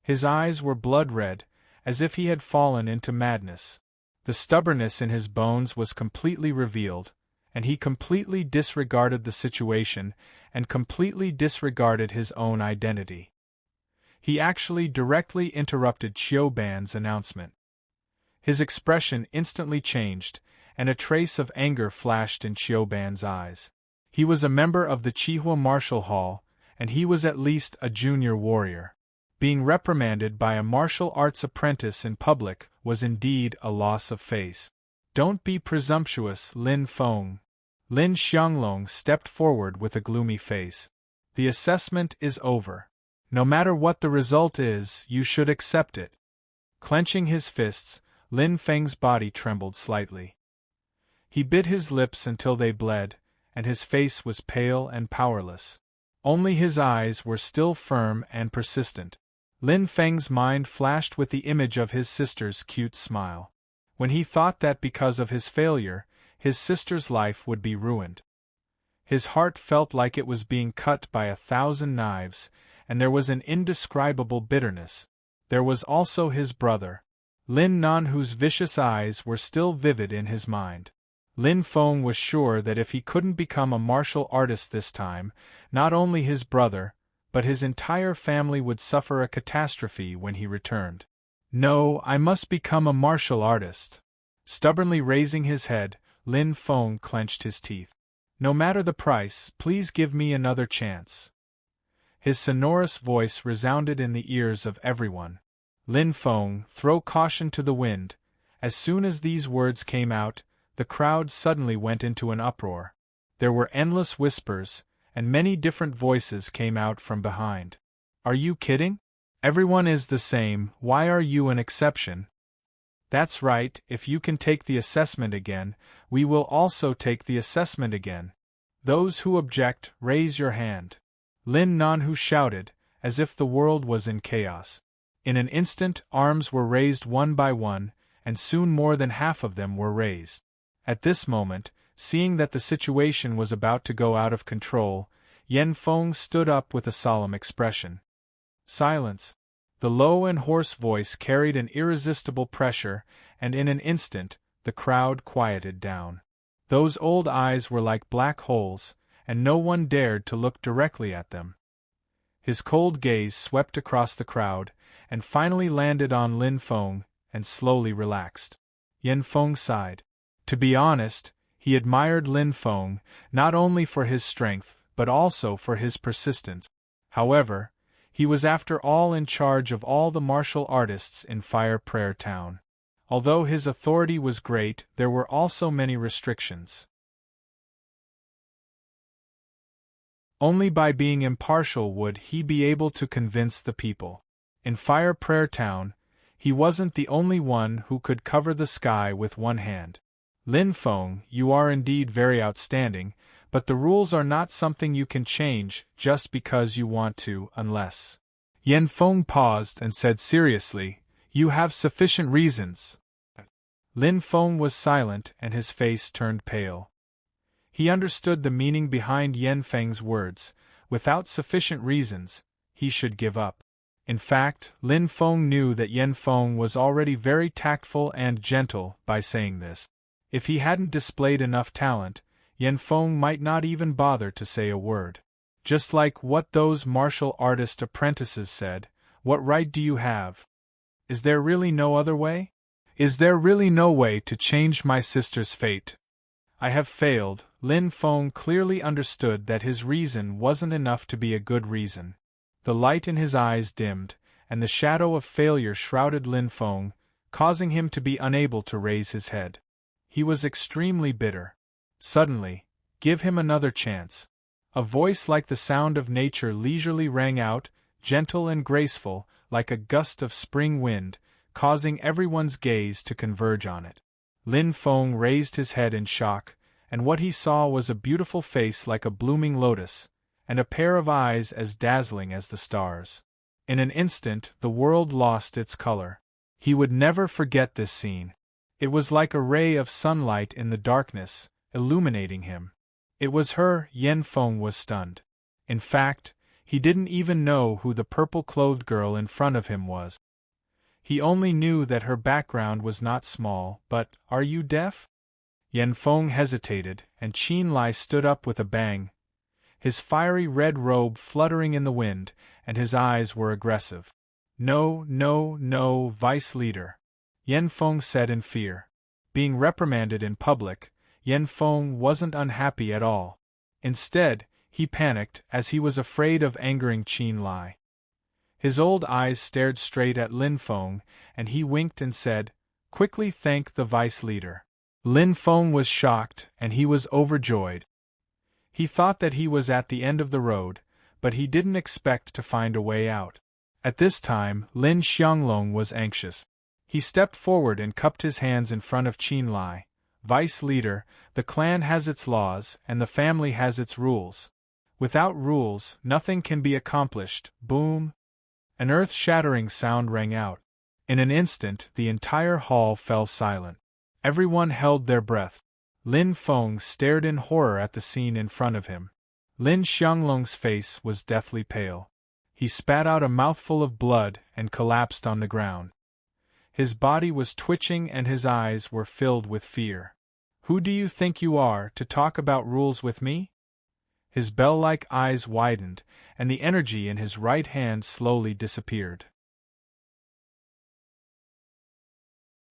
His eyes were blood-red, as if he had fallen into madness. The stubbornness in his bones was completely revealed, and he completely disregarded the situation and completely disregarded his own identity. He actually directly interrupted Qiu Ban's announcement. His expression instantly changed, and a trace of anger flashed in Qiu Ban's eyes. He was a member of the Qihua Martial Hall, and he was at least a junior warrior. Being reprimanded by a martial arts apprentice in public was indeed a loss of face. Don't be presumptuous, Lin Feng. Lin Xianglong stepped forward with a gloomy face. The assessment is over. No matter what the result is, you should accept it. Clenching his fists, Lin Feng's body trembled slightly. He bit his lips until they bled, and his face was pale and powerless. Only his eyes were still firm and persistent. Lin Feng's mind flashed with the image of his sister's cute smile. When he thought that because of his failure, his sister's life would be ruined. His heart felt like it was being cut by 1,000 knives, and there was an indescribable bitterness. There was also his brother, Lin Nan, whose vicious eyes were still vivid in his mind. Lin Feng was sure that if he couldn't become a martial artist this time, not only his brother, but his entire family would suffer a catastrophe when he returned. No, I must become a martial artist. Stubbornly raising his head, Lin Feng clenched his teeth. No matter the price, please give me another chance. His sonorous voice resounded in the ears of everyone. Lin Feng, throw caution to the wind. As soon as these words came out, the crowd suddenly went into an uproar. There were endless whispers, and many different voices came out from behind. Are you kidding? Everyone is the same, why are you an exception? That's right, if you can take the assessment again, we will also take the assessment again. Those who object, raise your hand. Lin Nanhu shouted, as if the world was in chaos. In an instant, arms were raised one by one, and soon more than half of them were raised. At this moment, seeing that the situation was about to go out of control, Yan Feng stood up with a solemn expression. Silence. The low and hoarse voice carried an irresistible pressure, and in an instant, the crowd quieted down. Those old eyes were like black holes, and no one dared to look directly at them. His cold gaze swept across the crowd, and finally landed on Lin Feng, and slowly relaxed. Yan Feng sighed. To be honest, he admired Lin Feng, not only for his strength, but also for his persistence. However, he was after all in charge of all the martial artists in Fire Prayer Town. Although his authority was great, there were also many restrictions. Only by being impartial would he be able to convince the people. In Fire Prayer Town, he wasn't the only one who could cover the sky with one hand. Lin Feng, you are indeed very outstanding, but the rules are not something you can change just because you want to, unless… Yan Feng paused and said seriously, you have sufficient reasons. Lin Feng was silent and his face turned pale. He understood the meaning behind Yan Feng's words. Without sufficient reasons, he should give up. In fact, Lin Feng knew that Yan Feng was already very tactful and gentle by saying this. If he hadn't displayed enough talent, Yan Feng might not even bother to say a word. Just like what those martial artist apprentices said, what right do you have? Is there really no other way? Is there really no way to change my sister's fate? I have failed. Lin Feng clearly understood that his reason wasn't enough to be a good reason. The light in his eyes dimmed, and the shadow of failure shrouded Lin Feng, causing him to be unable to raise his head. He was extremely bitter. Suddenly, give him another chance. A voice like the sound of nature leisurely rang out, gentle and graceful, like a gust of spring wind, causing everyone's gaze to converge on it. Lin Feng raised his head in shock, and what he saw was a beautiful face like a blooming lotus, and a pair of eyes as dazzling as the stars. In an instant, the world lost its color. He would never forget this scene. It was like a ray of sunlight in the darkness, illuminating him. It was her. Yan Feng was stunned. In fact, he didn't even know who the purple-clothed girl in front of him was. He only knew that her background was not small, but, are you deaf? Yan Feng hesitated, and Qin Lai stood up with a bang, his fiery red robe fluttering in the wind, and his eyes were aggressive. No, no, no, Vice Leader, Yan Feng said in fear. Being reprimanded in public, Yan Feng wasn't unhappy at all. Instead, he panicked as he was afraid of angering Qin Lai. His old eyes stared straight at Lin Feng, and he winked and said, quickly thank the Vice Leader. Lin Feng was shocked, and he was overjoyed. He thought that he was at the end of the road, but he didn't expect to find a way out. At this time, Lin Xianglong was anxious. He stepped forward and cupped his hands in front of Qin Lai. Vice Leader, the clan has its laws, and the family has its rules. Without rules, nothing can be accomplished. Boom! An earth-shattering sound rang out. In an instant, the entire hall fell silent. Everyone held their breath. Lin Feng stared in horror at the scene in front of him. Lin Xianglong's face was deathly pale. He spat out a mouthful of blood and collapsed on the ground. His body was twitching and his eyes were filled with fear. Who do you think you are to talk about rules with me? His bell-like eyes widened, and the energy in his right hand slowly disappeared.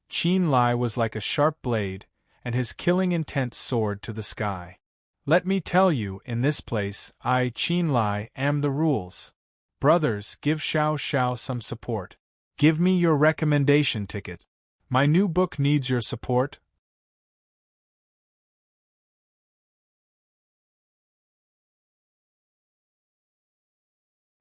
Qin Lai was like a sharp blade, and his killing intent soared to the sky. Let me tell you, in this place, I, Qin Lai, am the rules. Brothers, give Xiao Xiao some support. Give me your recommendation ticket. My new book needs your support.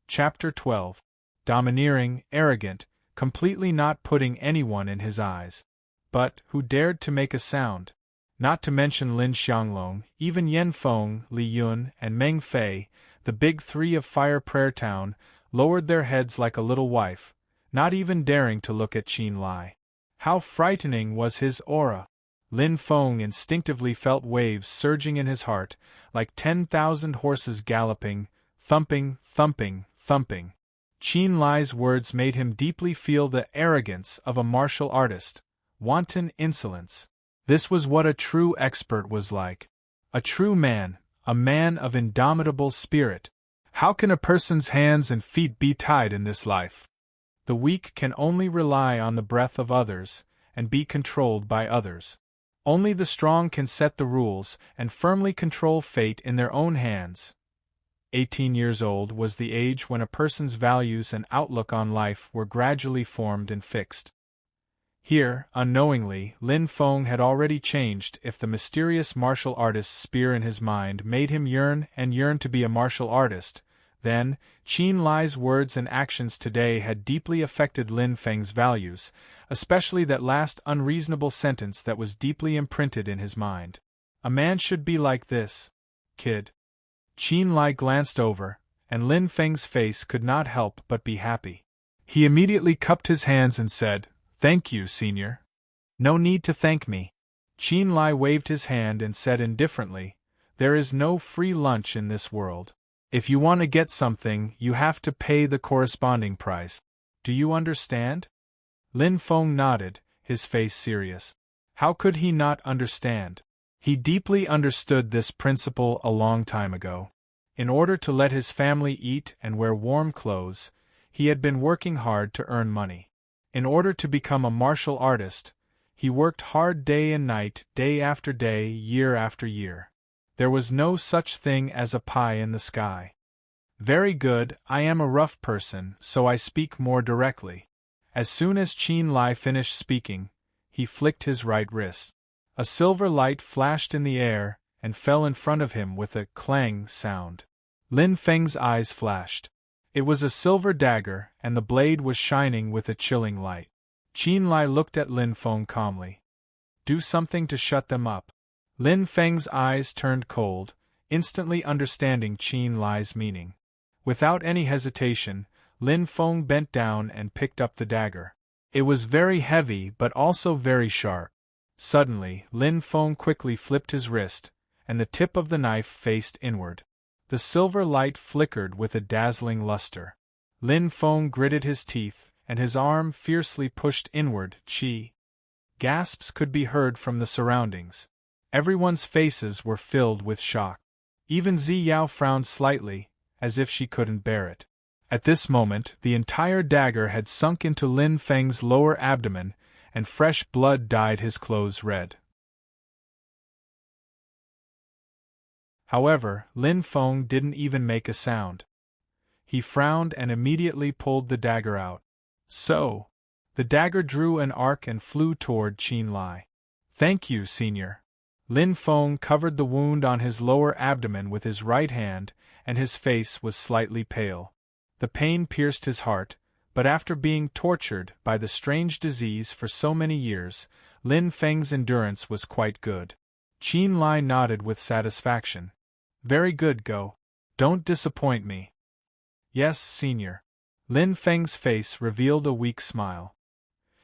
Chapter 12. Domineering, arrogant, completely not putting anyone in his eyes. But, who dared to make a sound? Not to mention Lin Xianglong, even Yen Feng, Li Yun, and Meng Fei, the big three of Fire Prayer Town, lowered their heads like a little wife, not even daring to look at Qin Lai. How frightening was his aura! Lin Feng instinctively felt waves surging in his heart, like 10,000 horses galloping, thumping, thumping, thumping. Qin Lai's words made him deeply feel the arrogance of a martial artist, wanton insolence. This was what a true expert was like. A true man, a man of indomitable spirit. How can a person's hands and feet be tied in this life? The weak can only rely on the breath of others, and be controlled by others. Only the strong can set the rules and firmly control fate in their own hands. 18 years old was the age when a person's values and outlook on life were gradually formed and fixed. Here, unknowingly, Lin Feng had already changed. If the mysterious martial artist's spear in his mind made him yearn to be a martial artist, then, Qin Lai's words and actions today had deeply affected Lin Feng's values, especially that last unreasonable sentence that was deeply imprinted in his mind. A man should be like this, kid. Qin Lai glanced over, and Lin Feng's face could not help but be happy. He immediately cupped his hands and said, "Thank you, senior." "No need to thank me." Qin Lai waved his hand and said indifferently, "There is no free lunch in this world. If you want to get something, you have to pay the corresponding price. Do you understand?" Lin Feng nodded, his face serious. How could he not understand? He deeply understood this principle a long time ago. In order to let his family eat and wear warm clothes, he had been working hard to earn money. In order to become a martial artist, he worked hard day and night, day after day, year after year. There was no such thing as a pie in the sky. Very good, I am a rough person, so I speak more directly. As soon as Qin Lai finished speaking, he flicked his right wrist. A silver light flashed in the air and fell in front of him with a clang sound. Lin Feng's eyes flashed. It was a silver dagger, and the blade was shining with a chilling light. Qin Lai looked at Lin Feng calmly. "Do something to shut them up." Lin Feng's eyes turned cold, instantly understanding Qin Lai's meaning. Without any hesitation, Lin Feng bent down and picked up the dagger. It was very heavy but also very sharp. Suddenly, Lin Feng quickly flipped his wrist, and the tip of the knife faced inward. The silver light flickered with a dazzling luster. Lin Feng gritted his teeth, and his arm fiercely pushed inward. Chi! Gasps could be heard from the surroundings. Everyone's faces were filled with shock. Even Zi Yao frowned slightly, as if she couldn't bear it. At this moment, the entire dagger had sunk into Lin Feng's lower abdomen, and fresh blood dyed his clothes red. However, Lin Feng didn't even make a sound. He frowned and immediately pulled the dagger out. So! The dagger drew an arc and flew toward Qin Lai. "Thank you, senior." Lin Feng covered the wound on his lower abdomen with his right hand, and his face was slightly pale. The pain pierced his heart, but after being tortured by the strange disease for so many years, Lin Feng's endurance was quite good. Qin Lai nodded with satisfaction. "Very good, go. Don't disappoint me." "Yes, senior." Lin Feng's face revealed a weak smile.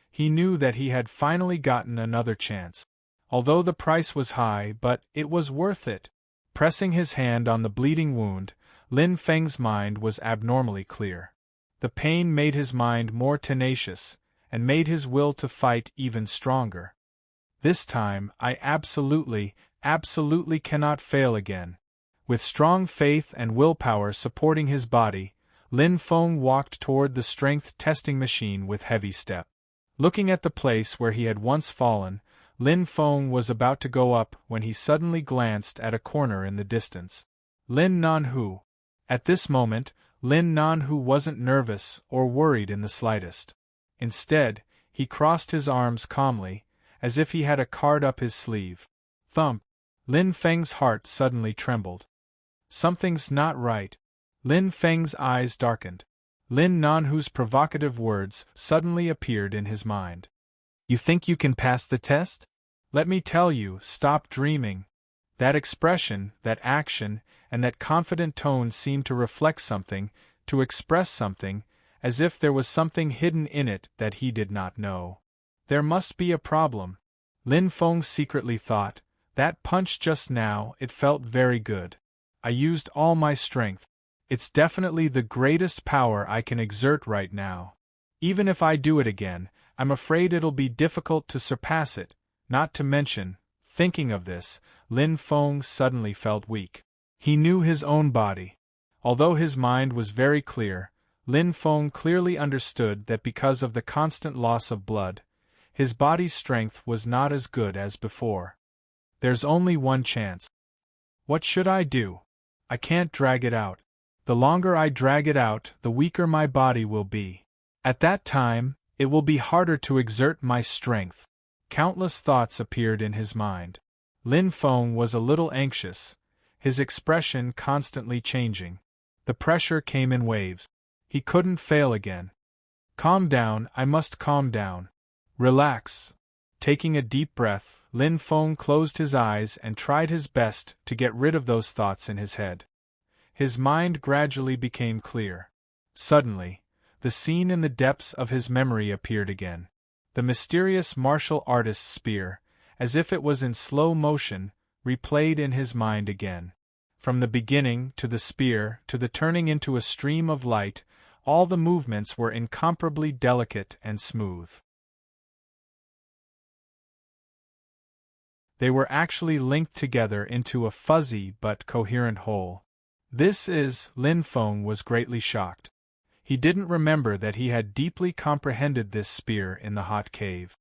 He knew that he had finally gotten another chance. Although the price was high, but it was worth it. Pressing his hand on the bleeding wound, Lin Feng's mind was abnormally clear. The pain made his mind more tenacious, and made his will to fight even stronger. This time, I absolutely cannot fail again. With strong faith and willpower supporting his body, Lin Feng walked toward the strength testing machine with heavy step. Looking at the place where he had once fallen, Lin Feng was about to go up when he suddenly glanced at a corner in the distance. Lin Nanhu. At this moment, Lin Nanhu wasn't nervous or worried in the slightest. Instead, he crossed his arms calmly, as if he had a card up his sleeve. Thump! Lin Feng's heart suddenly trembled. Something's not right. Lin Feng's eyes darkened. Lin Nanhu's provocative words suddenly appeared in his mind. You think you can pass the test? Let me tell you, stop dreaming. That expression, that action, and that confident tone seemed to reflect something, to express something, as if there was something hidden in it that he did not know. There must be a problem. Lin Feng secretly thought. That punch just now, it felt very good. I used all my strength. It's definitely the greatest power I can exert right now. Even if I do it again, I'm afraid it'll be difficult to surpass it, not to mention, thinking of this, Lin Feng suddenly felt weak. He knew his own body. Although his mind was very clear, Lin Feng clearly understood that because of the constant loss of blood, his body's strength was not as good as before. There's only one chance. What should I do? I can't drag it out. The longer I drag it out, the weaker my body will be. At that time, it will be harder to exert my strength. Countless thoughts appeared in his mind. Lin Feng was a little anxious, his expression constantly changing. The pressure came in waves. He couldn't fail again. Calm down, I must calm down. Relax. Taking a deep breath, Lin Feng closed his eyes and tried his best to get rid of those thoughts in his head. His mind gradually became clear. Suddenly, the scene in the depths of his memory appeared again. The mysterious martial artist's spear, as if it was in slow motion, replayed in his mind again. From the beginning to the spear to the turning into a stream of light, all the movements were incomparably delicate and smooth. They were actually linked together into a fuzzy but coherent whole. Lin Feng was greatly shocked. He didn't remember that he had deeply comprehended this spear in the hot cave.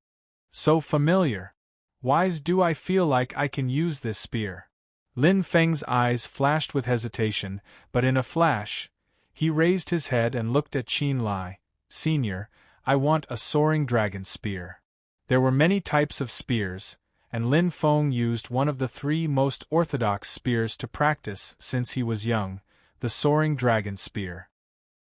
So familiar. Why do I feel like I can use this spear? Lin Feng's eyes flashed with hesitation, but in a flash, he raised his head and looked at Qin Lai. Senior, I want a soaring dragon spear. There were many types of spears, and Lin Feng used one of the 3 most orthodox spears to practice since he was young, the soaring dragon spear.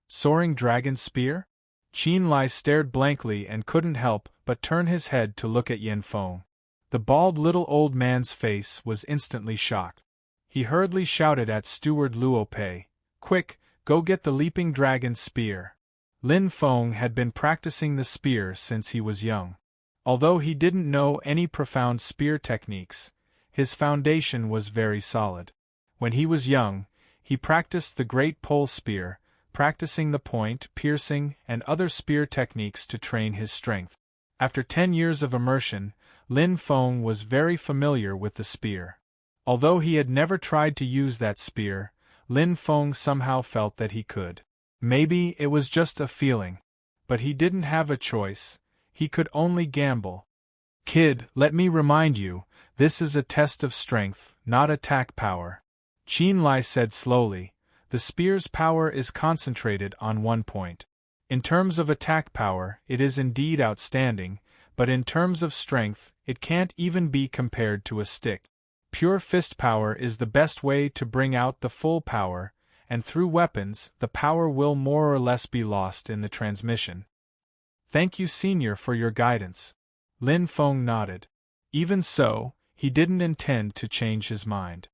Soaring dragon spear? Qin Lai stared blankly and couldn't help but turn his head to look at Yin Feng. The bald little old man's face was instantly shocked. He hurriedly shouted at steward Luo Pei, "Quick, go get the leaping dragon spear." Lin Feng had been practicing the spear since he was young. Although he didn't know any profound spear techniques, his foundation was very solid. When he was young, he practiced the great pole spear, practicing the point, piercing, and other spear techniques to train his strength. After 10 years of immersion, Lin Feng was very familiar with the spear. Although he had never tried to use that spear, Lin Feng somehow felt that he could. Maybe it was just a feeling. But he didn't have a choice. He could only gamble. Kid, let me remind you, this is a test of strength, not attack power. Qin Lai said slowly, the spear's power is concentrated on one point. In terms of attack power, it is indeed outstanding, but in terms of strength, it can't even be compared to a stick. Pure fist power is the best way to bring out the full power, and through weapons, the power will more or less be lost in the transmission. Thank you, Senior, for your guidance. Lin Feng nodded. Even so, he didn't intend to change his mind.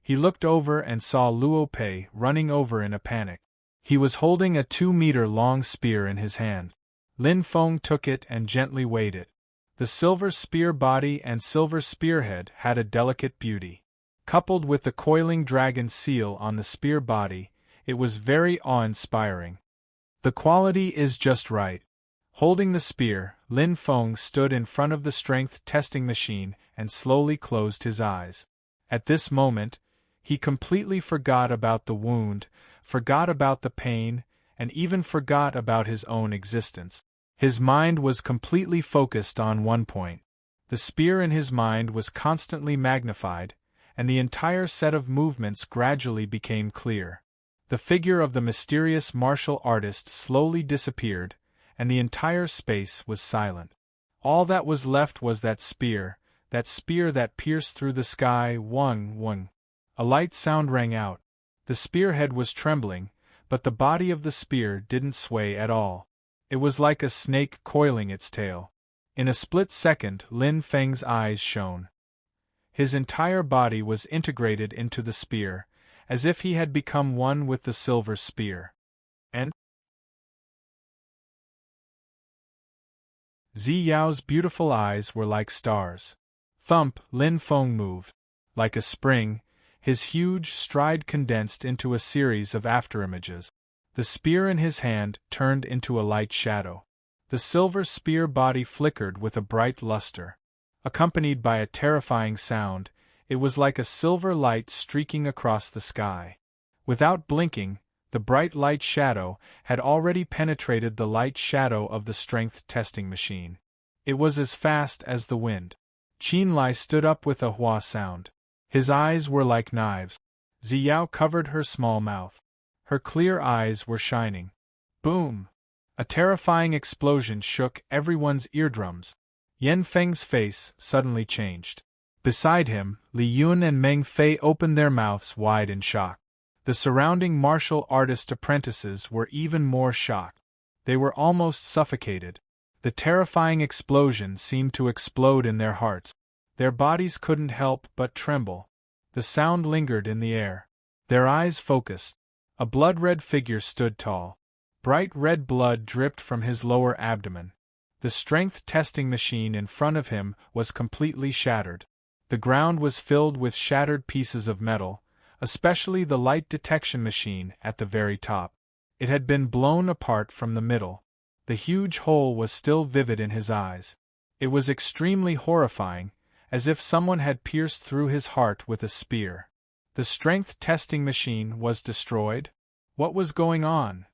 He looked over and saw Luo Pei running over in a panic. He was holding a 2-meter-long spear in his hand. Lin Feng took it and gently weighed it. The silver spear body and silver spearhead had a delicate beauty. Coupled with the coiling dragon seal on the spear body, it was very awe-inspiring. The quality is just right. Holding the spear, Lin Feng stood in front of the strength testing machine and slowly closed his eyes. At this moment, he completely forgot about the wound, forgot about the pain, and even forgot about his own existence. His mind was completely focused on one point. The spear in his mind was constantly magnified, and the entire set of movements gradually became clear. The figure of the mysterious martial artist slowly disappeared, and the entire space was silent. All that was left was that spear that pierced through the sky. Wung, wung. A light sound rang out. The spearhead was trembling, but the body of the spear didn't sway at all. It was like a snake coiling its tail. In a split second, Lin Feng's eyes shone. His entire body was integrated into the spear, as if he had become one with the silver spear. And Ziyao's beautiful eyes were like stars. Thump, Lin Feng moved. Like a spring, his huge stride condensed into a series of afterimages. The spear in his hand turned into a light shadow. The silver spear body flickered with a bright luster. Accompanied by a terrifying sound, it was like a silver light streaking across the sky. Without blinking, the bright light shadow had already penetrated the light shadow of the strength testing machine. It was as fast as the wind. Qinlai stood up with a hua sound. His eyes were like knives. Ziyao covered her small mouth. Her clear eyes were shining. Boom! A terrifying explosion shook everyone's eardrums. Yan Feng's face suddenly changed. Beside him, Li Yun and Meng Fei opened their mouths wide in shock. The surrounding martial artist apprentices were even more shocked. They were almost suffocated. The terrifying explosion seemed to explode in their hearts. Their bodies couldn't help but tremble. The sound lingered in the air. Their eyes focused. A blood-red figure stood tall. Bright red blood dripped from his lower abdomen. The strength testing machine in front of him was completely shattered. The ground was filled with shattered pieces of metal, especially the light detection machine at the very top. It had been blown apart from the middle. The huge hole was still vivid in his eyes. It was extremely horrifying, as if someone had pierced through his heart with a spear. The strength testing machine was destroyed? What was going on?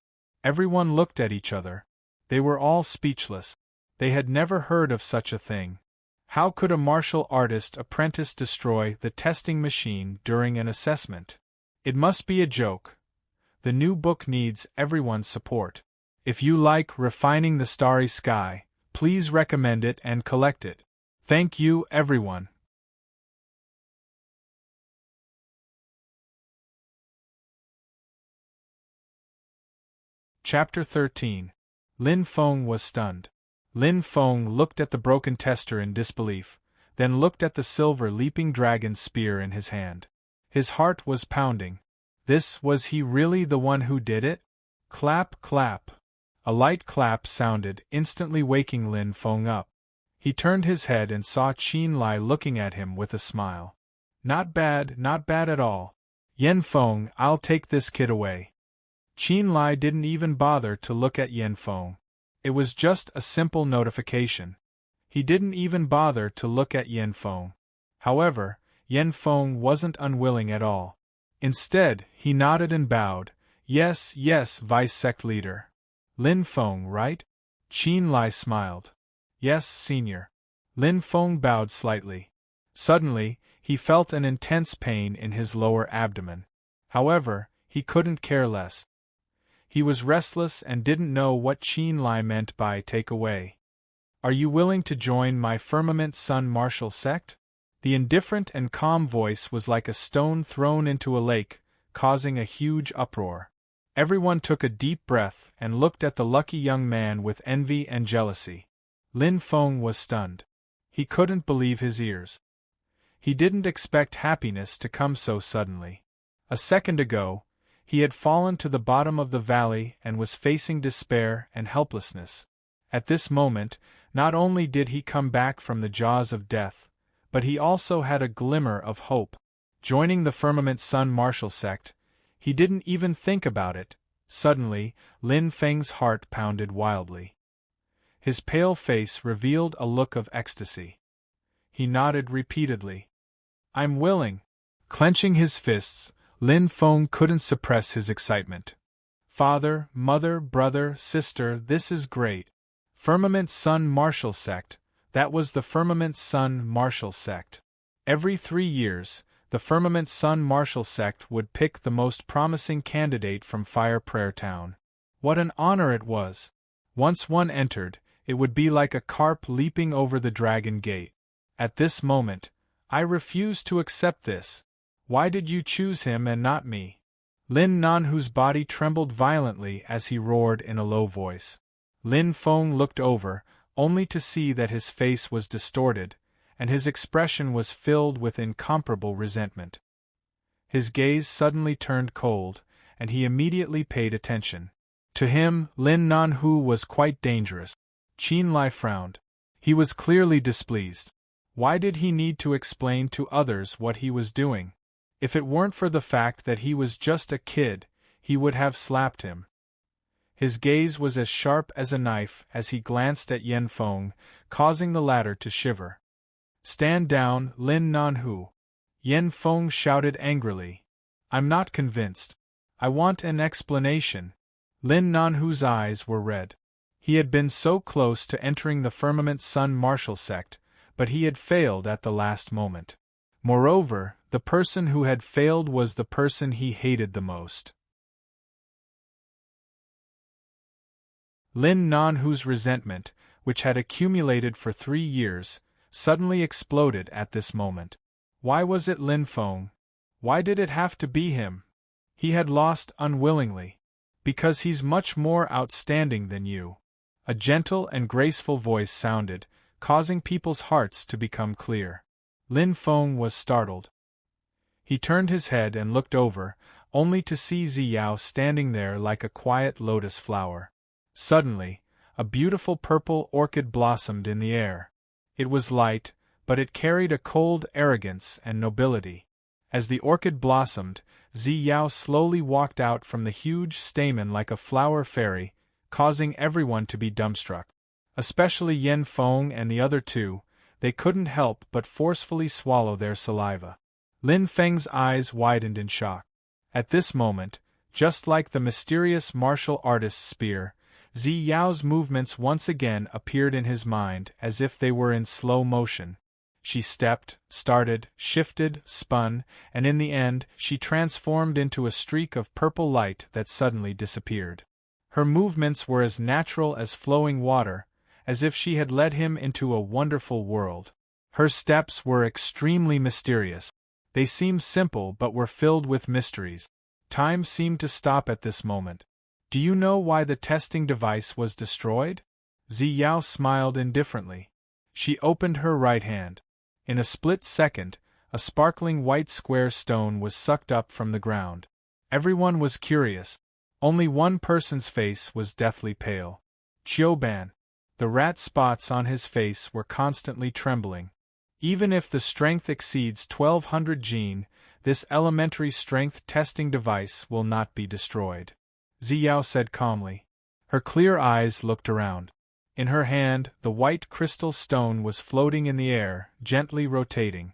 Everyone looked at each other. They were all speechless. They had never heard of such a thing. How could a martial artist apprentice destroy the testing machine during an assessment? It must be a joke. The new book needs everyone's support. If you like Refining the Starry Sky, please recommend it and collect it. Thank you, everyone. Chapter 13. Lin Feng was stunned. Lin Feng looked at the broken tester in disbelief, then looked at the silver leaping dragon spear in his hand. His heart was pounding. Was he really the one who did it? Clap, clap. A light clap sounded, instantly waking Lin Feng up. He turned his head and saw Qinlai looking at him with a smile. Not bad at all. Yan Feng, I'll take this kid away. Qinlai didn't even bother to look at Yan Feng. It was just a simple notification. He didn't even bother to look at Yan Feng. However, Yan Feng wasn't unwilling at all. Instead, he nodded and bowed. Yes, Vice Sect Leader. Lin Feng, right? Qinlai smiled. Yes, Senior. Lin Feng bowed slightly. Suddenly, he felt an intense pain in his lower abdomen. However, he couldn't care less. He was restless and didn't know what Qinlai meant by take away. Are you willing to join my Firmament Sun martial sect? The indifferent and calm voice was like a stone thrown into a lake, causing a huge uproar. Everyone took a deep breath and looked at the lucky young man with envy and jealousy. Lin Feng was stunned. He couldn't believe his ears. He didn't expect happiness to come so suddenly. A second ago, he had fallen to the bottom of the valley and was facing despair and helplessness. At this moment, not only did he come back from the jaws of death, but he also had a glimmer of hope. Joining the Firmament Sun martial sect, he didn't even think about it. Suddenly, Lin Feng's heart pounded wildly. His pale face revealed a look of ecstasy. He nodded repeatedly. I'm willing. Clenching his fists, Lin Feng couldn't suppress his excitement. Father, mother, brother, sister, this is great. Firmament Sun martial sect, That was the Firmament Sun Martial Sect. Every 3 years, the Firmament Sun Martial Sect would pick the most promising candidate from Fire Prayer Town. What an honor it was! Once one entered, it would be like a carp leaping over the dragon gate. At this moment, I refuse to accept this. Why did you choose him and not me? Lin Nanhu's body trembled violently as he roared in a low voice. Lin Feng looked over, only to see that his face was distorted, and his expression was filled with incomparable resentment. His gaze suddenly turned cold, and he immediately paid attention. To him, Lin Nanhu was quite dangerous. Qin Lai frowned. He was clearly displeased. Why did he need to explain to others what he was doing? If it weren't for the fact that he was just a kid, he would have slapped him. His gaze was as sharp as a knife as he glanced at Yen Feng, causing the latter to shiver. Stand down, Lin Nanhu! Yen Feng shouted angrily. I'm not convinced. I want an explanation. Lin Nanhu's eyes were red. He had been so close to entering the Firmament Sun Martial Sect, but he had failed at the last moment. Moreover, the person who had failed was the person he hated the most. Lin Nanhu's resentment, which had accumulated for 3 years, suddenly exploded at this moment. Why was it Lin Feng? Why did it have to be him? He had lost unwillingly. Because he's much more outstanding than you. A gentle and graceful voice sounded, causing people's hearts to become clear. Lin Feng was startled. He turned his head and looked over, only to see Ziyao standing there like a quiet lotus flower. Suddenly, a beautiful purple orchid blossomed in the air. It was light, but it carried a cold arrogance and nobility. As the orchid blossomed, Ziyao slowly walked out from the huge stamen like a flower fairy, causing everyone to be dumbstruck. Especially Yen Feng and the other two, they couldn't help but forcefully swallow their saliva. Lin Feng's eyes widened in shock. At this moment, just like the mysterious martial artist's spear, Ziyao's movements once again appeared in his mind as if they were in slow motion. She stepped, started, shifted, spun, and in the end she transformed into a streak of purple light that suddenly disappeared. Her movements were as natural as flowing water, as if she had led him into a wonderful world. Her steps were extremely mysterious. They seemed simple but were filled with mysteries. Time seemed to stop at this moment. Do you know why the testing device was destroyed? Ziyao smiled indifferently. She opened her right hand. In a split second, a sparkling white square stone was sucked up from the ground. Everyone was curious. Only one person's face was deathly pale. Chioban. The rat spots on his face were constantly trembling. Even if the strength exceeds 1200 Jin, this elementary strength testing device will not be destroyed. Ziyao said calmly. Her clear eyes looked around. In her hand, the white crystal stone was floating in the air, gently rotating.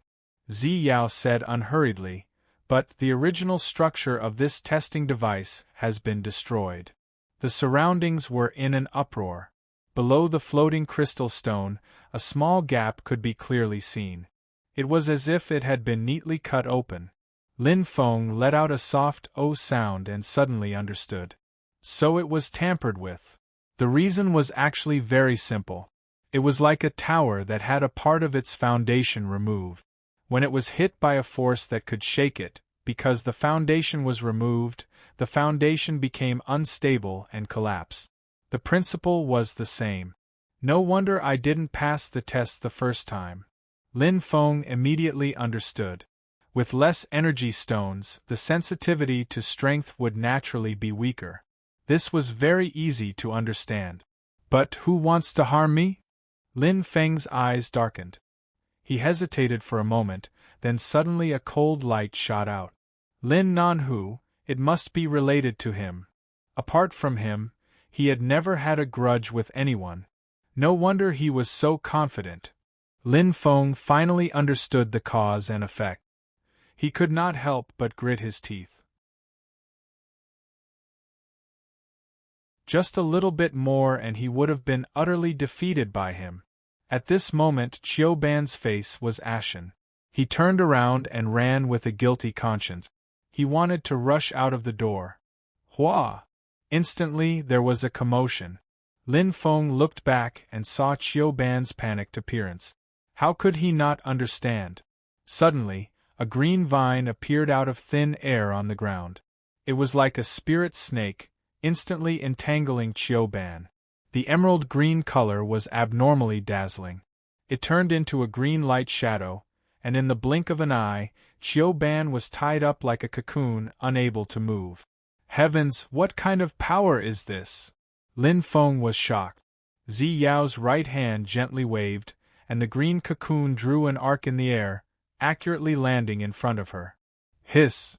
Ziyao said unhurriedly, but the original structure of this testing device has been destroyed. The surroundings were in an uproar. Below the floating crystal stone, a small gap could be clearly seen. It was as if it had been neatly cut open. Lin Feng let out a soft "oh" sound and suddenly understood. So it was tampered with. The reason was actually very simple. It was like a tower that had a part of its foundation removed. When it was hit by a force that could shake it, because the foundation was removed, the foundation became unstable and collapsed. The principle was the same. No wonder I didn't pass the test the first time. Lin Feng immediately understood. With less energy stones, the sensitivity to strength would naturally be weaker. This was very easy to understand. But who wants to harm me? Lin Feng's eyes darkened. He hesitated for a moment, then suddenly a cold light shot out. Lin Nanhu, it must be related to him. Apart from him, he had never had a grudge with anyone. No wonder he was so confident. Lin Feng finally understood the cause and effect. He could not help but grit his teeth. Just a little bit more and he would have been utterly defeated by him. At this moment Chiu Ban's face was ashen. He turned around and ran with a guilty conscience. He wanted to rush out of the door. Hua! Instantly there was a commotion. Lin Feng looked back and saw Chiu Ban's panicked appearance. How could he not understand? Suddenly, a green vine appeared out of thin air on the ground. It was like a spirit snake, instantly entangling Chiu Ban. The emerald green color was abnormally dazzling. It turned into a green light shadow, and in the blink of an eye, Chiu Ban was tied up like a cocoon, unable to move. Heavens, what kind of power is this? Lin Feng was shocked. Zi Yao's right hand gently waved, and the green cocoon drew an arc in the air, accurately landing in front of her. Hiss!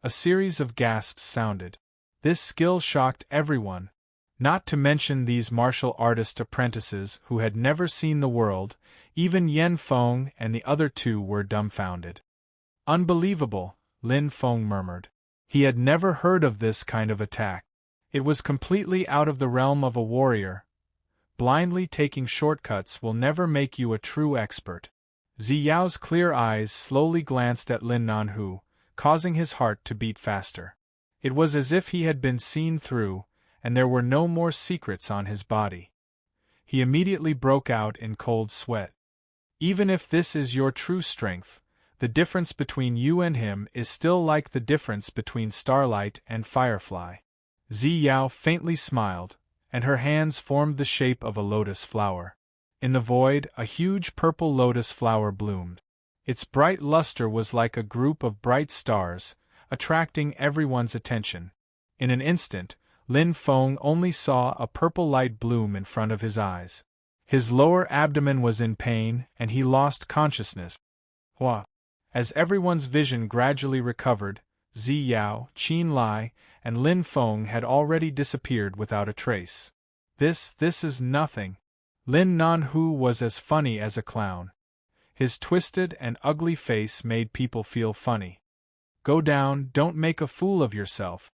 A series of gasps sounded. This skill shocked everyone. Not to mention these martial artist apprentices who had never seen the world, even Yen Feng and the other two were dumbfounded. Unbelievable, Lin Feng murmured. He had never heard of this kind of attack. It was completely out of the realm of a warrior. Blindly taking shortcuts will never make you a true expert. Zi Yao's clear eyes slowly glanced at Lin Nanhu, causing his heart to beat faster. It was as if he had been seen through, and there were no more secrets on his body. He immediately broke out in cold sweat. Even if this is your true strength, the difference between you and him is still like the difference between starlight and firefly. Zi Yao faintly smiled, and her hands formed the shape of a lotus flower. In the void, a huge purple lotus flower bloomed. Its bright luster was like a group of bright stars, attracting everyone's attention. In an instant, Lin Feng only saw a purple light bloom in front of his eyes. His lower abdomen was in pain, and he lost consciousness. Hua! As everyone's vision gradually recovered, Zi Yao, Qin Lai, and Lin Feng had already disappeared without a trace. This is nothing. Lin Nanhu was as funny as a clown. His twisted and ugly face made people feel funny. Go down, don't make a fool of yourself.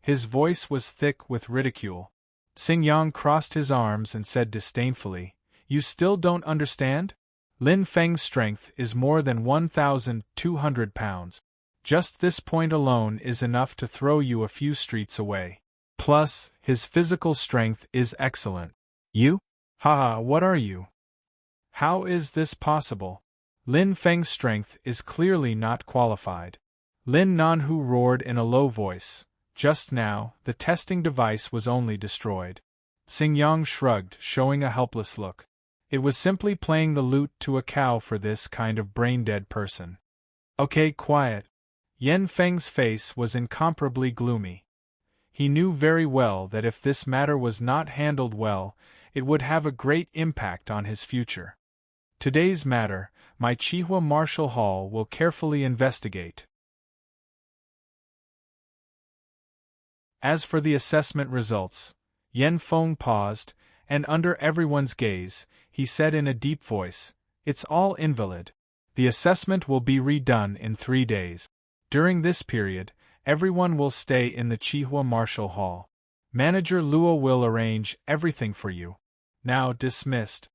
His voice was thick with ridicule. Xingyang crossed his arms and said disdainfully, "You still don't understand? Lin Feng's strength is more than 1,200 pounds. Just this point alone is enough to throw you a few streets away. Plus, his physical strength is excellent. You? Haha, what are you? How is this possible? Lin Feng's strength is clearly not qualified." Lin Nanhu roared in a low voice. Just now, the testing device was only destroyed. Xingyang shrugged, showing a helpless look. It was simply playing the lute to a cow for this kind of brain-dead person. Okay, quiet. Yen Feng's face was incomparably gloomy. He knew very well that if this matter was not handled well, it would have a great impact on his future. Today's matter, my Chihua Martial Hall will carefully investigate. As for the assessment results, Yen Feng paused, and under everyone's gaze, he said in a deep voice, "It's all invalid. The assessment will be redone in 3 days. During this period, everyone will stay in the Chihua Martial Hall. Manager Luo will arrange everything for you. Now dismissed."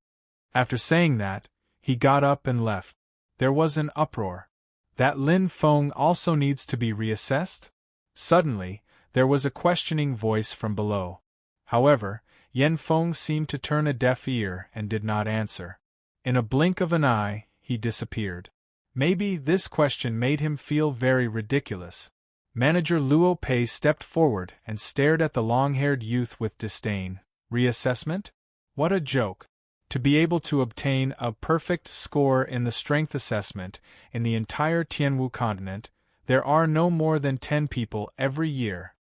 After saying that, he got up and left. There was an uproar. That Lin Feng also needs to be reassessed? Suddenly, there was a questioning voice from below. However, Yen Feng seemed to turn a deaf ear and did not answer. In a blink of an eye, he disappeared. Maybe this question made him feel very ridiculous. Manager Luo Pei stepped forward and stared at the long-haired youth with disdain. Reassessment? What a joke! To be able to obtain a perfect score in the strength assessment in the entire Tianwu continent, there are no more than 10 people every year.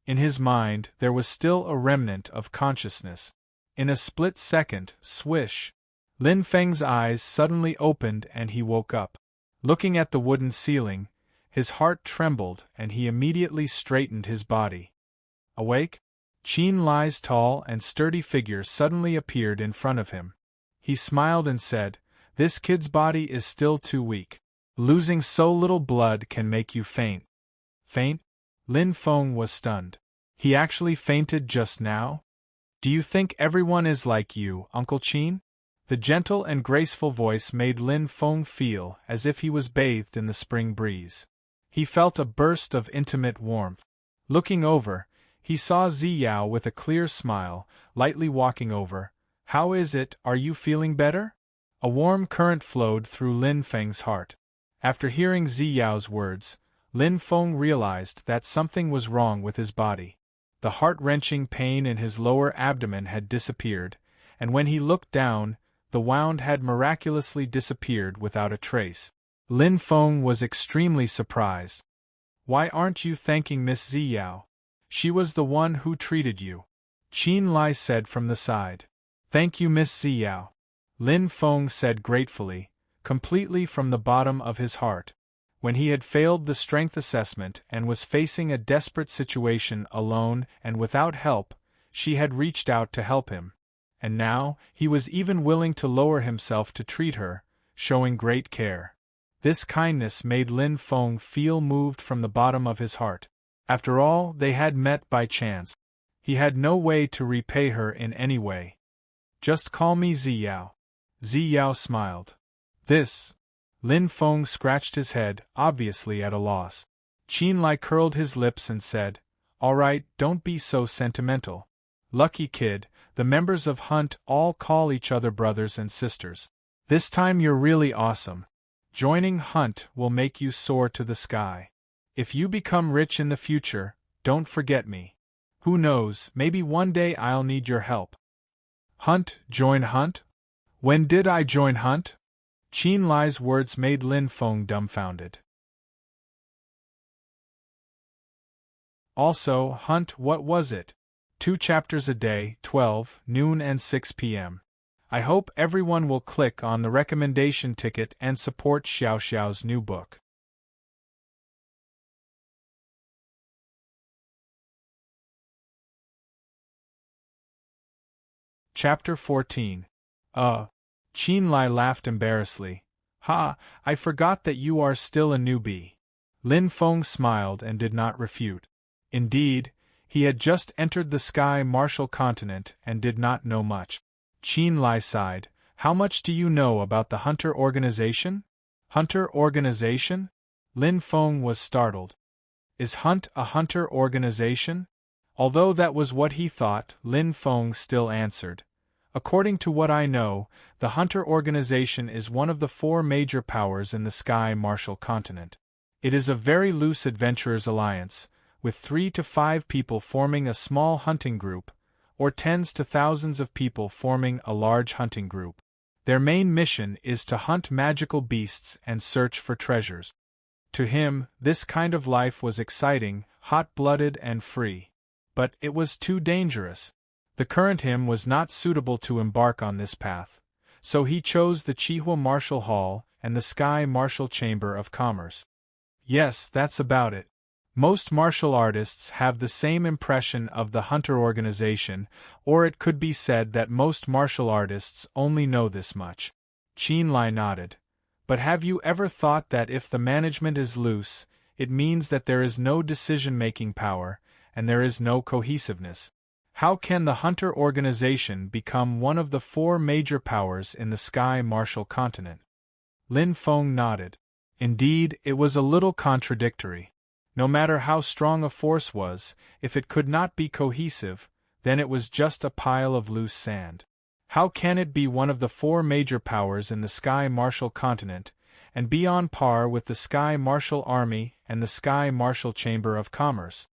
In his mind, there was still a remnant of consciousness. In a split second, swish! Lin Feng's eyes suddenly opened and he woke up. Looking at the wooden ceiling, his heart trembled and he immediately straightened his body. Awake? Qin Lai's tall and sturdy figure suddenly appeared in front of him. He smiled and said, "This kid's body is still too weak. Losing so little blood can make you faint." Faint? Lin Feng was stunned. He actually fainted just now? Do you think everyone is like you, Uncle Qin? The gentle and graceful voice made Lin Feng feel as if he was bathed in the spring breeze. He felt a burst of intimate warmth. Looking over, he saw Ziyao with a clear smile, lightly walking over. "How is it, are you feeling better?" A warm current flowed through Lin Feng's heart. After hearing Ziyao's words, Lin Feng realized that something was wrong with his body. The heart-wrenching pain in his lower abdomen had disappeared, and when he looked down, the wound had miraculously disappeared without a trace. Lin Feng was extremely surprised. "Why aren't you thanking Miss Ziyao? She was the one who treated you," Qin Lai said from the side. "Thank you, Miss Ziyao," Lin Feng said gratefully, completely from the bottom of his heart. When he had failed the strength assessment and was facing a desperate situation alone and without help, she had reached out to help him. And now, he was even willing to lower himself to treat her, showing great care. This kindness made Lin Feng feel moved from the bottom of his heart. After all, they had met by chance. He had no way to repay her in any way. "Just call me Ziyao." Ziyao smiled. "This." Lin Feng scratched his head, obviously at a loss. Qin Lai curled his lips and said, "All right, don't be so sentimental. Lucky kid, the members of Hunt all call each other brothers and sisters. This time you're really awesome. Joining Hunt will make you soar to the sky. If you become rich in the future, don't forget me. Who knows, maybe one day I'll need your help." "Hunt, join Hunt? When did I join Hunt?" Qin Lai's words made Lin Feng dumbfounded. Also, Hunt, what was it? 2 chapters a day, 12, noon and 6 p.m. I hope everyone will click on the recommendation ticket and support Xiao Xiao's new book. Chapter 14. Qin Lai laughed embarrassedly. "Ha, I forgot that you are still a newbie." Lin Feng smiled and did not refute. Indeed, he had just entered the Sky Martial Continent and did not know much. Qin Lai sighed. "How much do you know about the Hunter Organization?" "Hunter Organization?" Lin Feng was startled. "Is Hunt a Hunter Organization?" Although that was what he thought, Lin Feng still answered. "According to what I know, the Hunter Organization is one of the 4 major powers in the Sky Martial Continent. It is a very loose adventurers' alliance, with 3 to 5 people forming a small hunting group, or tens to thousands of people forming a large hunting group. Their main mission is to hunt magical beasts and search for treasures." To him, this kind of life was exciting, hot-blooded and free. But it was too dangerous. The current him was not suitable to embark on this path, so he chose the Chihua Martial Hall and the Sky Martial Chamber of Commerce. Yes, that's about it. Most martial artists have the same impression of the Hunter Organization, or it could be said that most martial artists only know this much. Qin Lai nodded. "But have you ever thought that if the management is loose, it means that there is no decision-making power, and there is no cohesiveness? How can the Hunter Organization become one of the 4 major powers in the Sky Martial Continent?" Lin Feng nodded. Indeed, it was a little contradictory. No matter how strong a force was, if it could not be cohesive, then it was just a pile of loose sand. How can it be one of the 4 major powers in the Sky Martial Continent, and be on par with the Sky Martial Army and the Sky Martial Chamber of Commerce?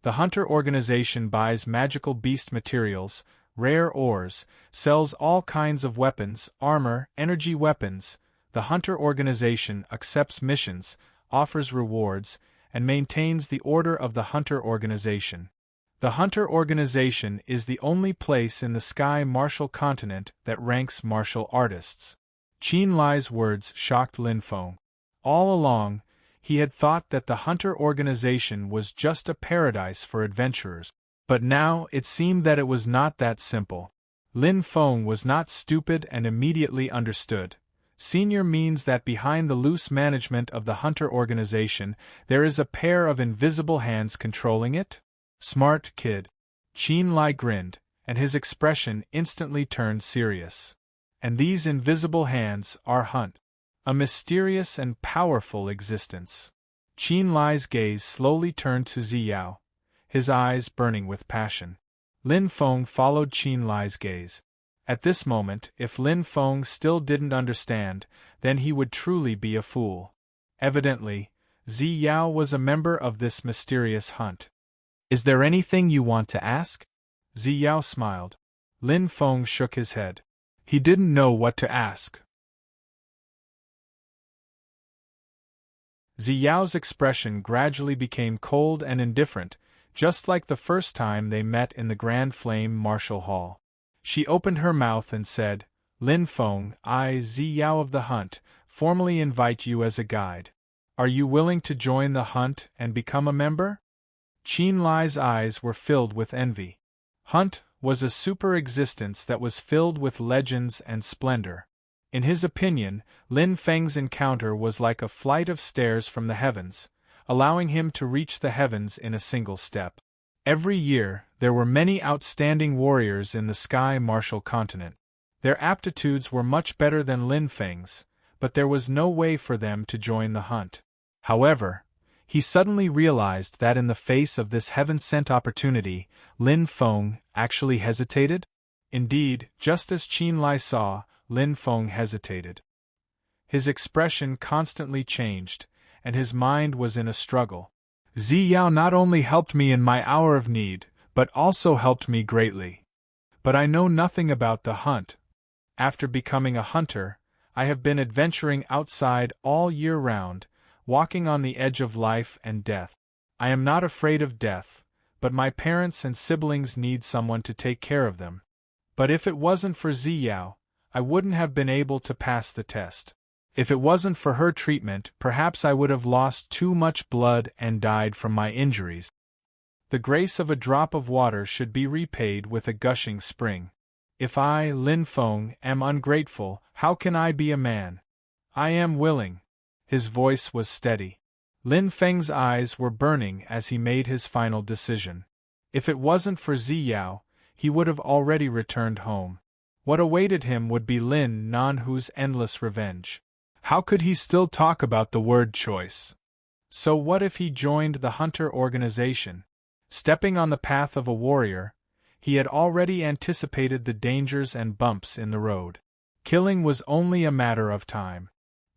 The Hunter Organization buys magical beast materials, rare ores, sells all kinds of weapons, armor, energy weapons. The Hunter Organization accepts missions, offers rewards, and maintains the order of the Hunter Organization. The Hunter Organization is the only place in the Sky Martial Continent that ranks martial artists. Qin Lai's words shocked Lin Feng. All along, he had thought that the Hunter Organization was just a paradise for adventurers. But now it seemed that it was not that simple. Lin Feng was not stupid and immediately understood. Senior means that behind the loose management of the Hunter Organization, there is a pair of invisible hands controlling it? Smart kid. Qin Lai grinned, and his expression instantly turned serious. And these invisible hands are Hunt. A mysterious and powerful existence. Qin Lai's gaze slowly turned to Ziyao, his eyes burning with passion. Lin Feng followed Qin Lai's gaze. At this moment, if Lin Feng still didn't understand, then he would truly be a fool. Evidently, Ziyao was a member of this mysterious Hunt. Is there anything you want to ask? Ziyao smiled. Lin Feng shook his head. He didn't know what to ask. Ziyao's expression gradually became cold and indifferent, just like the first time they met in the Grand Flame Martial Hall. She opened her mouth and said, Lin Feng, I, Ziyao of the Hunt, formally invite you as a guide. Are you willing to join the Hunt and become a member? Qin Lai's eyes were filled with envy. Hunt was a super-existence that was filled with legends and splendor. In his opinion, Lin Feng's encounter was like a flight of stairs from the heavens, allowing him to reach the heavens in a single step. Every year, there were many outstanding warriors in the Sky Martial Continent. Their aptitudes were much better than Lin Feng's, but there was no way for them to join the Hunt. However, he suddenly realized that in the face of this heaven-sent opportunity, Lin Feng actually hesitated. Indeed, just as Qin Lai saw, Lin Feng hesitated. His expression constantly changed, and his mind was in a struggle. Ziyao not only helped me in my hour of need, but also helped me greatly. But I know nothing about the Hunt. After becoming a hunter, I have been adventuring outside all year round, walking on the edge of life and death. I am not afraid of death, but my parents and siblings need someone to take care of them. But if it wasn't for Ziyao, I wouldn't have been able to pass the test. If it wasn't for her treatment, perhaps I would have lost too much blood and died from my injuries. The grace of a drop of water should be repaid with a gushing spring. If I, Lin Feng, am ungrateful, how can I be a man? I am willing. His voice was steady. Lin Feng's eyes were burning as he made his final decision. If it wasn't for Ziyao, he would have already returned home. What awaited him would be Lin Nanhu's endless revenge. How could he still talk about the word choice? So what if he joined the hunter organization? Stepping on the path of a warrior, he had already anticipated the dangers and bumps in the road. Killing was only a matter of time.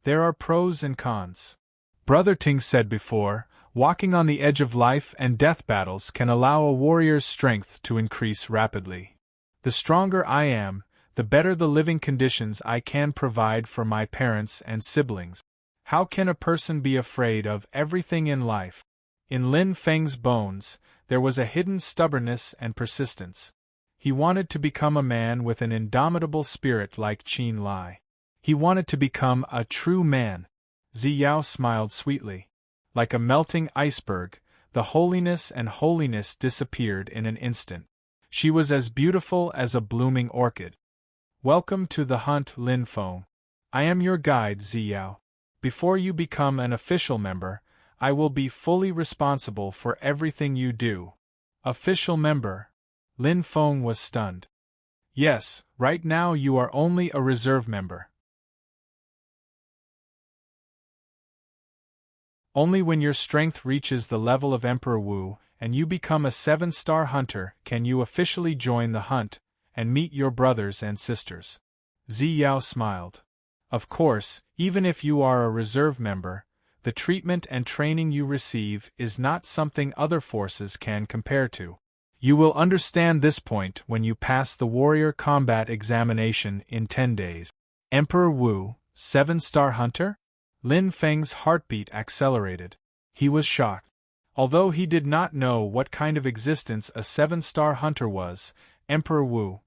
There are pros and cons. Brother Ting said before, walking on the edge of life and death battles can allow a warrior's strength to increase rapidly. The stronger I am, the better the living conditions I can provide for my parents and siblings. How can a person be afraid of everything in life? In Lin Feng's bones, there was a hidden stubbornness and persistence. He wanted to become a man with an indomitable spirit like Qin Lai. He wanted to become a true man. Ziyao smiled sweetly. Like a melting iceberg, the holiness disappeared in an instant. She was as beautiful as a blooming orchid. Welcome to the Hunt, Lin Feng. I am your guide, Ziyao. Before you become an official member, I will be fully responsible for everything you do. Official member? Lin Feng was stunned. Yes, right now you are only a reserve member. Only when your strength reaches the level of Emperor Wu and you become a 7-star hunter can you officially join the Hunt and meet your brothers and sisters. Ziyao smiled. Of course, even if you are a reserve member, the treatment and training you receive is not something other forces can compare to. You will understand this point when you pass the warrior combat examination in 10 days. Emperor Wu, 7-star hunter? Lin Feng's heartbeat accelerated. He was shocked. Although he did not know what kind of existence a 7-star hunter was, Emperor Wu.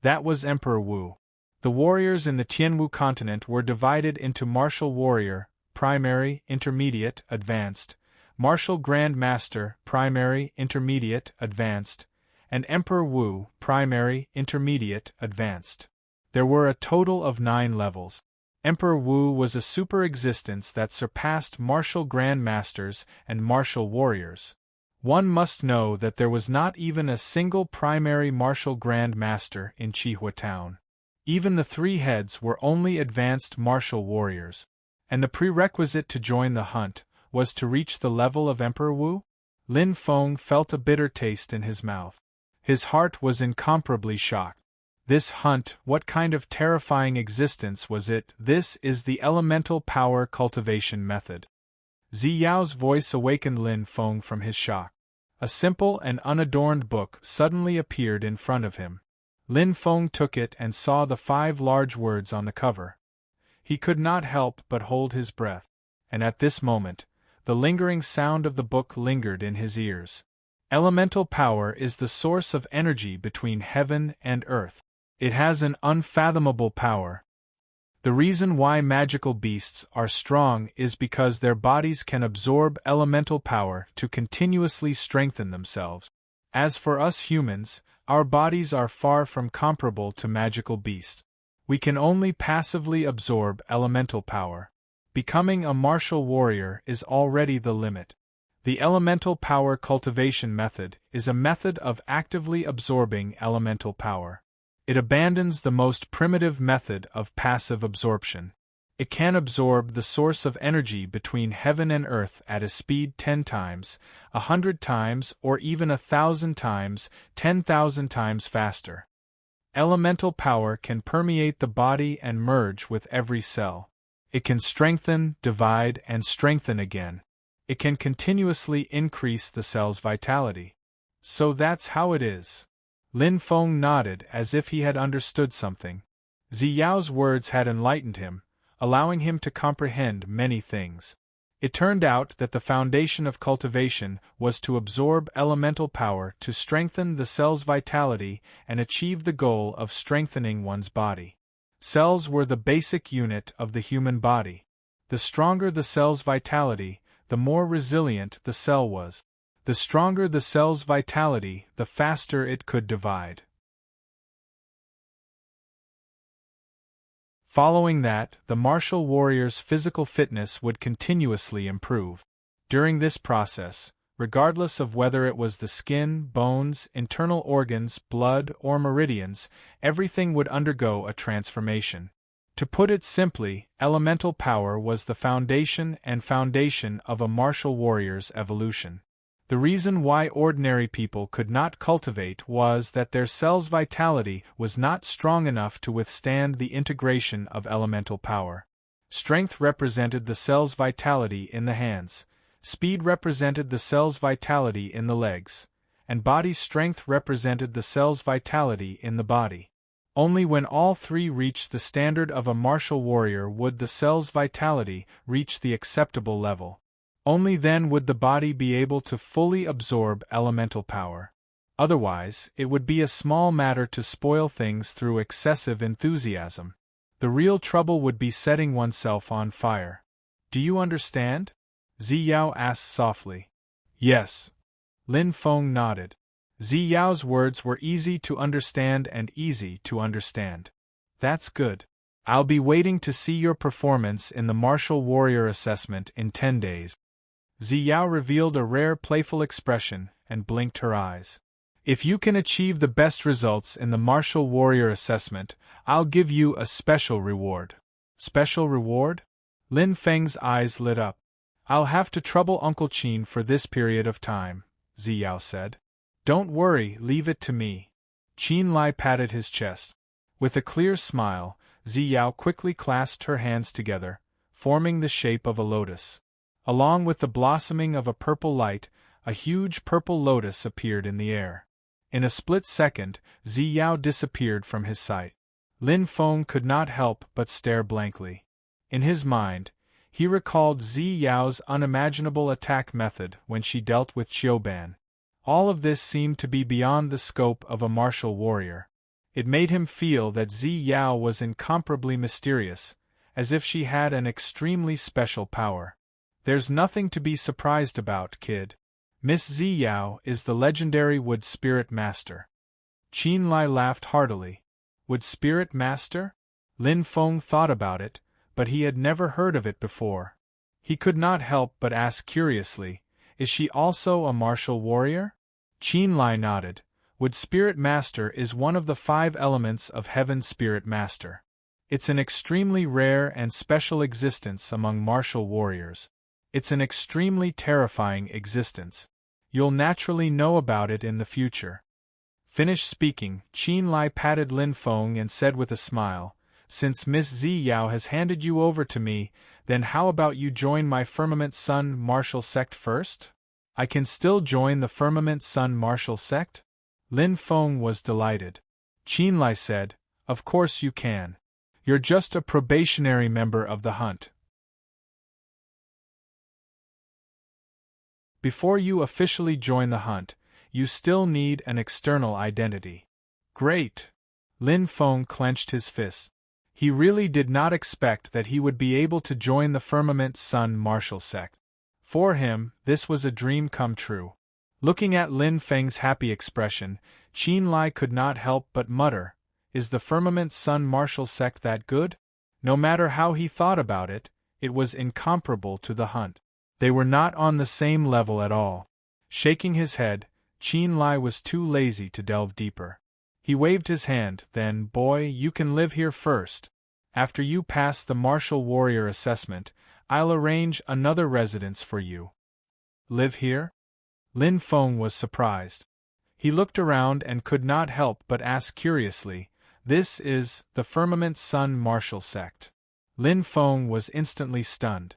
That was Emperor Wu. The warriors in the Tianwu continent were divided into martial warrior, primary, intermediate, advanced, martial grand master, primary, intermediate, advanced, and Emperor Wu, primary, intermediate, advanced. There were a total of 9 levels. Emperor Wu was a super-existence that surpassed martial grand masters and martial warriors. One must know that there was not even a single primary martial grand master in Qihua Town. Even the three heads were only advanced martial warriors. And the prerequisite to join the hunt was to reach the level of Emperor Wu? Lin Feng felt a bitter taste in his mouth. His heart was incomparably shocked. This hunt, what kind of terrifying existence was it? This is the elemental power cultivation method. Ziyao's voice awakened Lin Feng from his shock. A simple and unadorned book suddenly appeared in front of him. Lin Feng took it and saw the 5 large words on the cover. He could not help but hold his breath, and at this moment, the lingering sound of the book lingered in his ears. Elemental power is the source of energy between heaven and earth. It has an unfathomable power. The reason why magical beasts are strong is because their bodies can absorb elemental power to continuously strengthen themselves. As for us humans, our bodies are far from comparable to magical beasts. We can only passively absorb elemental power. Becoming a martial warrior is already the limit. The elemental power cultivation method is a method of actively absorbing elemental power. It abandons the most primitive method of passive absorption. It can absorb the source of energy between heaven and earth at a speed 10 times, 100 times, or even 1,000 times, 10,000 times faster. Elemental power can permeate the body and merge with every cell. It can strengthen, divide, and strengthen again. It can continuously increase the cell's vitality. So that's how it is. Lin Feng nodded as if he had understood something. Ziyao's words had enlightened him, allowing him to comprehend many things. It turned out that the foundation of cultivation was to absorb elemental power to strengthen the cell's vitality and achieve the goal of strengthening one's body. Cells were the basic unit of the human body. The stronger the cell's vitality, the more resilient the cell was. The stronger the cell's vitality, the faster it could divide. Following that, the martial warrior's physical fitness would continuously improve. During this process, regardless of whether it was the skin, bones, internal organs, blood, or meridians, everything would undergo a transformation. To put it simply, elemental power was the foundation of a martial warrior's evolution. The reason why ordinary people could not cultivate was that their cell's vitality was not strong enough to withstand the integration of elemental power. Strength represented the cell's vitality in the hands, speed represented the cell's vitality in the legs, and body strength represented the cell's vitality in the body. Only when all three reached the standard of a martial warrior would the cell's vitality reach the acceptable level. Only then would the body be able to fully absorb elemental power. Otherwise, it would be a small matter to spoil things through excessive enthusiasm. The real trouble would be setting oneself on fire. Do you understand? Ziyao asked softly. Yes. Lin Feng nodded. Ziyao's words were easy to understand and easy to understand. That's good. I'll be waiting to see your performance in the martial warrior assessment in 10 days. Ziyao revealed a rare playful expression and blinked her eyes. If you can achieve the best results in the martial warrior assessment, I'll give you a special reward. Special reward? Lin Feng's eyes lit up. I'll have to trouble Uncle Qin for this period of time, Ziyao said. Don't worry, leave it to me. Qin Lai patted his chest. With a clear smile, Ziyao quickly clasped her hands together, forming the shape of a lotus. Along with the blossoming of a purple light, a huge purple lotus appeared in the air. In a split second, Ziyao disappeared from his sight. Lin Feng could not help but stare blankly. In his mind, he recalled Ziyao's unimaginable attack method when she dealt with Qiuban. All of this seemed to be beyond the scope of a martial warrior. It made him feel that Ziyao was incomparably mysterious, as if she had an extremely special power. There's nothing to be surprised about, kid. Miss Ziyao is the legendary Wood Spirit Master. Qin Lai laughed heartily. Wood Spirit Master? Lin Feng thought about it, but he had never heard of it before. He could not help but ask curiously, is she also a martial warrior? Qin Lai nodded. Wood Spirit Master is one of the 5 elements of Heaven's Spirit Master. It's an extremely rare and special existence among martial warriors. It's an extremely terrifying existence. You'll naturally know about it in the future. Finished speaking, Qin Lai patted Lin Feng and said with a smile, "Since Miss Zi Yao has handed you over to me, then how about you join my Firmament Sun martial sect first?" "I can still join the Firmament Sun martial sect?" Lin Feng was delighted. Qin Lai said, "Of course you can. You're just a probationary member of the hunt. Before you officially join the hunt, you still need an external identity." "Great!" Lin Feng clenched his fists. He really did not expect that he would be able to join the Firmament Sun martial sect. For him, this was a dream come true. Looking at Lin Feng's happy expression, Qin Lai could not help but mutter, "Is the Firmament Sun martial sect that good?" No matter how he thought about it, it was incomparable to the hunt. They were not on the same level at all. Shaking his head, Qin Lai was too lazy to delve deeper. He waved his hand, "Then, boy, you can live here first. After you pass the martial warrior assessment, I'll arrange another residence for you." "Live here?" Lin Feng was surprised. He looked around and could not help but ask curiously, "This is the Firmament Sun martial sect?" Lin Feng was instantly stunned.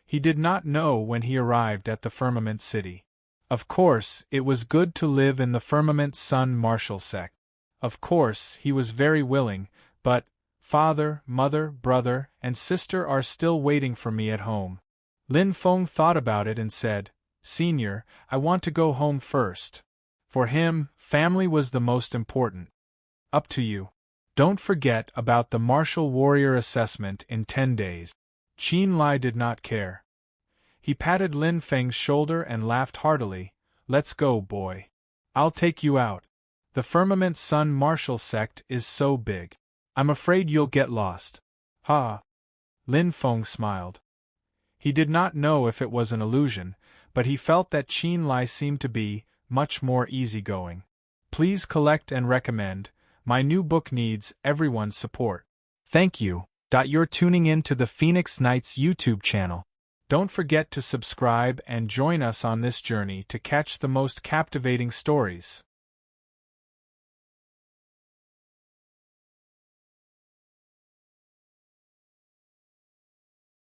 He did not know when he arrived at the Firmament City. Of course, it was good to live in the Firmament Sun martial sect. Of course, he was very willing, but father, mother, brother, and sister are still waiting for me at home. Lin Feng thought about it and said, "Senior, I want to go home first." For him, family was the most important. "Up to you. Don't forget about the martial warrior assessment in 10 days. Qin Lai did not care. He patted Lin Feng's shoulder and laughed heartily, "Let's go, boy. I'll take you out. The Firmament Sun martial sect is so big. I'm afraid you'll get lost." "Ha!" Lin Feng smiled. He did not know if it was an illusion, but he felt that Qin Lai seemed to be much more easygoing. Please collect and recommend. My new book needs everyone's support. Thank you. You're tuning in to the Phoenix Knights YouTube channel. Don't forget to subscribe and join us on this journey to catch the most captivating stories.